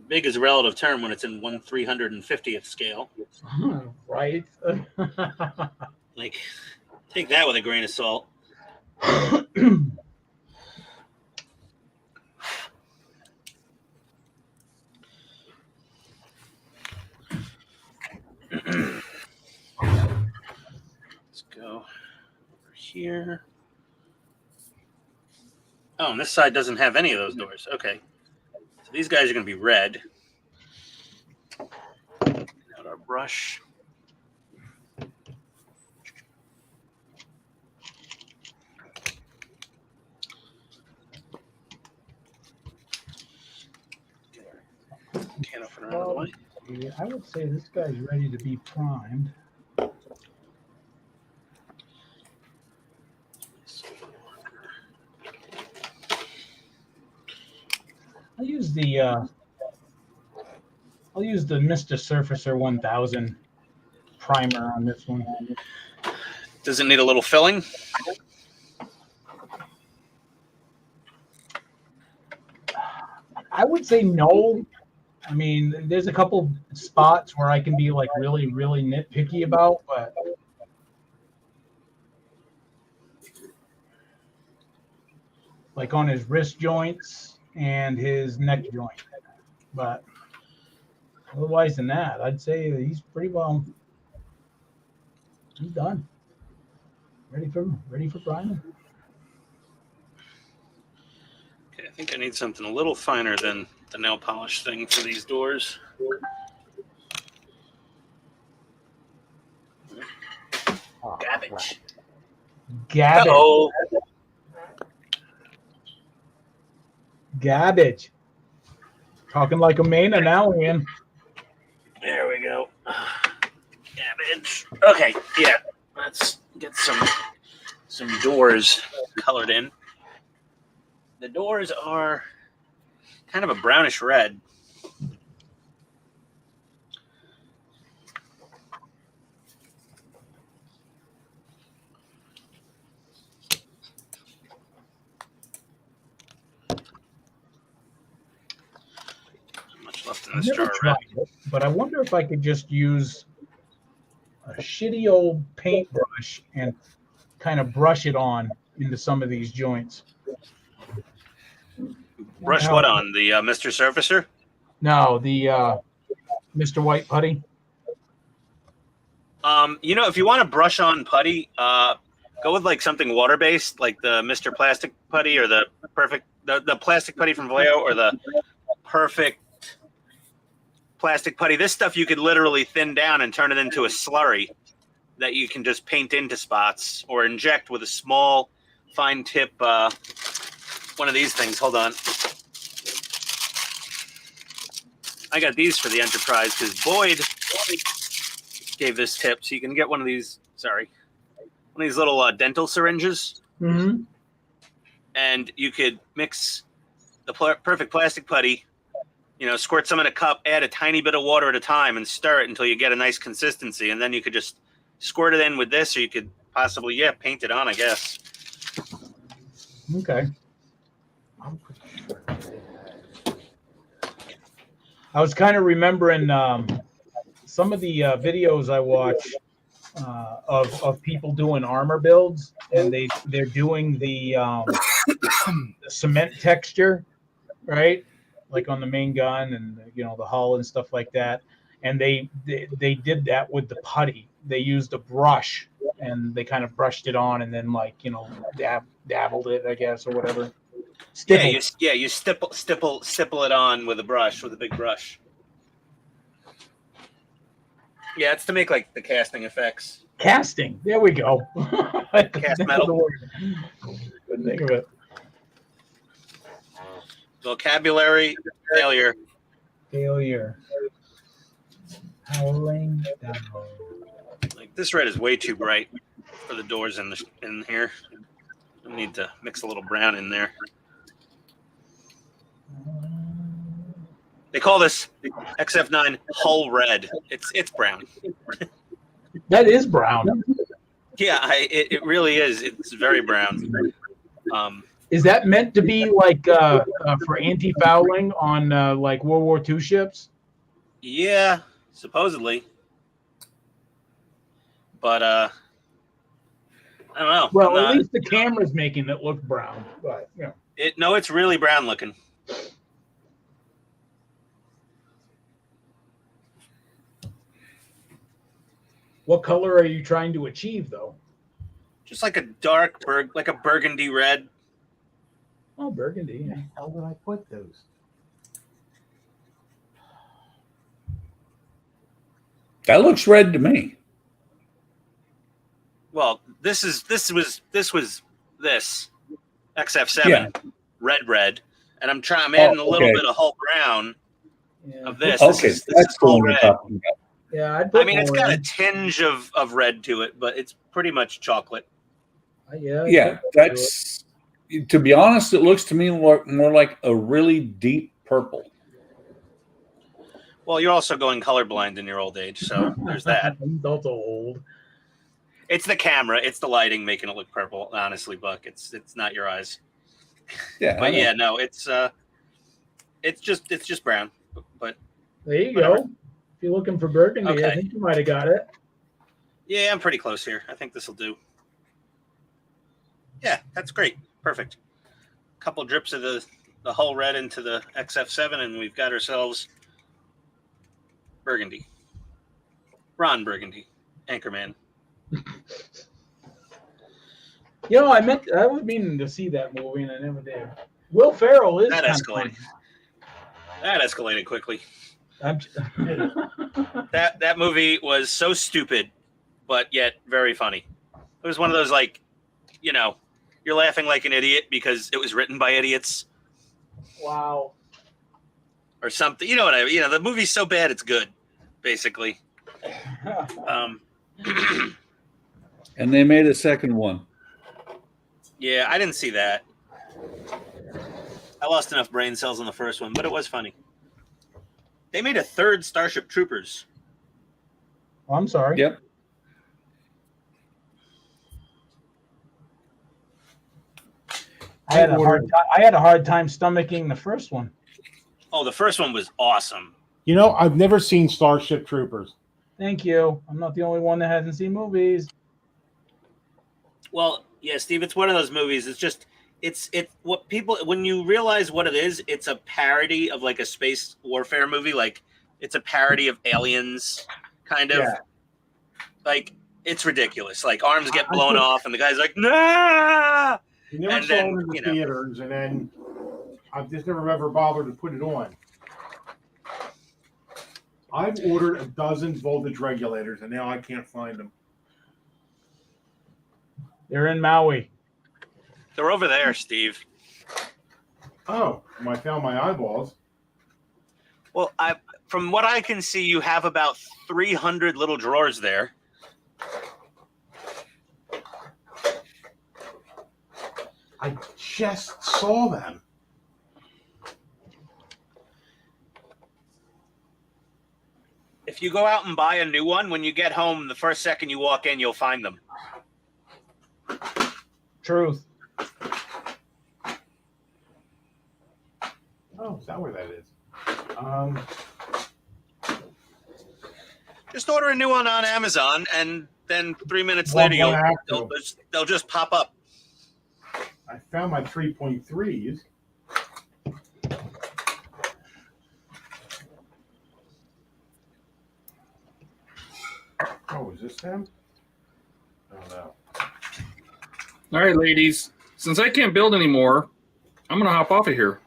Speaker 6: Big is a relative term when it's in 1/350th scale.
Speaker 1: Right.
Speaker 6: Like, take that with a grain of salt. Let's go over here. Oh, and this side doesn't have any of those doors. Okay. So these guys are going to be red. Out our brush. Can opener out of the way.
Speaker 1: Yeah, I would say this guy's ready to be primed. I'll use the Mr. Surfacer 1000 primer on this one.
Speaker 6: Does it need a little filling?
Speaker 1: I would say no. I mean, there's a couple spots where I can be like really, really nitpicky about, but like on his wrist joints and his neck joint. But otherwise than that, I'd say that he's pretty well. He's done. Ready for priming.
Speaker 6: Okay, I think I need something a little finer than the nail polish thing for these doors.
Speaker 1: Oh,
Speaker 6: Garbage.
Speaker 1: Garbage.
Speaker 6: Uh-oh.
Speaker 1: Garbage. Talking like a Mainer now, Ian.
Speaker 6: There we go. Garbage. Okay, yeah. Let's get some doors colored in. The doors are kind of a brownish red. left in
Speaker 1: I've
Speaker 6: this
Speaker 1: never
Speaker 6: jar
Speaker 1: tried
Speaker 6: already.
Speaker 1: it, but I wonder if I could just use a shitty old paintbrush and kind of brush it on into some of these joints.
Speaker 6: Brush
Speaker 1: Now-
Speaker 6: what on? The Mr. Surfacer?
Speaker 1: No, the Mr. White Putty.
Speaker 6: You know, if you want to brush on putty, go with like something water based, like the Mr. Plastic Putty or the plastic putty from Vallejo or the perfect plastic putty. This stuff you could literally thin down and turn it into a slurry that you can just paint into spots or inject with a small fine tip one of these things. Hold on. I got these for the Enterprise because Boyd gave this tip. So you can get one of these, one of these little dental syringes.
Speaker 1: Mm-hmm.
Speaker 6: And you could mix the perfect plastic putty, you know, squirt some in a cup, add a tiny bit of water at a time and stir it until you get a nice consistency. And then you could just squirt it in with this, or you could possibly, paint it on, I guess.
Speaker 1: Okay. I was kind of remembering some of the videos I watch of people doing armor builds, and they're doing the cement texture, right? Like on the main gun and the hull and stuff like that. And they did that with the putty. They used a brush and they kind of brushed it on and then dabbled it, I guess, or whatever.
Speaker 6: Stippled. You stipple it on with a big brush. Yeah, it's to make like the casting effects.
Speaker 1: Casting. There we go.
Speaker 6: Cast metal.
Speaker 1: Couldn't think of it.
Speaker 6: Vocabulary failure.
Speaker 1: Howling down.
Speaker 6: Like this red is way too bright for the doors in here. I need to mix a little brown in there. They call this XF9 hull red. It's brown.
Speaker 1: That is brown.
Speaker 6: Yeah, it really is. It's very brown.
Speaker 1: Is that meant to be like for anti-fouling on like World War II ships?
Speaker 6: Yeah, supposedly. But I don't know.
Speaker 1: Well, at least the camera's making it look brown. But
Speaker 6: no, it's really brown looking.
Speaker 1: What color are you trying to achieve, though?
Speaker 6: Just like a dark like a burgundy red.
Speaker 1: Oh, burgundy. Yeah.
Speaker 4: How did I put those?
Speaker 2: That looks red to me.
Speaker 6: Well, this was XF7
Speaker 2: Yeah.
Speaker 6: red, and I'm adding a little bit of hull brown of this.
Speaker 2: Okay,
Speaker 6: This is
Speaker 2: that's
Speaker 6: hull
Speaker 2: cool.
Speaker 6: red.
Speaker 1: Yeah,
Speaker 6: I mean, it's got a tinge of red to it, but it's pretty much chocolate.
Speaker 2: Yeah, that's, to be honest, it looks to me more like a really deep purple.
Speaker 6: Well, you're also going colorblind in your old age, so there's that.
Speaker 1: That's old.
Speaker 6: It's the camera, it's the lighting making it look purple. Honestly, Buck, it's not your eyes.
Speaker 2: Yeah,
Speaker 6: But yeah, no, it's just brown. But
Speaker 1: There you
Speaker 6: whatever.
Speaker 1: go. If you're looking for burgundy,
Speaker 6: Okay.
Speaker 1: I think you might have got it.
Speaker 6: yeah, I'm pretty close here. I think this will do. Yeah, that's great. Perfect. Couple drips of the hull red into the XF7, and we've got ourselves Burgundy. Ron Burgundy, Anchorman.
Speaker 1: I was meaning to see that movie and I never did. Will Ferrell is
Speaker 6: That
Speaker 1: kind of
Speaker 6: escalated. That escalated quickly.
Speaker 1: funny.
Speaker 6: That movie was so stupid, but yet very funny. It was one of those, like, you're laughing like an idiot because it was written by idiots
Speaker 1: Wow.
Speaker 6: or something. You know what I mean? The movie's so bad it's good, basically.
Speaker 2: and they made a second one.
Speaker 6: Yeah, I didn't see that. I lost enough brain cells on the first one, but it was funny. They made a third Starship Troopers.
Speaker 1: Oh, I'm sorry.
Speaker 2: Yep.
Speaker 1: I had a hard time stomaching the first one.
Speaker 6: Oh, the first one was awesome.
Speaker 4: You know, I've never seen Starship Troopers.
Speaker 1: Thank you. I'm not the only one that hasn't seen movies.
Speaker 6: Well, yeah, Steve, it's one of those movies. It's just it's what people when you realize what it is, it's a parody of like a space warfare movie. Like it's a parody of Aliens, kind of.
Speaker 1: Yeah.
Speaker 6: Like it's ridiculous. Like arms get blown off, and the guy's like, "Nah!"
Speaker 4: You never
Speaker 6: And
Speaker 4: saw
Speaker 6: then,
Speaker 4: it in the
Speaker 6: you know.
Speaker 4: theaters, and then I've just never ever bothered to put it on. I've ordered a dozen voltage regulators, and now I can't find them.
Speaker 1: They're in Maui.
Speaker 6: They're over there, Steve.
Speaker 4: Oh, I found my eyeballs.
Speaker 6: Well, from what I can see, you have about 300 little drawers there.
Speaker 4: I just saw them.
Speaker 6: If you go out and buy a new one, when you get home, the first second you walk in, you'll find them.
Speaker 1: Truth.
Speaker 4: Oh, is that where that is?
Speaker 6: Just order a new one on Amazon, and then 3 minutes
Speaker 4: Well,
Speaker 6: later,
Speaker 4: I'm gonna have
Speaker 6: they'll just pop up.
Speaker 4: I found my 3.3s. Oh, is this them? Oh, no.
Speaker 3: All right, ladies. Since I can't build anymore, I'm gonna hop off of here.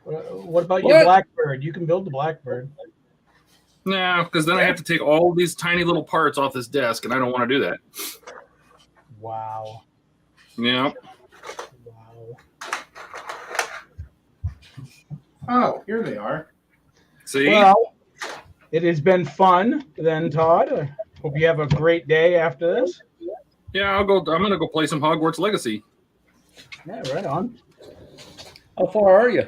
Speaker 1: What about your Blackbird? You can build the Blackbird.
Speaker 3: Nah, because then I have to take all these tiny little parts off this desk, and I don't want to do that.
Speaker 1: Wow.
Speaker 3: Yeah.
Speaker 1: Wow.
Speaker 4: Oh, here they are.
Speaker 3: See?
Speaker 1: Well, it has been fun then, Todd. I hope you have a great day after this.
Speaker 3: Yeah, I'm gonna go play some Hogwarts Legacy.
Speaker 1: Yeah, right on.
Speaker 2: How far are you?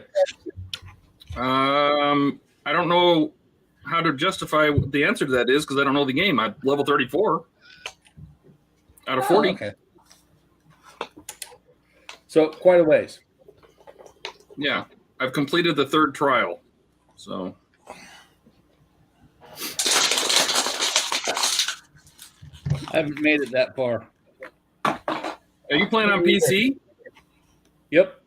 Speaker 3: I don't know how to justify what the answer to that is because I don't know the game. I'm level 34 out of 40.
Speaker 2: Oh, okay. So quite a ways.
Speaker 3: Yeah, I've completed the 3rd trial. So
Speaker 2: I haven't made it that far.
Speaker 3: are you playing on PC?
Speaker 2: Yep.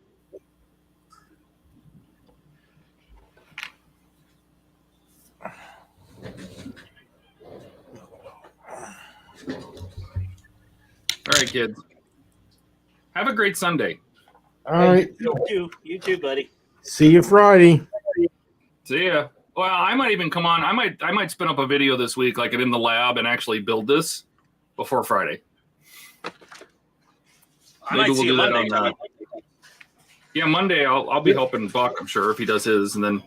Speaker 3: All right, kids. Have a great Sunday.
Speaker 4: All right.
Speaker 6: You too, buddy.
Speaker 4: See you Friday.
Speaker 3: See ya. Well, I might even come on. I might spin up a video this week, like it in the lab, and actually build this before Friday.
Speaker 6: I might see you Monday, Todd.
Speaker 3: Yeah, Monday I'll be helping Buck, I'm sure, if he does his, and then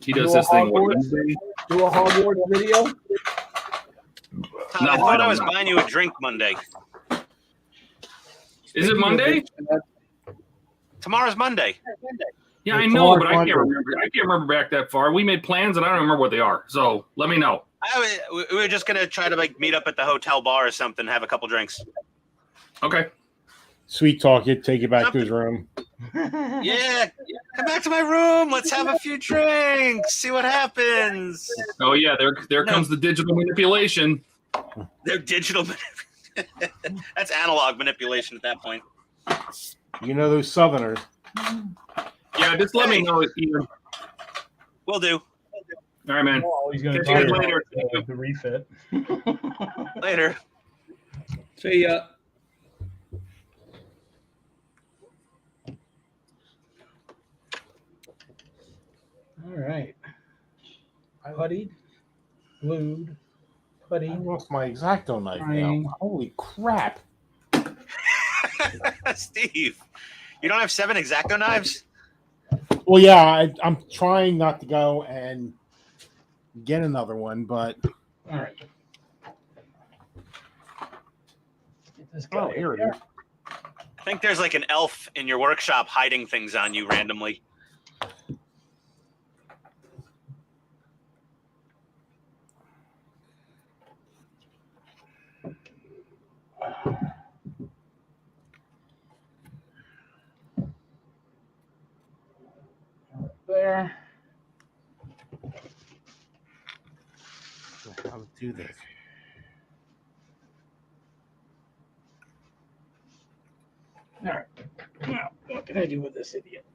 Speaker 3: he does his thing. Wednesday.
Speaker 1: Do a Hogwarts video?
Speaker 6: Todd, I thought I was buying you a drink Monday.
Speaker 3: Is it Monday?
Speaker 6: Tomorrow's Monday.
Speaker 3: Yeah, I know, but I can't remember. I can't remember back that far. We made plans, and I don't remember what they are. So let me know.
Speaker 6: We were just gonna try to like meet up at the hotel bar or something, have a couple drinks.
Speaker 3: Okay.
Speaker 4: Sweet talk it, take you back to his room.
Speaker 6: Yeah, come back to my room. Let's have a few drinks. See what happens.
Speaker 3: Oh yeah, there comes the digital manipulation.
Speaker 6: They're digital. That's analog manipulation at that point.
Speaker 4: You know those Southerners.
Speaker 3: Yeah, just let me know, Ian.
Speaker 6: Will do.
Speaker 3: All right, man.
Speaker 1: Oh, he's going to
Speaker 3: See you guys later.
Speaker 1: the refit.
Speaker 6: Later.
Speaker 2: See ya.
Speaker 1: All right. Puttied, glued,
Speaker 4: I
Speaker 1: putty.
Speaker 4: lost my X-Acto knife
Speaker 1: Trying.
Speaker 4: now. Holy crap.
Speaker 6: Steve, you don't have 7 X-Acto knives?
Speaker 4: Well, yeah, I'm trying not to go and get another one, but
Speaker 1: All right. Get this
Speaker 4: oh,
Speaker 1: guy
Speaker 4: here it is.
Speaker 6: I think there's like an elf in your workshop hiding things on you randomly.
Speaker 1: there.
Speaker 4: How to do this?
Speaker 1: All right. Now, what can I do with this idiot?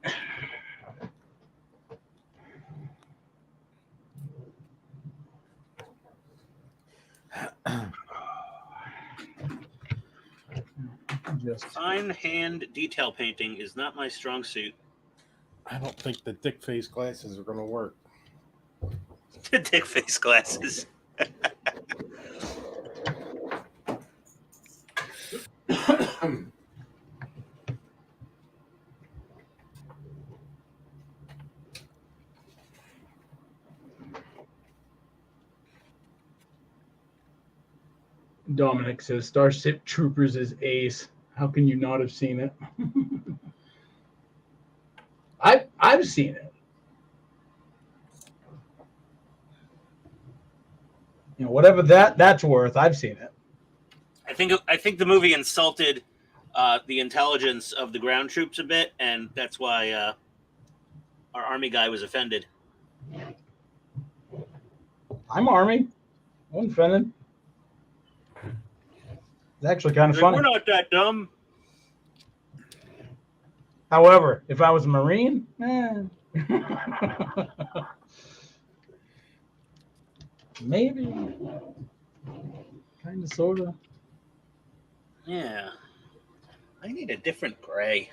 Speaker 1: Just
Speaker 6: Fine hand detail painting is not my strong suit.
Speaker 4: I don't think the dick face glasses are going to work.
Speaker 6: Dick face glasses.
Speaker 1: Dominic says Starship Troopers is ace. How can you not have seen it? I've seen it. You know, whatever that's worth, I've seen it.
Speaker 6: I think the movie insulted the intelligence of the ground troops a bit, and that's why our army guy was offended.
Speaker 1: I'm Army. I wasn't offended. It's actually kind of funny.
Speaker 6: We're not that dumb.
Speaker 1: However, if I was a Marine, maybe, kind of, sort of.
Speaker 6: Yeah, I need a different gray.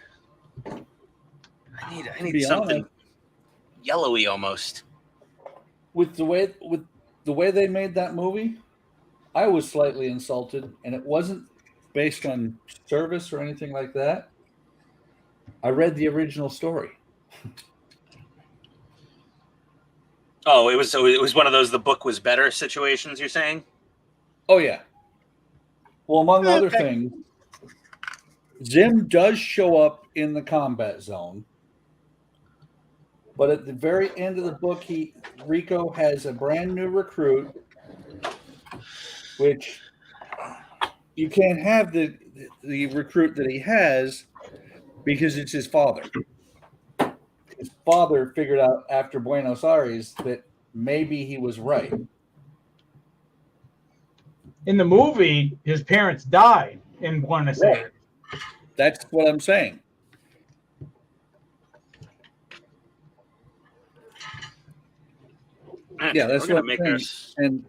Speaker 6: I need
Speaker 2: be
Speaker 6: something
Speaker 2: honest,
Speaker 6: yellowy almost.
Speaker 2: with the way they made that movie, I was slightly insulted, and it wasn't based on service or anything like that. I read the original story.
Speaker 6: Oh, it was one of those the book was better situations. You're saying?
Speaker 2: Oh yeah. Well, among other
Speaker 6: Okay.
Speaker 2: things, Zim does show up in the combat zone, but at the very end of the book, Rico has a brand new recruit, which you can't have the recruit that he has because it's his father. His father figured out after Buenos Aires that maybe he was right.
Speaker 1: In the movie, his parents died in Buenos Aires.
Speaker 2: That's what I'm saying. Yeah, that's
Speaker 6: We're
Speaker 2: what
Speaker 6: gonna make
Speaker 2: I'm saying.
Speaker 6: us.
Speaker 2: And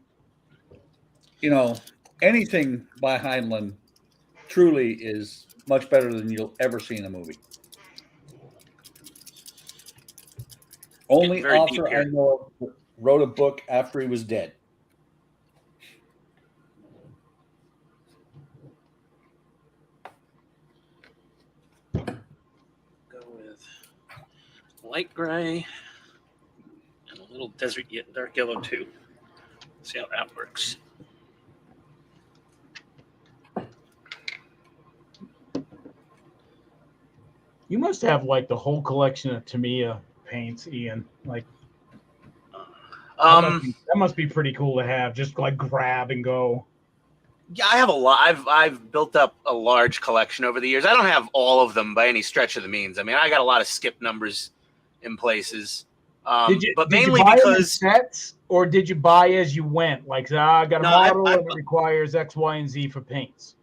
Speaker 2: you know, anything by Heinlein truly is much better than you'll ever see in a movie. Only
Speaker 6: very deep
Speaker 2: author I
Speaker 6: here.
Speaker 2: know of wrote a book after he was dead.
Speaker 6: Go with light gray and a little desert dark yellow too. See how that works.
Speaker 1: You must have like the whole collection of Tamiya paints, Ian. Like that must be pretty cool to have. Just like grab and go.
Speaker 6: Yeah, I have a lot. I've built up a large collection over the years. I don't have all of them by any stretch of the means. I mean, I got a lot of skip numbers in places. But mainly
Speaker 1: buy them in
Speaker 6: because
Speaker 1: sets, or did you buy as you went? Like, I got a model
Speaker 6: I
Speaker 1: and it requires X, Y, and Z for paints.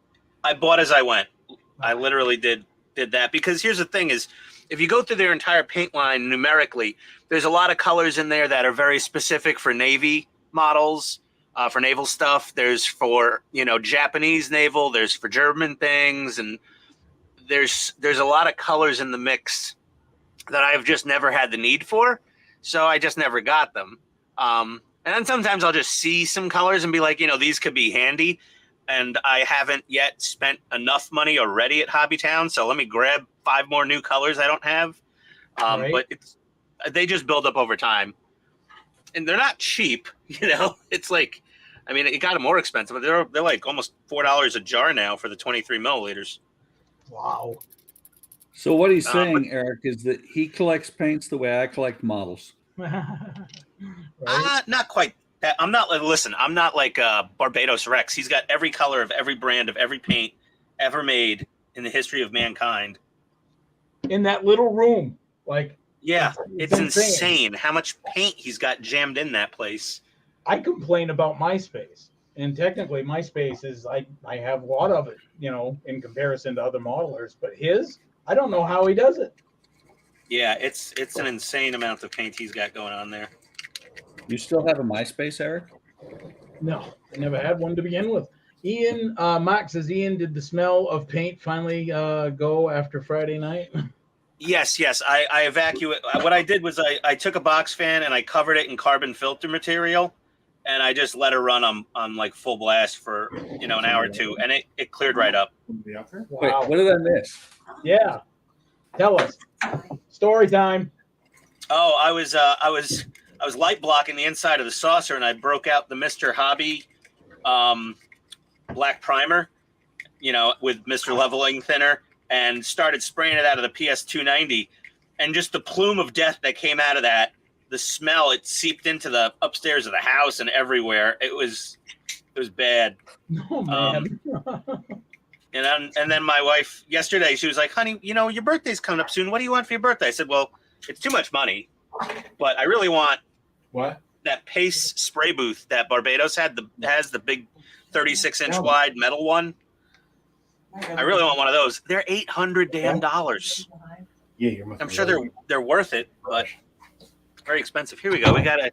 Speaker 6: I bought as I went. I literally did that because here's the thing: is if you go through their entire paint line numerically, there's a lot of colors in there that are very specific for Navy models. For naval stuff, there's for Japanese naval, there's for German things, and there's a lot of colors in the mix that I've just never had the need for, so I just never got them. And then sometimes I'll just see some colors and be like, these could be handy, and I haven't yet spent enough money already at Hobbytown, so let me grab 5 more new colors I don't have.
Speaker 1: Right.
Speaker 6: But they just build up over time. And they're not cheap, It's like, I mean, it got them more expensive, but they're like almost $4 a jar now for the 23 milliliters.
Speaker 1: Wow.
Speaker 2: So what he's saying, Eric, is that he collects paints the way I collect models.
Speaker 1: Right?
Speaker 6: Not quite that. I'm not like Barbados Rex. He's got every color of every brand of every paint ever made in the history of mankind.
Speaker 1: In that little room, like
Speaker 6: Yeah, it's
Speaker 1: insane.
Speaker 6: insane how much paint he's got jammed in that place.
Speaker 1: I complain about MySpace, and technically MySpace is I have a lot of it, in comparison to other modelers. But his, I don't know how he does it.
Speaker 6: Yeah, it's an insane amount of paint he's got going on there.
Speaker 2: You still have a MySpace, Eric?
Speaker 1: No, I never had one to begin with. Ian, Mark says, Ian, did the smell of paint finally go after Friday night?
Speaker 6: Yes. I evacuate. What I did was I took a box fan and I covered it in carbon filter material, and I just let it run on like full blast for an hour or two, and it cleared right up.
Speaker 1: Wow.
Speaker 2: Wait, what did I miss?
Speaker 1: Yeah, tell us. Story time.
Speaker 6: Oh, I was light blocking the inside of the saucer, and I broke out the Mr. Hobby black primer, with Mr. Leveling Thinner, and started spraying it out of the PS290, and just the plume of death that came out of that, the smell, it seeped into the upstairs of the house and everywhere. It was bad.
Speaker 1: Oh man.
Speaker 6: And then my wife yesterday, she was like, honey, your birthday's coming up soon. What do you want for your birthday? I said, well, it's too much money, but I really want
Speaker 1: What?
Speaker 6: that Pace spray booth that Barbados has the big 36-inch wide metal one. I really want one of those. They're $800 damn dollars.
Speaker 4: Yeah,
Speaker 6: I'm sure they're worth it, but very expensive. Here we go. We got an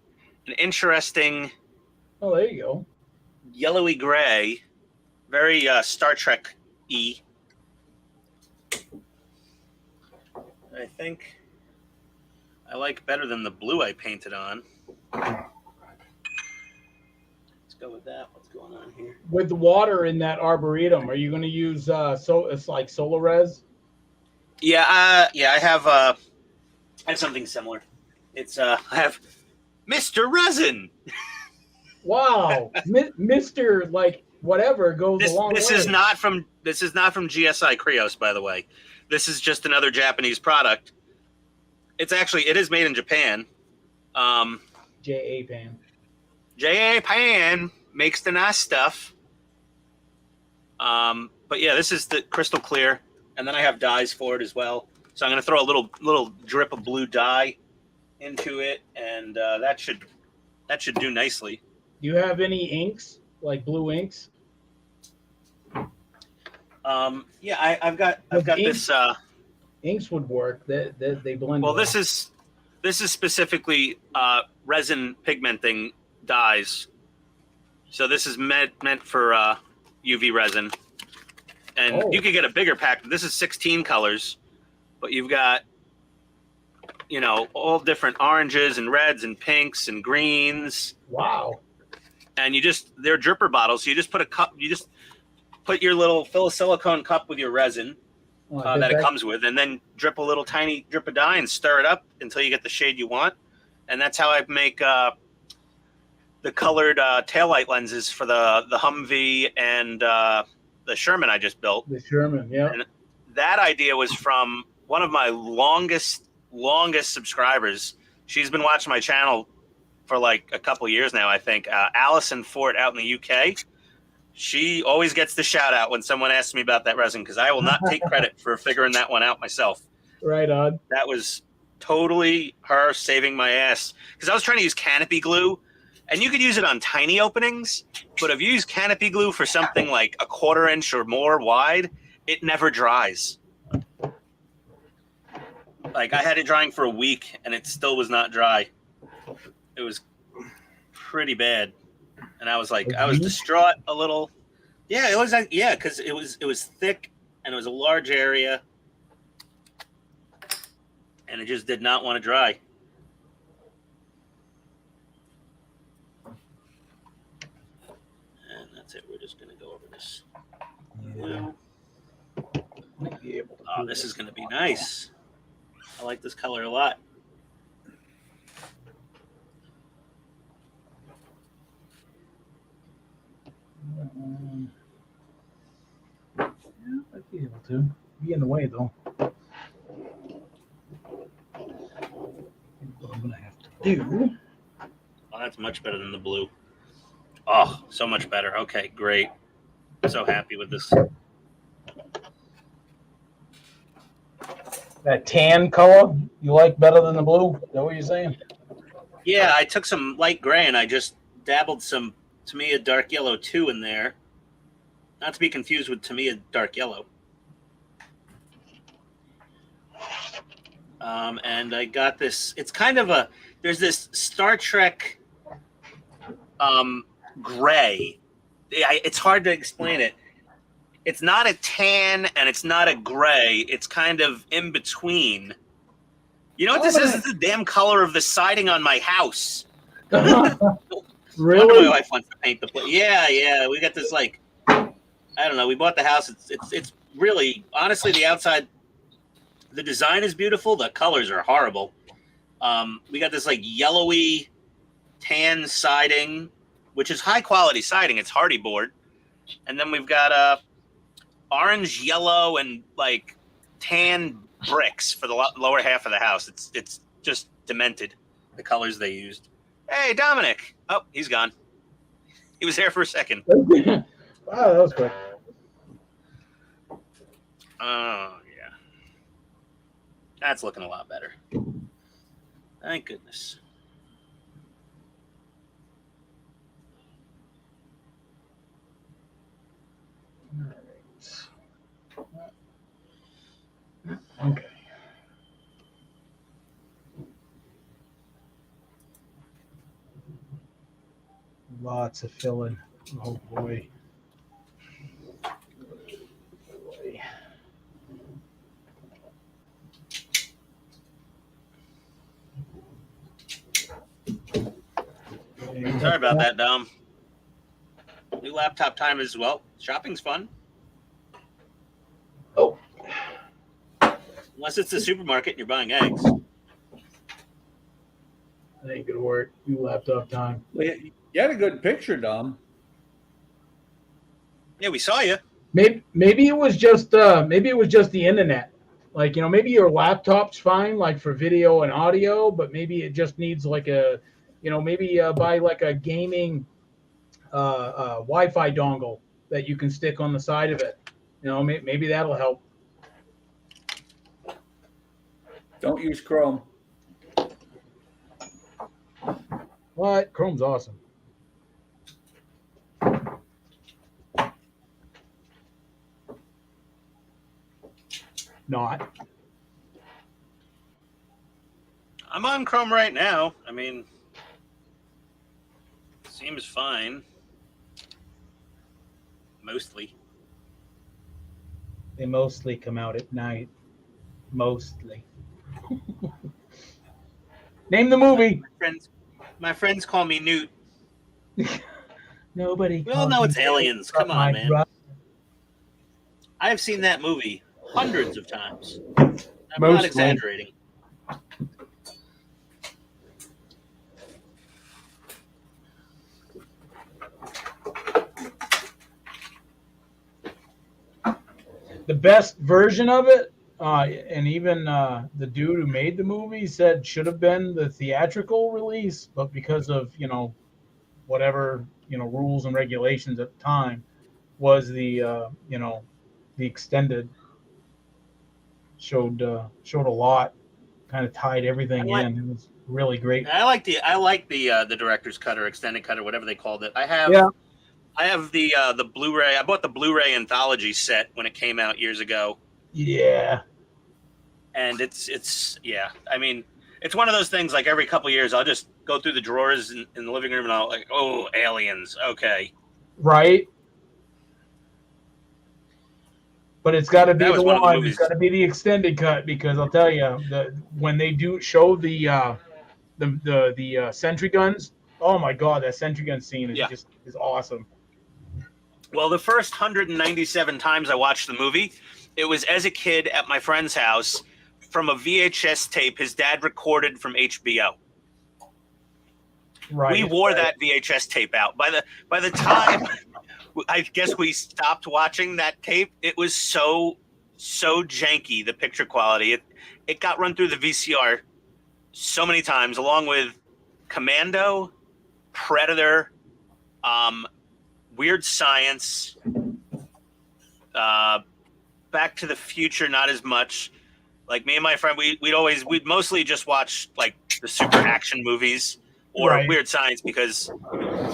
Speaker 6: interesting
Speaker 1: Oh, there you go.
Speaker 6: yellowy gray, very Star Trek-y. I think I like better than the blue I painted on. Let's go with that. What's going on here?
Speaker 1: With the water in that arboretum, are you going to use it's like solar res?
Speaker 6: Yeah, I have something similar. It's I have Mr. Resin.
Speaker 1: Wow, Mr. like whatever goes along.
Speaker 6: This is not from GSI Krios, by the way. This is just another Japanese product. It is made in Japan.
Speaker 1: JA Pan.
Speaker 6: JA Pan makes the nice stuff. But yeah, this is the crystal clear, and then I have dyes for it as well. So I'm going to throw a little drip of blue dye into it, and that should do nicely.
Speaker 1: Do you have any inks, like blue inks?
Speaker 6: Yeah, I've got this.
Speaker 1: Inks would work. They blend.
Speaker 6: Well,
Speaker 1: well.
Speaker 6: this is specifically resin pigmenting dyes. So this is meant for UV resin, and you could get a bigger pack. This is 16 colors, but you've got all different oranges and reds and pinks and greens.
Speaker 1: Wow.
Speaker 6: And they're dripper bottles. So you just put a cup. You just put your little fill a silicone cup with your resin that it comes with, and then drip a little tiny drip of dye and stir it up until you get the shade you want. And that's how I make the colored taillight lenses for the Humvee and the Sherman I just built.
Speaker 1: The Sherman, yeah.
Speaker 6: And that idea was from one of my longest subscribers. She's been watching my channel for like a couple of years now, I think. Alison Fort out in the UK. She always gets the shout out when someone asks me about that resin, because I will not take credit for figuring that one out myself.
Speaker 1: Right on.
Speaker 6: That was totally her saving my ass, because I was trying to use canopy glue, and you could use it on tiny openings, but if you use canopy glue for something like a 1/4 inch or more wide, it never dries. Like, I had it drying for a week and it still was not dry. It was pretty bad. And I was like, I was distraught a little. Yeah, it was. Yeah, because it was thick and it was a large area, and it just did not want to dry. And that's it. We're just gonna go over this.
Speaker 1: Yeah. Might be able to
Speaker 6: Oh, this is gonna be nice. I like this color a lot.
Speaker 1: Yeah, I'd be able to. Be in the way though. What I'm gonna have to do.
Speaker 6: Oh, that's much better than the blue. Oh, so much better. Okay, great. I'm so happy with this.
Speaker 1: That tan color you like better than the blue? Is that what you're saying?
Speaker 6: Yeah, I took some light gray and I just dabbled some Tamiya dark yellow 2 in there. Not to be confused with Tamiya dark yellow. And I got this. It's kind of a. There's this Star Trek gray. It's hard to explain it. It's not a tan and it's not a gray. It's kind of in between. You know what this is? It's the damn color of the siding on my house.
Speaker 1: Really?
Speaker 6: My wife wants to paint the place. Yeah. We got this like, I don't know. We bought the house. It's really, honestly, the outside, the design is beautiful. The colors are horrible. We got this like yellowy tan siding, which is high quality siding. It's hardy board, and then we've got orange, yellow, and like tan bricks for the lower half of the house. It's just demented, the colors they used. Hey, Dominic. Oh, he's gone. He was there for a second.
Speaker 1: Wow, that was quick.
Speaker 6: Oh, yeah. That's looking a lot better. Thank goodness.
Speaker 1: Okay. Lots of filling. Oh boy.
Speaker 6: Sorry about that, Dom. New laptop time as well. Shopping's fun.
Speaker 1: Oh.
Speaker 6: Unless it's the supermarket and you're buying eggs.
Speaker 1: That ain't gonna work. New laptop time.
Speaker 2: You had a good picture, Dom.
Speaker 6: Yeah, we saw you.
Speaker 1: Maybe it was just the internet. Like, you know, maybe your laptop's fine, like for video and audio, but maybe it just needs like a, you know, maybe buy like a gaming Wi-Fi dongle that you can stick on the side of it. You know, maybe that'll help.
Speaker 2: Don't use Chrome.
Speaker 1: What? Chrome's awesome. Not.
Speaker 6: I'm on Chrome right now. I mean, seems fine. Mostly.
Speaker 1: They mostly come out at night. Mostly. Name the movie.
Speaker 6: My friends call me Newt.
Speaker 1: Nobody.
Speaker 6: We all know it's aliens. Come on, man. I have seen that movie hundreds of times. I'm not exaggerating.
Speaker 1: The best version of it, and even the dude who made the movie said should have been the theatrical release, but because of, you know, whatever, you know, rules and regulations at the time, was the you know, the extended. Showed a lot, kind of tied everything in. It was really great.
Speaker 6: I like the director's cut or extended cut or whatever they called it. I have the Blu-ray. I bought the Blu-ray anthology set when it came out years ago.
Speaker 1: Yeah.
Speaker 6: And it's yeah. I mean, it's one of those things. Like every couple of years, I'll just go through the drawers in the living room and I'll like, oh, aliens. Okay.
Speaker 1: Right. But it's got to be the one. It's got to be the extended cut, because I'll tell you, when they do show the sentry guns, oh my god, that sentry gun scene is awesome.
Speaker 6: Well, the first 197 times I watched the movie, it was as a kid at my friend's house from a VHS tape his dad recorded from HBO. Right. We wore that VHS tape out. By the time I guess we stopped watching that tape, it was so janky, the picture quality. It got run through the VCR so many times, along with Commando, Predator, Weird Science, Back to the Future, not as much. Like me and my friend, we'd mostly just watch like the super action movies or
Speaker 1: Right.
Speaker 6: Weird Science because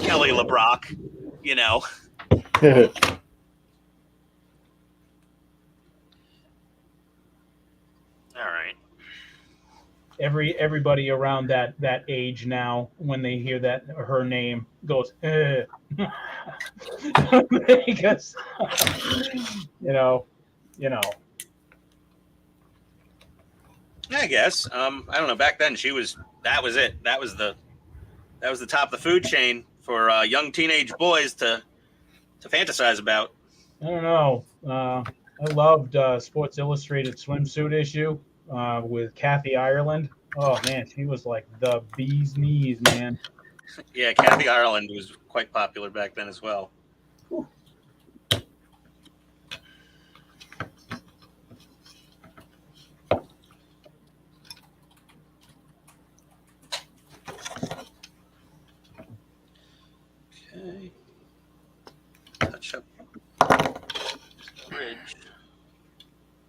Speaker 6: Kelly LeBrock, you know. All right.
Speaker 1: Everybody around that age now, when they hear that her name, goes because you know.
Speaker 6: I guess. I don't know. Back then, that was it. That was the top of the food chain for young teenage boys to fantasize about.
Speaker 1: I don't know. I loved Sports Illustrated swimsuit issue with Kathy Ireland. Oh man, she was like the bee's knees, man.
Speaker 6: Yeah, Kathy Ireland was quite popular back then as well.
Speaker 1: Whew.
Speaker 6: Okay. Touch up bridge.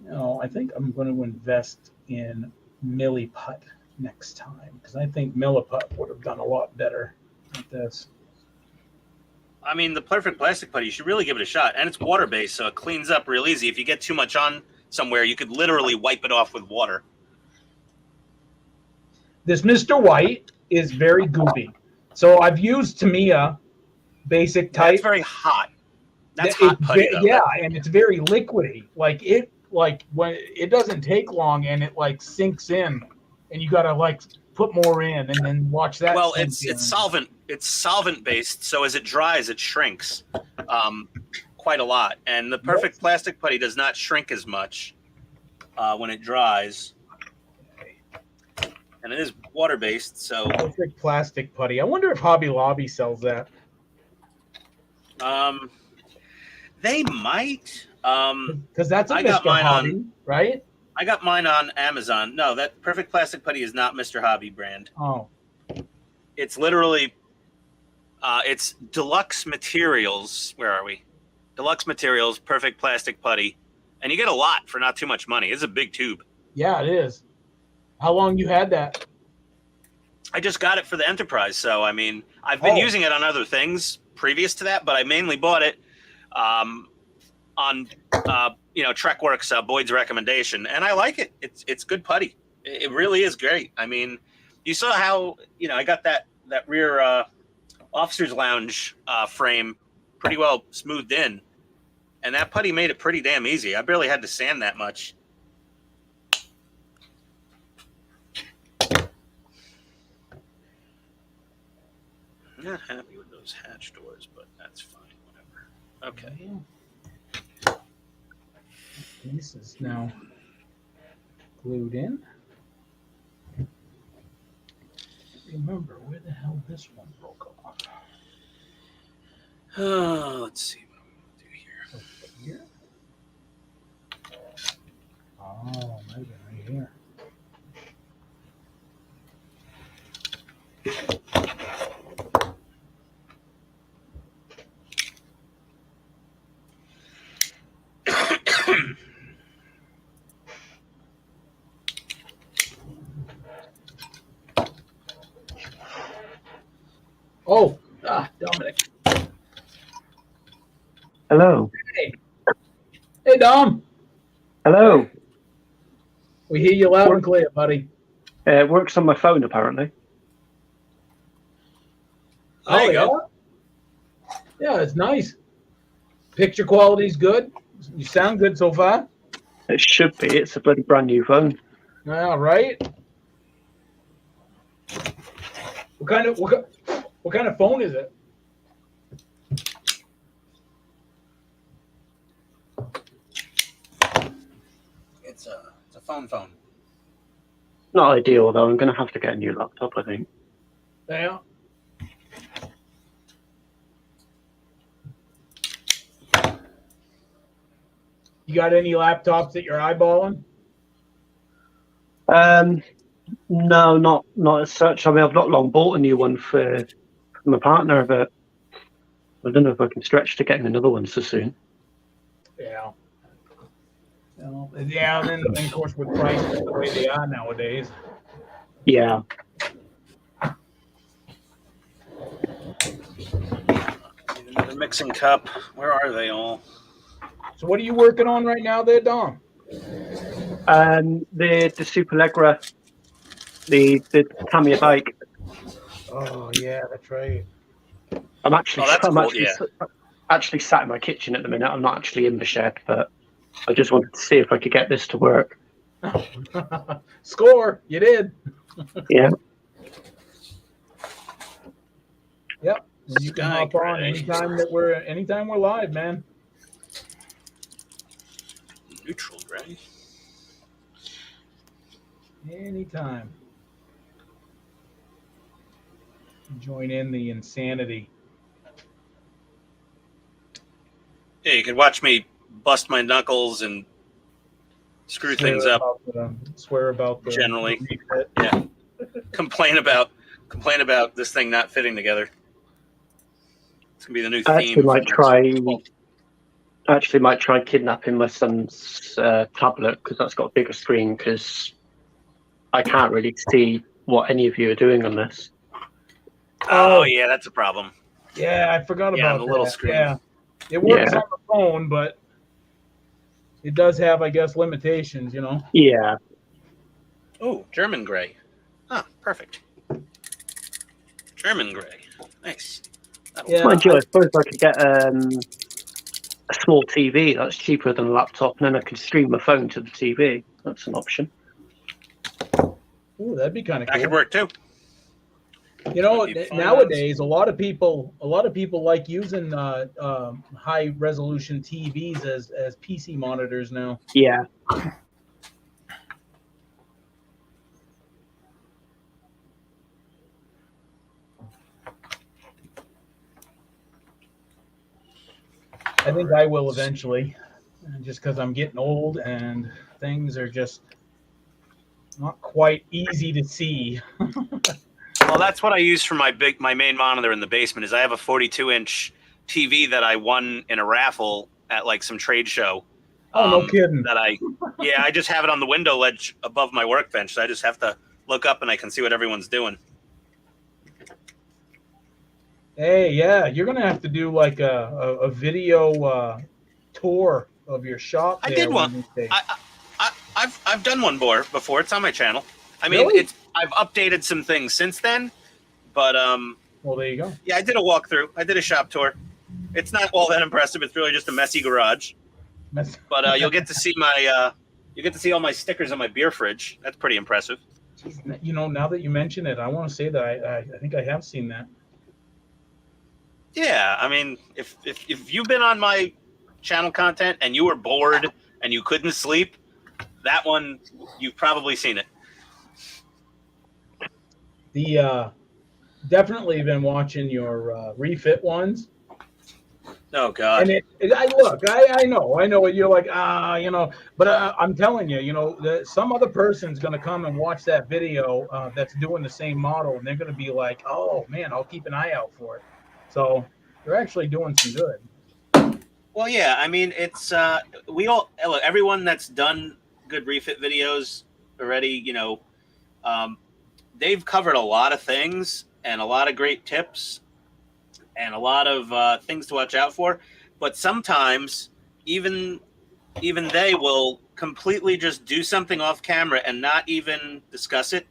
Speaker 1: No, I think I'm going to invest in Milliput next time because I think Milliput would have done a lot better at this.
Speaker 6: I mean, the perfect plastic putty, you should really give it a shot. And it's water-based, so it cleans up real easy. If you get too much on somewhere, you could literally wipe it off with water.
Speaker 1: This Mr. White is very goopy. So I've used Tamiya basic type.
Speaker 6: That's very hot. That's hot putty, though.
Speaker 1: Yeah, and it's very liquidy. Like when it doesn't take long and it like sinks in and you got to like put more in and then watch that.
Speaker 6: Well, it's solvent based, so as it dries, it shrinks quite a lot. And the perfect plastic putty does not shrink as much when it dries. And it is water based, so
Speaker 1: perfect plastic putty. I wonder if Hobby Lobby sells that.
Speaker 6: They might.
Speaker 1: Because that's a
Speaker 6: I got
Speaker 1: Mr.
Speaker 6: mine
Speaker 1: Hobby,
Speaker 6: on,
Speaker 1: right?
Speaker 6: I got mine on Amazon. No, that perfect plastic putty is not Mr. Hobby brand.
Speaker 1: Oh.
Speaker 6: It's literally it's Deluxe Materials. Where are we? Deluxe Materials, perfect plastic putty. And you get a lot for not too much money. It's a big tube.
Speaker 1: Yeah, it is. How long you had that?
Speaker 6: I just got it for the Enterprise. So, I mean, I've been using it on other things previous to that, but I mainly bought it on, TrekWorks, Boyd's recommendation. And I like it. It's good putty. It really is great. I mean, you saw how, I got that rear officer's lounge frame pretty well smoothed in. And that putty made it pretty damn easy. I barely had to sand that much. I'm not happy with those hatch doors, but that's fine. Whatever. Okay.
Speaker 1: This is now glued in. Remember where the hell this one broke off.
Speaker 6: Let's see what I'm going to do here.
Speaker 1: Here. Oh, maybe right here. Oh, Dominic.
Speaker 8: Hello.
Speaker 1: Hey, Dom.
Speaker 8: Hello.
Speaker 1: We hear you loud and clear, buddy.
Speaker 8: It works on my phone, apparently.
Speaker 6: There you go.
Speaker 1: Yeah, it's nice. Picture quality's good. You sound good so far.
Speaker 8: It should be. It's a bloody brand new phone.
Speaker 1: Yeah, right. What kind of phone is it?
Speaker 6: It's a phone.
Speaker 8: Not ideal, though. I'm going to have to get a new laptop, I think.
Speaker 1: Yeah. You got any laptops that you're eyeballing?
Speaker 8: No, not as such. I mean, I've not long bought a new one for my partner, but I don't know if I can stretch to getting another one so soon.
Speaker 1: Yeah. Yeah, and then of course with prices the way they are nowadays.
Speaker 8: Yeah.
Speaker 6: Another mixing cup. Where are they all?
Speaker 1: So what are you working on right now there, Dom?
Speaker 8: The Superlegra, the Tamiya bike.
Speaker 1: Oh yeah, that's right.
Speaker 8: I'm actually
Speaker 6: Oh, that's cool, yeah.
Speaker 8: actually sat in my kitchen at the minute. I'm not actually in the shed, but I just wanted to see if I could get this to work.
Speaker 1: Score! You did.
Speaker 8: Yeah.
Speaker 1: Yep. You can hop on anytime we're live, man.
Speaker 6: Neutral gray.
Speaker 1: Anytime. Join in the insanity.
Speaker 6: Yeah, you can watch me bust my knuckles and screw things up.
Speaker 1: Swear about the
Speaker 6: generally.
Speaker 1: refit.
Speaker 6: Yeah. complain about this thing not fitting together. It's gonna be the new
Speaker 8: I
Speaker 6: theme.
Speaker 8: actually might try kidnapping my son's tablet because that's got a bigger screen, because I can't really see what any of you are doing on this.
Speaker 6: Oh yeah, that's a problem.
Speaker 1: Yeah, I forgot about
Speaker 6: the little screen.
Speaker 1: Yeah. It works on the phone, but it does have, I guess, limitations, you know?
Speaker 8: Yeah.
Speaker 6: Oh, German gray. Huh, perfect. German gray. Nice.
Speaker 8: Mind you, I suppose I could get a small TV. That's cheaper than a laptop, and then I could stream my phone to the TV. That's an option.
Speaker 1: Ooh, that'd be kind of cool.
Speaker 6: That could work too.
Speaker 1: You know, nowadays a lot of people like using high resolution TVs as PC monitors now.
Speaker 8: Yeah.
Speaker 1: I think I will eventually, just because I'm getting old and things are just not quite easy to see.
Speaker 6: Well, that's what I use for my main monitor in the basement. Is I have a 42-inch TV that I won in a raffle at like some trade show.
Speaker 1: Oh, no kidding.
Speaker 6: I just have it on the window ledge above my workbench. So I just have to look up and I can see what everyone's doing.
Speaker 1: Hey, yeah, you're gonna have to do like a video tour of your shop.
Speaker 6: I did one. I've done one before. It's on my channel. I mean,
Speaker 1: Really?
Speaker 6: I've updated some things since then, but
Speaker 1: well, there you go.
Speaker 6: Yeah, I did a walkthrough. I did a shop tour. It's not all that impressive. It's really just a messy garage. But you'll get to see all my stickers on my beer fridge. That's pretty impressive.
Speaker 1: You know, now that you mention it, I want to say that I think I have seen that.
Speaker 6: Yeah, I mean, if you've been on my channel content and you were bored and you couldn't sleep, that one, you've probably seen it.
Speaker 1: Definitely been watching your refit ones.
Speaker 6: Oh God!
Speaker 1: And I know you're like, you know, but I'm telling you, you know, some other person's gonna come and watch that video that's doing the same model, and they're gonna be like, oh man, I'll keep an eye out for it. So they're actually doing some good.
Speaker 6: Well, yeah, I mean, it's everyone that's done good refit videos already, you know, they've covered a lot of things and a lot of great tips and a lot of things to watch out for. But sometimes even they will completely just do something off camera and not even discuss it.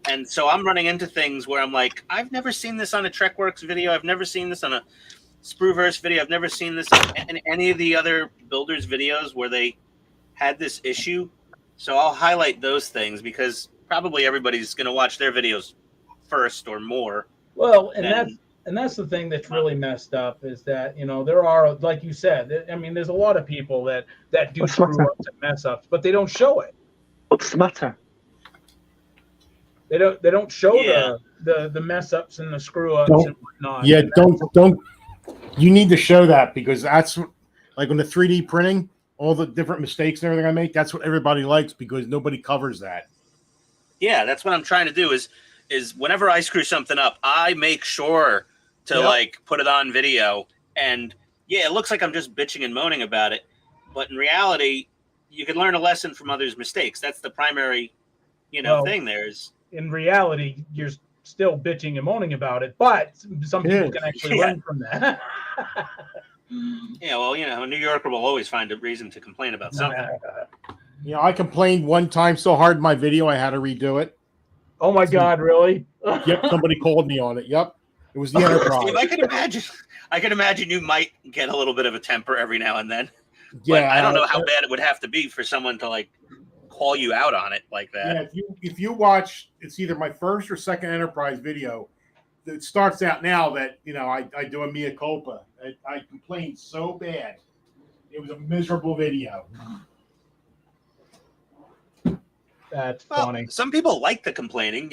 Speaker 6: And so I'm running into things where I'm like, I've never seen this on a TrekWorks video. I've never seen this on a Sprueverse video. I've never seen this in any of the other builders' videos where they had this issue. So I'll highlight those things because probably everybody's going to watch their videos first or more.
Speaker 1: Well, and that's the thing that's really messed up is that, you know, there are, like you said, I mean, there's a lot of people that do screw ups and mess ups, but they don't show it.
Speaker 8: What's the matter?
Speaker 1: They don't show the mess ups and the screw ups and whatnot.
Speaker 4: Yeah, don't. You need to show that because that's like on the 3D printing, all the different mistakes and everything I make. That's what everybody likes because nobody covers that.
Speaker 6: Yeah, that's what I'm trying to do. Is whenever I screw something up, I make sure to like put it on video. And yeah, it looks like I'm just bitching and moaning about it, But in reality, you can learn a lesson from others' mistakes. That's the primary, thing there is.
Speaker 1: In reality, you're still bitching and moaning about it, but some people can actually learn from that.
Speaker 6: Yeah, well, a New Yorker will always find a reason to complain about something.
Speaker 4: I complained one time so hard in my video I had to redo it.
Speaker 1: Oh my God, really?
Speaker 4: Yep, somebody called me on it. Yep. It was the Enterprise.
Speaker 6: Steve, I can imagine you might get a little bit of a temper every now and then.
Speaker 4: Yeah.
Speaker 6: But I don't know how bad it would have to be for someone to like call you out on it like that.
Speaker 4: Yeah, if you watch, it's either my first or second Enterprise video. It starts out now that I do a mea culpa. I complained so bad. It was a miserable video.
Speaker 1: That's funny.
Speaker 6: Some people like the complaining,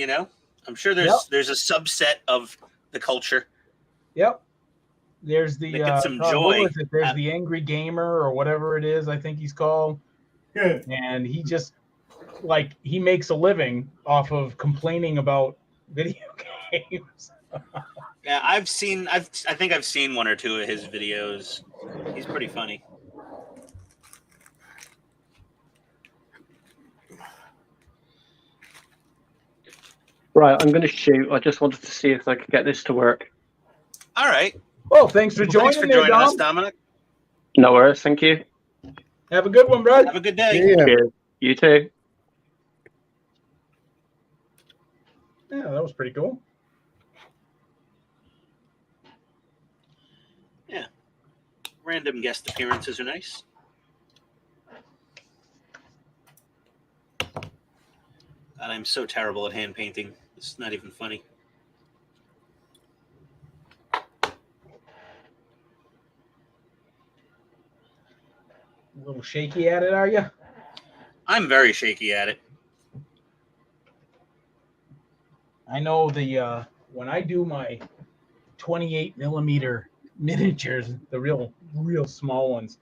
Speaker 6: I'm sure there's a subset of the culture.
Speaker 1: Yep. There's the
Speaker 6: get some joy.
Speaker 1: There's the angry gamer or whatever it is. I think he's called.
Speaker 4: Good.
Speaker 1: And he just he makes a living off of complaining about video games.
Speaker 6: Yeah, I think I've seen one or two of his videos. He's pretty funny.
Speaker 8: Right, I'm going to shoot. I just wanted to see if I could get this to work.
Speaker 6: All right.
Speaker 1: Well, thanks for joining
Speaker 6: us, Dominic.
Speaker 8: No worries. Thank you.
Speaker 1: Have a good one, bro.
Speaker 6: Have a good day.
Speaker 4: Yeah.
Speaker 8: Cheers. You too.
Speaker 1: Yeah, that was pretty cool.
Speaker 6: Yeah. Random guest appearances are nice. God, I'm so terrible at hand painting. It's not even funny.
Speaker 1: A little shaky at it, are you?
Speaker 6: I'm very shaky at it.
Speaker 1: I know when I do my 28 millimeter miniatures, the real small ones,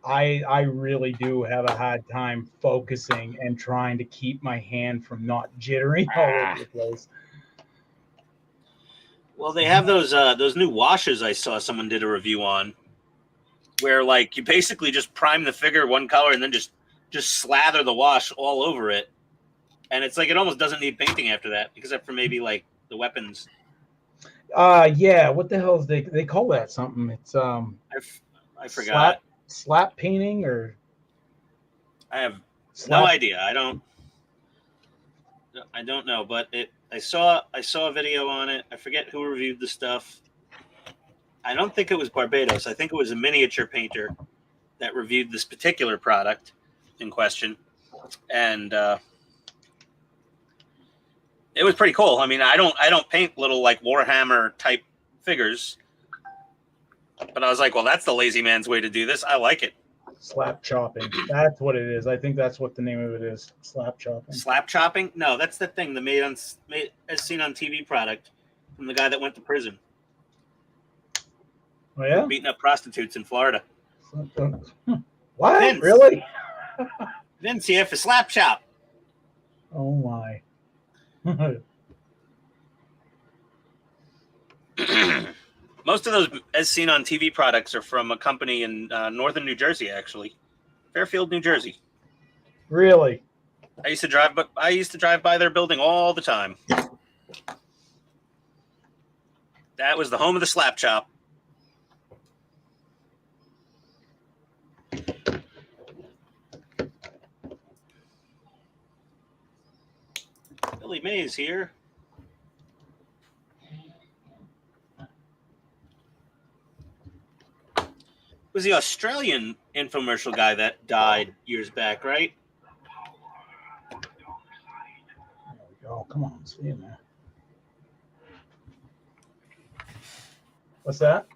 Speaker 1: I really do have a hard time focusing and trying to keep my hand from not jittering all over the place.
Speaker 6: Well, they have those new washes I saw someone did a review on, where you basically just prime the figure one color and then just slather the wash all over it, and it's it almost doesn't need painting after that, except for maybe the weapons.
Speaker 1: Yeah, what the hell is they call that something? It's
Speaker 6: I forgot.
Speaker 1: Slap painting, or
Speaker 6: I have no idea. I don't know, but I saw a video on it. I forget who reviewed the stuff. I don't think it was Barbados. I think it was a miniature painter that reviewed this particular product in question, and it was pretty cool. I mean, I don't paint little Warhammer type figures, but I was like, well, that's the lazy man's way to do this. I like it.
Speaker 1: Slap chopping. That's what it is. I think that's what the name of it is. Slap chopping.
Speaker 6: Slap chopping? No, that's the thing. The made as seen on TV product from the guy that went to prison.
Speaker 1: Oh yeah,
Speaker 6: beating up prostitutes in Florida.
Speaker 1: What?
Speaker 6: Vince.
Speaker 1: Really?
Speaker 6: Vince here for Slap Chop.
Speaker 1: Oh my.
Speaker 6: Most of those, as seen on TV products, are from a company in northern New Jersey, actually, Fairfield, New Jersey.
Speaker 1: Really?
Speaker 6: I used to drive by their building all the time. That was the home of the Slap Chop. Billy Mays here. It was the Australian infomercial guy that died years back, right?
Speaker 1: There we go. Come on, see him there. What's that?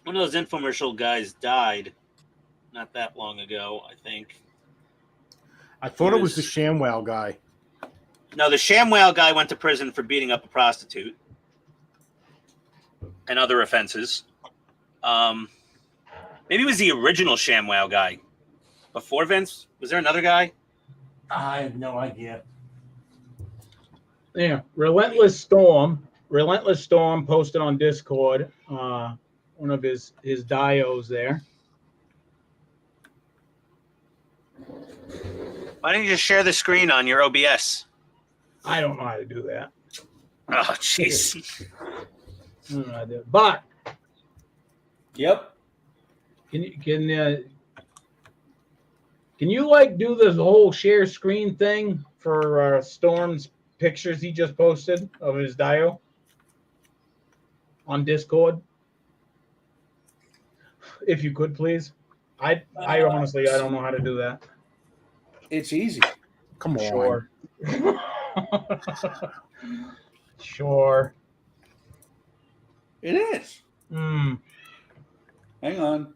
Speaker 6: One of those infomercial guys died not that long ago, I think.
Speaker 4: I thought it was the ShamWow guy.
Speaker 6: No, the ShamWow guy went to prison for beating up a prostitute and other offenses. Maybe it was the original ShamWow guy. Before Vince? Was there another guy?
Speaker 4: I have no idea.
Speaker 1: Yeah, Relentless Storm posted on Discord one of his dios there.
Speaker 6: Why don't you just share the screen on your OBS?
Speaker 1: I don't know how to do that.
Speaker 6: Oh, jeez.
Speaker 1: I don't know how to do it. But
Speaker 2: Yep.
Speaker 1: can you like do this whole share screen thing for Storm's pictures he just posted of his dio on Discord? If you could, please. I honestly I don't know how to do that.
Speaker 2: It's easy.
Speaker 4: Come on.
Speaker 1: Sure. Sure.
Speaker 2: It is.
Speaker 1: Mm.
Speaker 2: Hang on.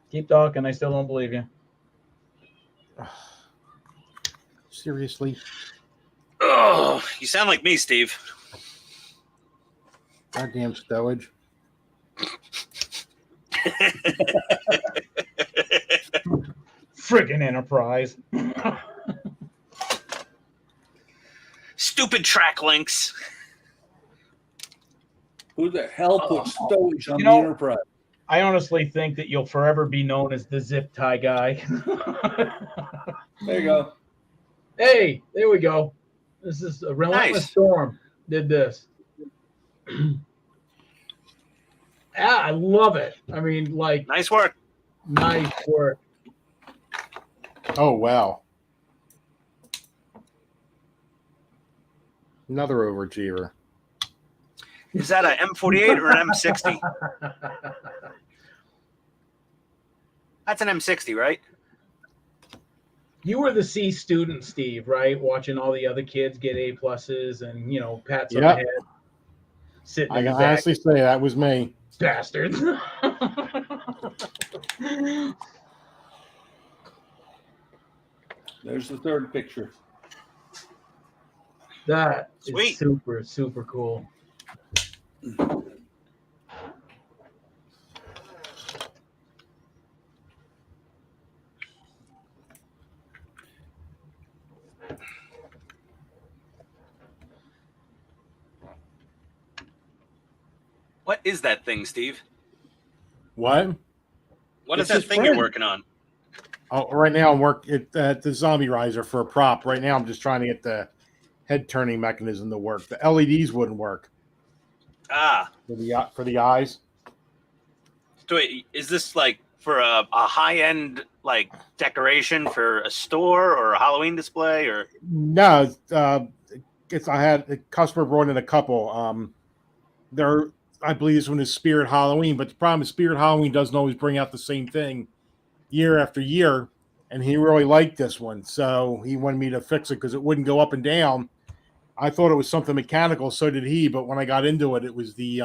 Speaker 1: Keep talking. I still don't believe you.
Speaker 4: Seriously?
Speaker 6: Oh, you sound like me, Steve.
Speaker 4: Goddamn stowage.
Speaker 1: Friggin' Enterprise.
Speaker 6: Stupid track links.
Speaker 2: Who the hell put stowage on
Speaker 1: You
Speaker 2: the
Speaker 1: know-
Speaker 2: Enterprise?
Speaker 1: I honestly think that you'll forever be known as the zip tie guy.
Speaker 2: There you go.
Speaker 1: Hey, there we go. This is a Relentless
Speaker 6: Nice.
Speaker 1: Storm did this. I love it. I mean, like,
Speaker 6: Nice work.
Speaker 1: nice work.
Speaker 4: Oh, wow. Another overachiever.
Speaker 6: Is that an M48 or an M60? That's an M60, right?
Speaker 1: You were the C student, Steve, right? Watching all the other kids get A pluses and, you know, pats on the
Speaker 4: Yep.
Speaker 1: head. Sitting
Speaker 4: I
Speaker 1: in the
Speaker 4: can
Speaker 1: back.
Speaker 4: honestly say that was me.
Speaker 1: Bastards.
Speaker 2: There's the third picture.
Speaker 1: That
Speaker 6: Sweet.
Speaker 1: is super, super cool.
Speaker 6: What is that thing, Steve?
Speaker 4: What?
Speaker 6: What
Speaker 2: It's
Speaker 6: is that
Speaker 2: his
Speaker 6: thing you're
Speaker 2: friend.
Speaker 6: working on?
Speaker 4: Oh, right now I'm working at the zombie riser for a prop. Right now I'm just trying to get the head turning mechanism to work. The LEDs wouldn't work
Speaker 6: Ah,
Speaker 4: for the eyes.
Speaker 6: so wait, is this like for a high-end like decoration for a store or a Halloween display or?
Speaker 4: No, I had a customer brought in a couple. I believe this one is Spirit Halloween, but the problem is Spirit Halloween doesn't always bring out the same thing year after year, and he really liked this one, so he wanted me to fix it because it wouldn't go up and down. I thought it was something mechanical, so did he. But when I got into it, it was the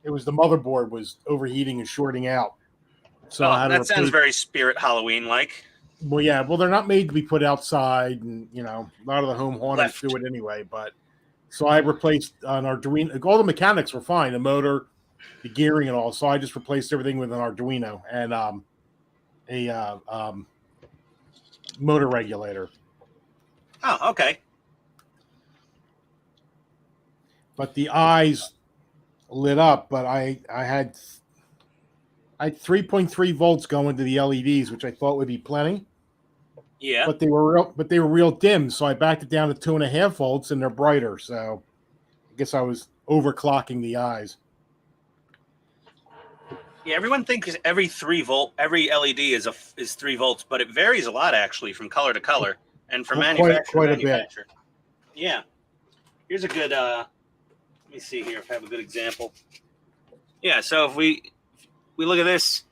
Speaker 4: motherboard was overheating and shorting out. So I had to
Speaker 6: that sounds
Speaker 4: replace-
Speaker 6: very Spirit Halloween-like.
Speaker 4: well, yeah. Well, they're not made to be put outside, and you know, a lot of the home haunters
Speaker 6: Left.
Speaker 4: do it anyway. But so I replaced an Arduino. All the mechanics were fine, the motor, the gearing, and all. So I just replaced everything with an Arduino and a motor regulator.
Speaker 6: Oh, okay.
Speaker 4: But the eyes lit up. But I had 3.3 volts going to the LEDs, which I thought would be plenty.
Speaker 6: Yeah.
Speaker 4: But they were real dim, so I backed it down to 2.5 volts, and they're brighter. So I guess I was overclocking the eyes.
Speaker 6: Yeah, everyone thinks every 3 volt, every LED is 3 volts, but it varies a lot actually from color to color and from
Speaker 4: Well,
Speaker 6: manufacturer
Speaker 4: quite
Speaker 6: to
Speaker 4: a bit.
Speaker 6: manufacturer. Yeah. Here's a good let me see here if I have a good example. Yeah, so if we look at this,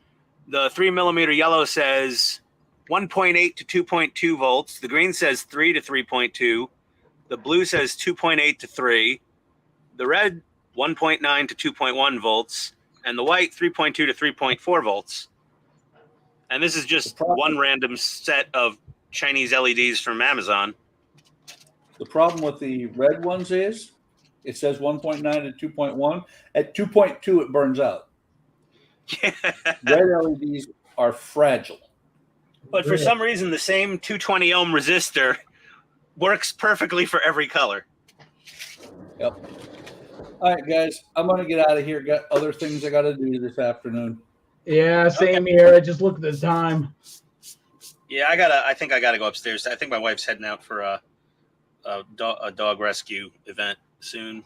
Speaker 6: the 3mm yellow says 1.8 to 2.2 volts. The green says 3 to 3.2. The blue says 2.8 to 3. The red 1.9 to 2.1 volts. And the white 3.2 to 3.4 volts. And this is just one random set of Chinese LEDs from Amazon.
Speaker 2: The problem with the red ones is it says 1.9 to 2.1. At 2.2, it burns out. Red LEDs are fragile.
Speaker 6: But for some reason, the same 220 ohm resistor works perfectly for every color.
Speaker 2: Yep. All right, guys, I'm going to get out of here. Got other things I got to do this afternoon.
Speaker 1: Yeah, same here. I just looked at the time.
Speaker 6: Yeah, I think I gotta go upstairs. I think my wife's heading out for a dog rescue event soon.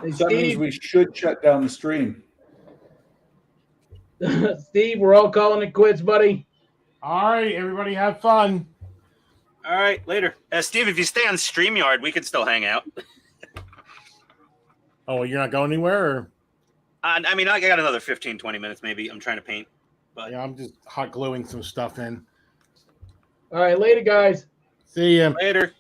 Speaker 1: Hey,
Speaker 2: So that means
Speaker 1: Steve,
Speaker 2: we should shut down the stream.
Speaker 1: Steve, we're all calling it quits, buddy.
Speaker 4: All right, everybody have fun.
Speaker 6: All right, later. Steve, if you stay on StreamYard, we can still hang out.
Speaker 4: Oh, you're not going anywhere? Or?
Speaker 6: I mean, I got another 15, 20 minutes maybe. I'm trying to paint. But
Speaker 4: Yeah, I'm just hot gluing some stuff in.
Speaker 1: All right, later, guys.
Speaker 4: See ya.
Speaker 6: later.